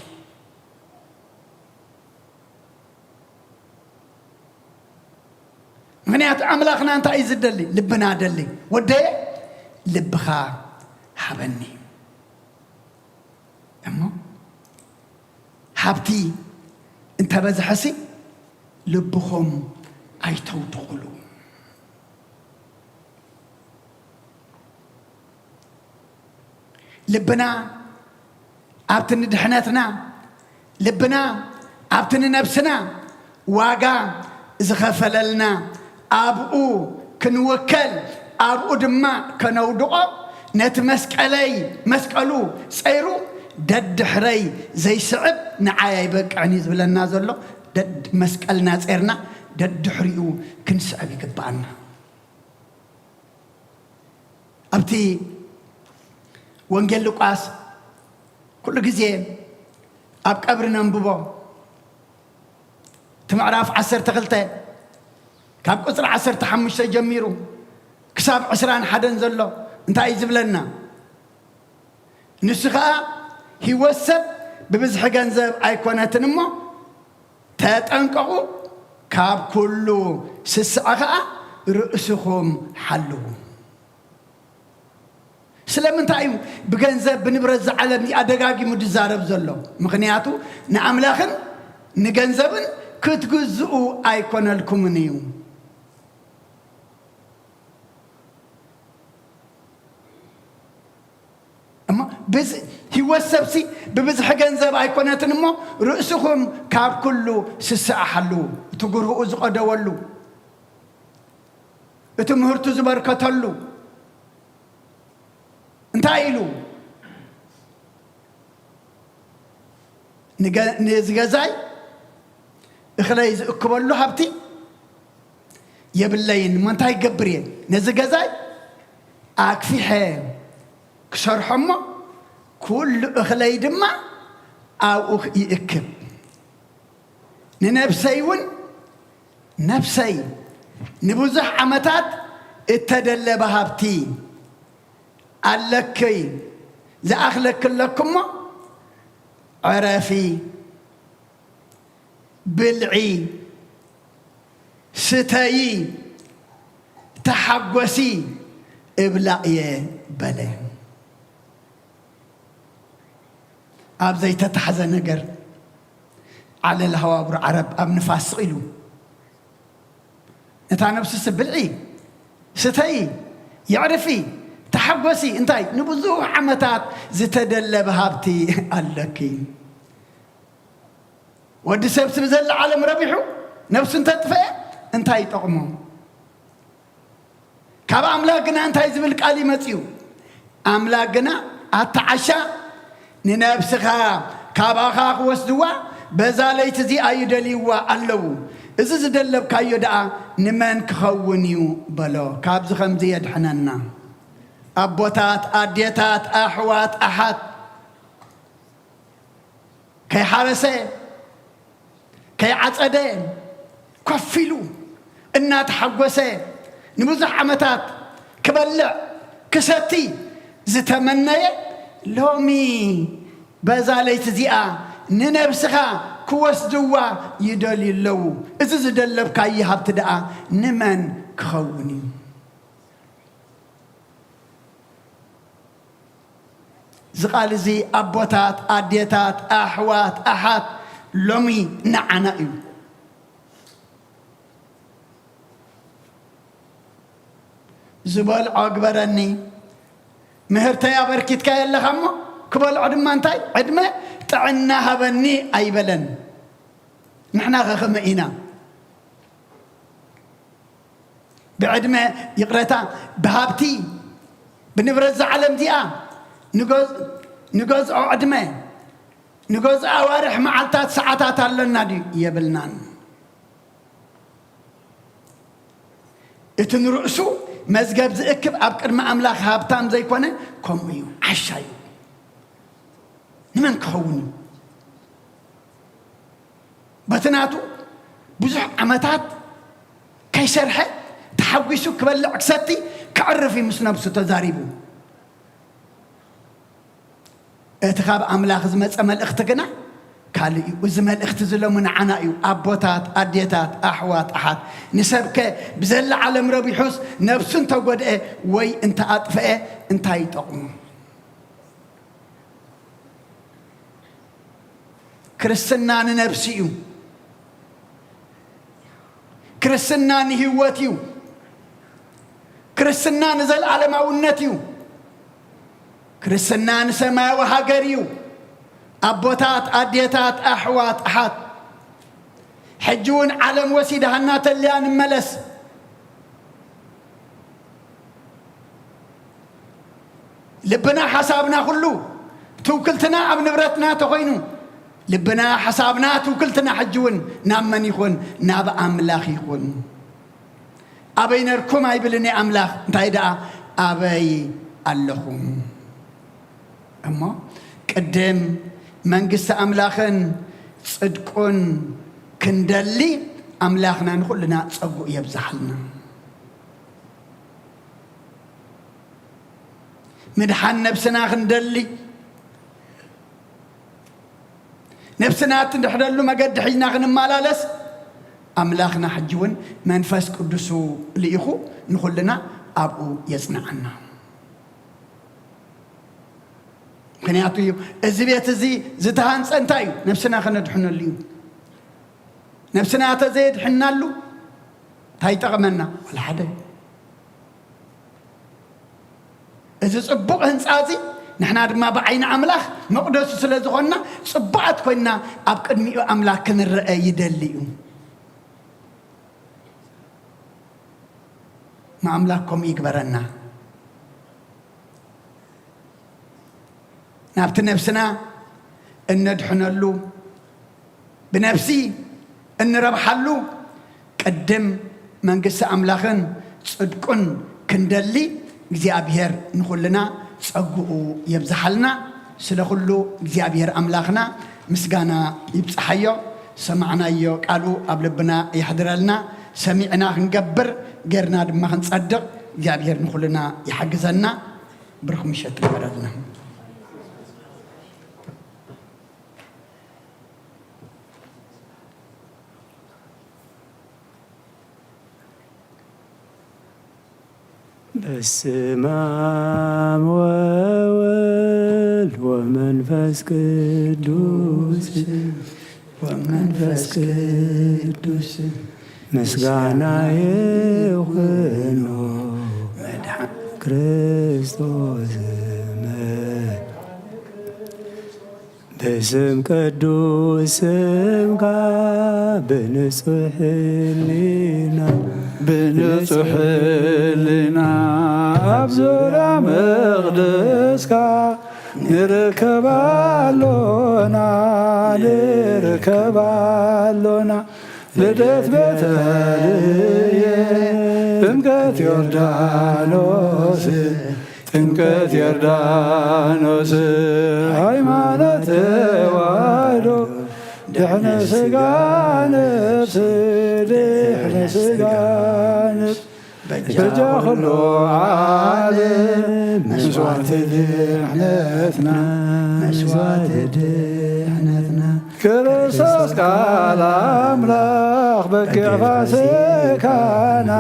مغنيات أملاخنا أنت عايز دلي لبنا دلي ودي لبخا حبني أمو حبتي انت بزحسي لبخم أي تودقلو لبنا أبتن دحناتنا لبنا أبتن نفسنا واقع زخفللنا أبقو كنوكل أبقو دما كنودقو نتمسكالي مسكالو سيرو دد حري زي صعب نعاي بك عني زبلنا زلو دد مسكالنا سيرنا دد حريو كنسعب يقبعنا أبتي وانجل لقاس كل جزء أب قبرنا نبوه تمعرف عسر تغلطة كاب قصر عسر تحمش تجميرو كساب عسران حدا نزلو انت عايزب لنا نسخة هي وسب ببزح جنزب أيقونة نمو تتنقعو كاب كله سسعة رؤسهم حلو سلام انتايو بجنزب بنبرز على أدقاقي مدزارب زلو مخنياتو نعملاخن نجنزبن كتجزؤوا أيقون الكومنيو أما بس هو السبسي ببزح جنزب أيقونات نمو رؤسهم كاب كله سسع حلو تقروا أزقد ولو بتمهرتو زبركتلو انتايلو نزغزاي اخلايز اكبلو حبتي يبلين من تاي قبرين نزغزاي اكفيحه كشرحمه كل اخلاي دما او يكب ننفسيون نفسي نبوزح عمتات اتدل بهابتي علكي زأخلك لكم عرفي بلعي ستايي تحقوسي ابلعي بله أب زي تتحزن نجر على الهواء عرب أب نفاس إلو أنت نفس السبلعي ستي يعرفي تحبسي انتي نبذو عمتات زتدل بهابتي ألكي ودي سبس بزل عالم ربيحو نفس انت تفئ انتي تقمو كاب أملاقنا انتي زبلك آلي متيو أملاقنا أتعشى ننبسخا كاب أخاق وسدوا بزاليت زي أيدليوا ألو إذا زدلب كايو دعا نمان كخونيو بلو كاب زخم زياد حنانا أبوتات أديتات أحوات أحد كي حارسي كي عصدي كفلو إنا تحقوسي نبزح عمتات كبلع كستي زتمنى لومي بزاليت زيئة ننبسخا كوس دوا يدلي اللو إذا زدلب كاي هابتدأ نمان كخوني زقال زي أبوتات أديتات أحوات أحد لومي نعنائي زبال أكبرني مهرتي أبركت كاي اللي خمو كبال عدم انتاي عدمه طعناها بني أي بلن نحنا خمئنا بعدمه يقرأتا بهابتي بنبرز علم ديا نجوز عدمه نجوز أوارح معلتات ساعات لنا دي يبلنان اتنرؤسو مزجب زئكب أبكر ما أملاك هابتام زي كونه كميو عشايو نمن كهوني بتناتو بزح عمتات كي شرحه تحويسو كبلع عكستي كعرفي مسنبسو تزاريبو اتخاب أملاك زمت أمل اختقنا كالي وزمل اختزلو من عنايو أبوتات أديتات أحوات أحد نسبك بزل عالم ربي حس نفسو انت قد ايه وي انت أطفئه انت يتقمو كريستنا نفسيو كريستنا نهواتيو كريستنا نزل على ماونتيو كريستنا نسما وهاجريو أبوتات أديتات أحوات أحد حجون علم وسيدة هنات اللي ملس لبنا حسابنا كله توكلتنا ابن نبرتنا تخينو لبنا حسابنا توكلتنا حجون نام من يخون ناب أملاخ يخون أبي نركم أي بلني أملاخ تايدا أبي اللهم أما قدم منقص أملاخن صدقون كندلي أملاخنا نخلنا صبو يبزحلنا مدحن نفسنا خندلي نفسنا تندحدلو ما قد حينا خنمالالس أملاخنا حجون منفس قدسو لإخو نخلنا أبو يصنعنا كنياتو الزبيت زي زتهانس انتايو نفسنا خندحنا الليو نفسنا تزيد حنالو تاي تغمنا ولا حدا إذا صبق هنصازي نحنا ما بعين أملاخ مقدس سلزقنا صبعت كنا أبقد مئو أملاك كنرأي يدليو ما أملاككم يكبرنا نابت نفسنا إن ندحنا له بنفسي إن ربح له قدم من قصة أملاخن صدقن كندلي እግዚአብሔር ንኹልና ጸጉኡ يبزحلنا ስለኹሉ እግዚአብሔር أملاخنا ምስጋና ይብጽሐዮ ሰማዕናዮ ቃሉ ኣብ ልብና ይሕድረልና ሰሚዕና ክንገብር ገርና ድማ ክንጸድቕ እግዚአብሔር ንኹልና ይሐግዘና ብርኩም ይሸጥ ይበረልና በስመ አብ ወወልድ ወመንፈስ ቅዱስ ምስጋና ይሁን ክርስቶስ በስም ቅዱስ ስምካ በንጹሕ ሕሊና ኣብ ዙርያ መቕደስካ ንርከባሎና ልደት ቤተልሔም ጥምቀት ዮርዳኖስ ሃይማኖት ተዋህዶ ድሕነ ስጋ ነፍስ በጃ ኩሉ ዓለም መስዋዕቲ ድሕነትና ክርስቶስ ቃል አምላኽ በጊዕ ፋሲካና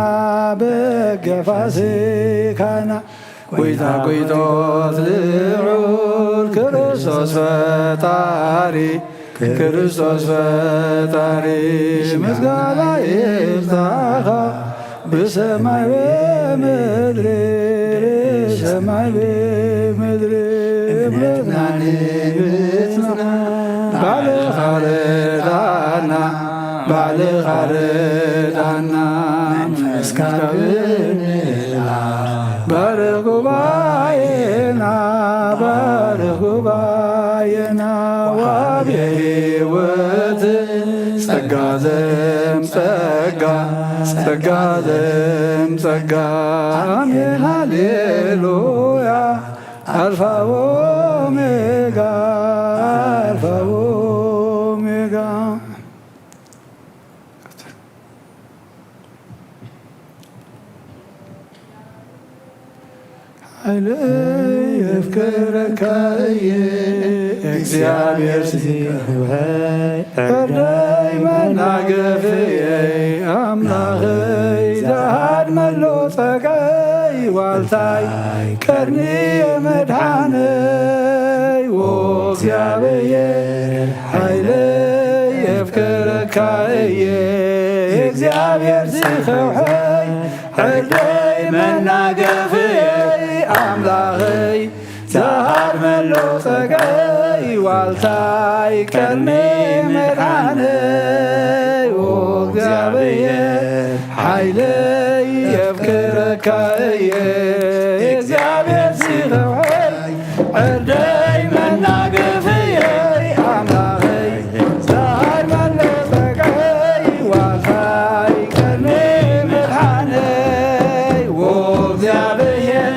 ጎይታ ጎይቶት ልዑል ክርስቶስ ፈጣሪ ምስጋና ይብዛኻ ብሰማይ በምድሪ እምነትና ንግስና ባዕልኻ ርዳና መስካብንላ ባርኽ ጉባኤና ዋብየ ሕይወት ጸጋ ዘምጸጋ አሜን ሃሌሉያ አልፋ ወኦሜጋ የፍቅረካ እግዚአብሔር እርዳይ መናገፍየ አምላኸይ ዛሃድ መሎ ጸጋይ ዋልታይ ቀርኒ የመድኃነይ ወእግዚአብሔር ኃይለይ የፍቅረካየ እግዚአብሔር ዝኸውሐይ እርዳይ መናገፍየ አምላኸይ ዛሃድ መሎ ጸጋይ ዋልታይ ቀርኒ መድኃነይ ወእግዚአብሔር ኃይለይ የፍቅረካየ እግዚአብሔር ዝኸውሐይ እርዳይ መናገፍየ አምላኸይ ዛሃድ መሎ ጸጋይ ዋልታይ ቀርኒ መድኃነይ ወእግዚአብሔር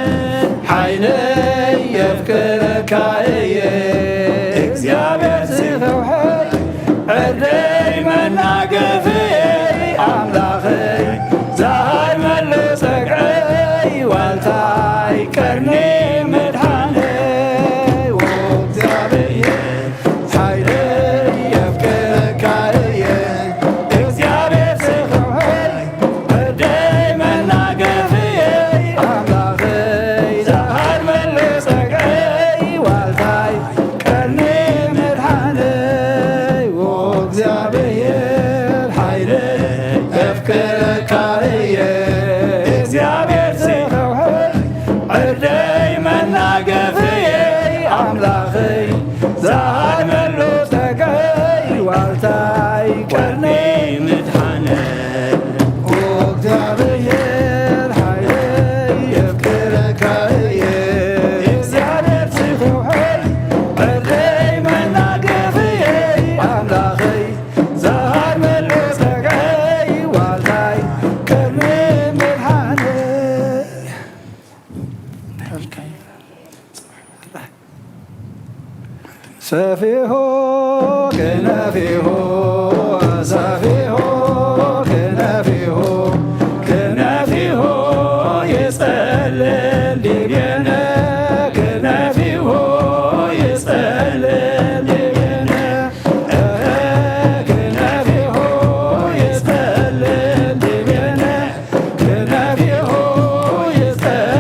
ኃይለይ የፍቅረካየ እግዚአብሔር ዝኸውሐይ እርዳይ መናገፍየ አምላኸይ ዛሃድ መሎ ጸጋይ ዋልታይ ቀርኒ መድኃነይ ወእግዚአብሔር ኃይለይ የፍቅረካየ እግዚአብሔር ዝኸውሐይ እርዳይ መናገፍየ አምላኸይ ዛሃድ መሎ ጸጋይ ዋልታይ ቀርኒ መድኃነይ ወእግዚአብሔር ኃይለይ የፍቅረካየ እግዚአብሔር ዝኸውሐይ እርዳይ መናገፍየ አምላኸይ ዛሃድ መሎ ጸጋይ ዋልታይ ቀርኒ መድኃነይ ወእግዚአብሔር ኃይለይ የፍቅረካየ እግዚአብሔር ዝኸውሐይ እርዳይ መናገፍየ አምላኸይ ዛሃድ መሎ ጸጋይ ዋልታይ ቀርኒ መድኃነይ ሰፊሆ ከነፊሆ የጸለል ዲቤነ ከነፊሆ የጸለል ዲቤነ ከነፊሆ የጸለል ዲቤነ ከነፊሆ የጸለል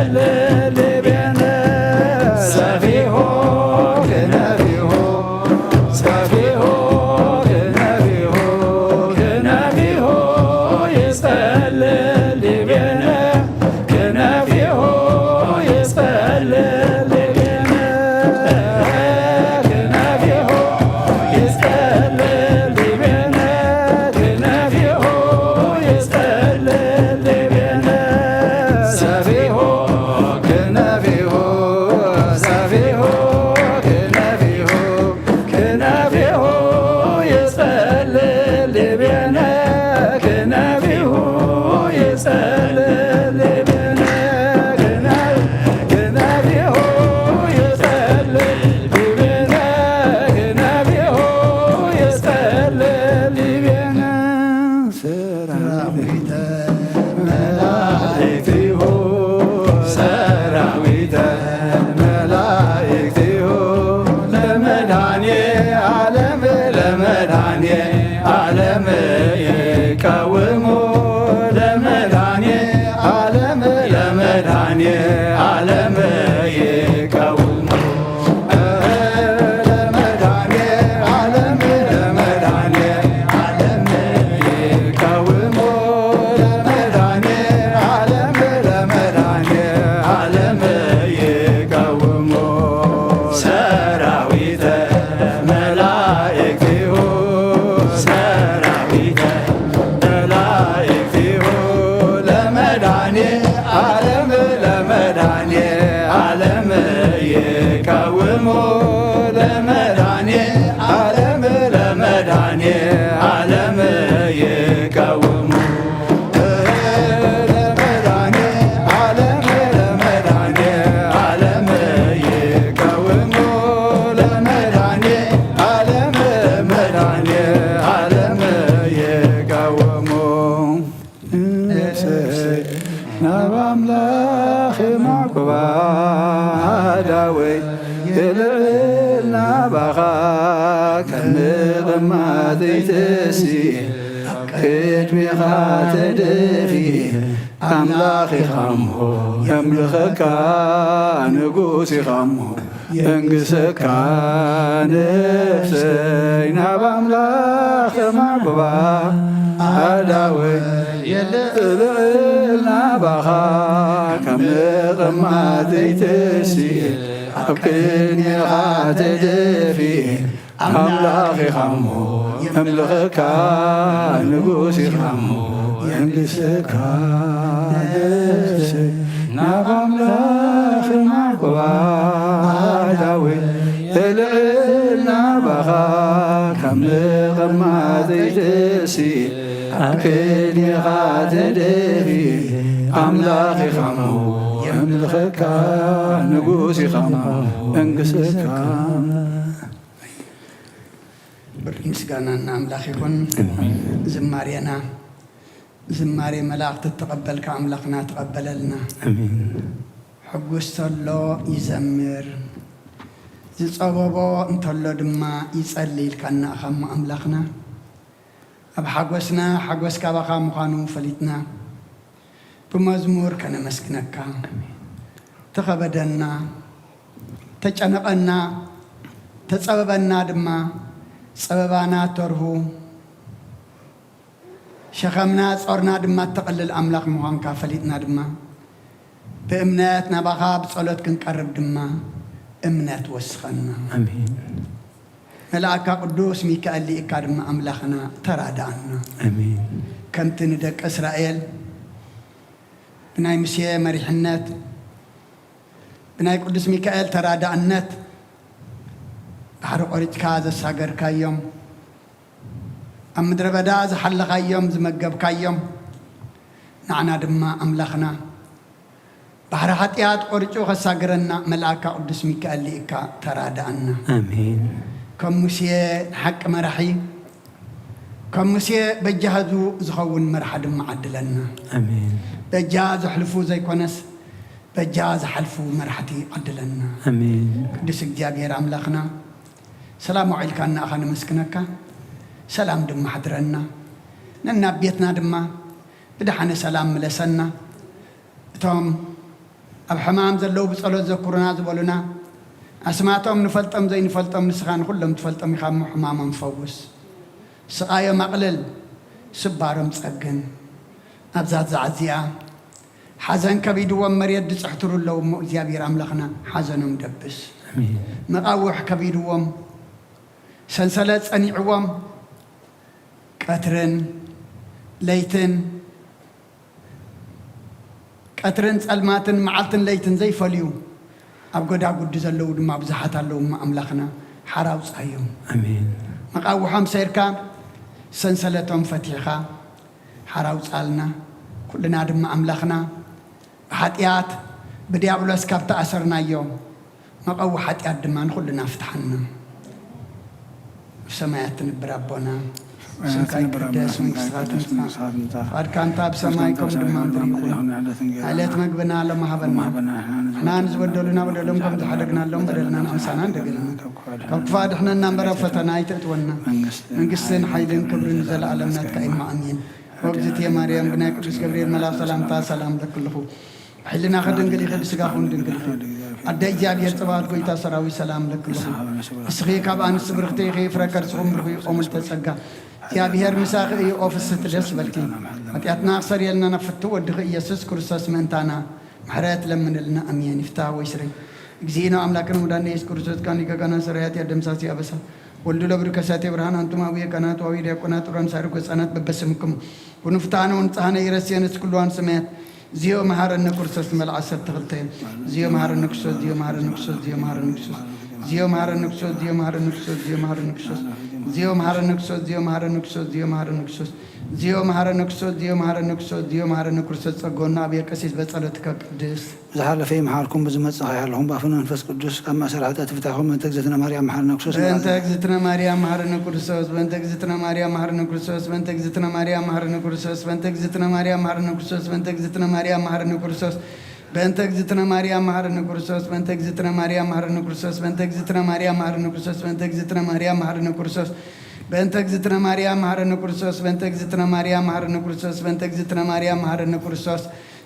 ለመድኃኔ ዓለም ለመድኃኔ ዓለም ይቃወሙ ለመድኃኔ ዓለም ለመድኃኔ ዓለም ይቃወሙ ለመድኃኔ ዓለም መድኃኔ ዓለም ይቃወሙ ናብ ኣምላኽ ማዕቆባ ዳወይ የልዕልና ባኻ ከምቕማዘይትሲ ቅድሚኻ ተደፊ ኣምላኽ ኢኻሞ የምልኸካ ንጉስ ኢኻሞ የንግሰካ ነፍሰይ ናብ ኣምላኽ ማዕቆባ ኣዳወይ የልዕልና ባኻ ከምቕማዘይትሲ ኣብ ቅድሚኻ ተደፊ ኣምላኽ ኢኻሞ የምልኸካ ንጉስ ኢኻሞ የንግሰካ ነፍሰይ ናብ ኣምላኽ ማዕቆባ ዳዊት የልዕልና ባኻ ከምቕማዘይትሲ ኣብ ቅድሚኻ ተደፊ ኣምላኽ ኢኻሞ የምልኸካ ንጉስ ኢኻሞ የንግሰካ ምስጋናና አምላክ ይሁን። ዝማሬና ዝማሬ መላእክት ተቀበልካ አምላክና ተቀበለልና። ሕጉስ ተሎ ይዘምር ዝጸበቦ እንተሎ ድማ ይጸልይልካና አኸም አምላክና ኣብ ሓጎስና ሓጎስካ ባኻ ምዃኑ ፈሊጥና ብመዝሙር ከነመስግነካ ተኸበደና ተጨነቐና ተጸበበና ድማ ጸበባና ተርሁ ሸኸምና ጾርና ድማ ተቀልል አምላክ ምዃንካ ፈሊጥና ድማ በእምነት ናባኻ ብጸሎት ክንቀርብ ድማ እምነት ወስኸና አሜን። መልአካ ቅዱስ ሚካኤል ሊእካ ድማ አምላክና ተራዳእና አሜን። ከምቲ ንደቂ እስራኤል ብናይ ሙሴ መሪሕነት ብናይ ቅዱስ ሚካኤል ተራዳእነት ባሕሪ ቆሪፅካ ዘሳገርካዮም ኣብ ምድረ በዳ ዝሓለኻዮም ዝመገብካዮም ንዓና ድማ ኣምላኽና ባሕሪ ኃጢአት ቆሪፁ ከሳግረና መልአካ ቅዱስ ሚካኤል ሊእካ ተራዳእና አሜን። ከም ሙሴ ንሓቂ መራሒ ከም ሙሴ በጃህዙ ዝኸውን መርሓ ድማ ዓድለና አሜን። በጃ ዘሕልፉ ዘይኮነስ በጃ ዝሓልፉ መራሕቲ ዓድለና አሜን። ቅዱስ እግዚአብሔር ኣምላኽና ሰላም ውዒልካና ኣኻ ንመስክነካ ሰላም ድማ ሓድረና ነና ቤትና ድማ ብድሓነ ሰላም መለሰና እቶም ኣብ ሕማም ዘለዉ ብጸሎት ዘኩሩና ዝበሉና ኣስማቶም ንፈልጦም ዘይንፈልጦም ንስኻ ንኩሎም ትፈልጦም ኢኻ እሞ ሕማሞም ፈውስ ስቃዮም ኣቕልል ስባሮም ጸግን ኣብዛት ዝዓዚኣ ሓዘን ከቢድዎም መሬት ድጽሕትሩ ኣለዉ እሞ እግዚኣብሔር ኣምላኽና ሓዘኖም ደብስ መቃውሕ ከቢድዎም ሰንሰለት ጸኒዕዎም ቀትርን ለይትን ቀትርን ጸልማትን መዓልትን ለይትን ዘይፈልዩ ኣብ ጎዳጉዲ ዘለዉ ድማ ብዙሓት ኣለዉ እሞ ኣምላኽና ሓራው ጻዮም አሜን። መቃውሖም ሰይርካ ሰንሰለቶም ፈቲሕኻ ሓራው ጻልና ኩልና ድማ ኣምላኽና ብኃጢአት ብዲያብሎስ ካብ ተኣሰርናዮም መቃው ኃጢአት ድማ ንኩልና ፍትሐና ሰማያት ትንብር ኣቦና ስምካ ይቅደስ መንግሥትካ ትምጻእ ፈቃድካ እንታ ብሰማይ ከምኡ ድማ ምድሪ ይኹን ዕለት መግብና ሎሚ ሃበና ንሕና ንዝበደሉና በደሎም ከም ዝሓደግናሎም በደልና ንኣንሳና እንደገልና ካብ ክፉእ ኣድሕነና እምበር ኣብ ፈተና ኣይተእትወና መንግስትን ሓይልን ክብርን ዘለኣለም ናትካ ኢማ ኣሜን። ወግዝእትየ ማርያም ብናይ ቅዱስ ገብርኤል መልኣክ ሰላምታ ሰላም ለክልኹ ሕልና ከድንግል ይኽእል ስጋኹን ድንግል ይኽእል ኣደ እግዚኣብሔር ጽባኦት ጎይታ ሰራዊት ሰላም ለክልኹ እስኺ ካብ ኣንስቲ ብርኽቲ ኢኺ ፍረ ከርስኹም ርኺ ኦሙል ተጸጋ እግዚኣብሔር ምሳኺ እዩ ኦ ፍስሕቲ ደስ በልኪ ኃጢአትና ክሰርየልና ነፍቲ ወድኺ ኢየሱስ ክርስቶስ ምእንታና ምሕረት ለምንልና ኣሜን። ይፍታሕ ወይ ስረይ እግዚእነ አምላክነ ወዳነ ኢየሱስ ክርስቶስ ካን ይከካና ሰራያት ያደምሳሲ ያበሳ ወልዱ ለብሩ ከሳቴ ብርሃን አንቱም አብየ ቀናት ዋዊ ዲያቆናት ጡረን ሳርጎ ሕፃናት በበስምክሙ ወንፍታነ ወንጻነ ይረስየንስ ኩሉዋን ሰማያት ዚዮ መሐረነ ክርስቶስ መልዓሰት ተኽልተ ዚዮ መሐረነ ክርስቶስ ዚዮ መሐረነ ክርስቶስ ዚዮ መሐረነ ክርስቶስ زيو مهارن كسوس زيو مهارن كسوس زيو مهارن كسوس زيو مهارن كسوس زيو مهارن كسوس زيو مهارن كسوس زيو مهارن كسوس زيو مهارن كسوس زيو مهارن كسوس صقونا ابي قسيس بصلتك قدس زحل في محالكم بزمت صحيح لهم بافن منفس قدوس كما سرعت تفتحهم من تجزتنا مريم مهارن كسوس بنت تجزتنا مريم مهارن كسوس بنت تجزتنا مريم مهارن كسوس بنت تجزتنا مريم مهارن كسوس بنت تجزتنا مريم مهارن كسوس بنت تجزتنا مريم مهارن كسوس بنت اجزتنا مريم مهرن كرسوس بنت اجزتنا مريم مهرن كرسوس بنت اجزتنا مريم مهرن كرسوس بنت اجزتنا مريم مهرن كرسوس بنت اجزتنا مريم مهرن كرسوس بنت اجزتنا مريم مهرن كرسوس بنت اجزتنا مريم مهرن كرسوس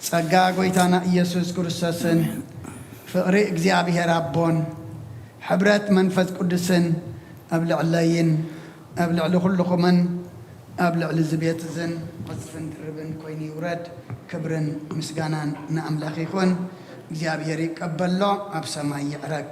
ጸጋ ጎይታና ኢየሱስ ክርስቶስን ፍቅሪ እግዚአብሔር አቦን ሕብረት መንፈስ ቅዱስን ኣብ ልዕለይን ኣብ ልዕሊ ኩልኹምን ኣብ ልዕሊ ዝቤት እዝን ቅፅፍን ድርብን ኮይኑ ይውረድ ክብርን ምስጋናን ንኣምላኽ ይኹን እግዚአብሔር ይቀበሎ ኣብ ሰማይ ይዕረግ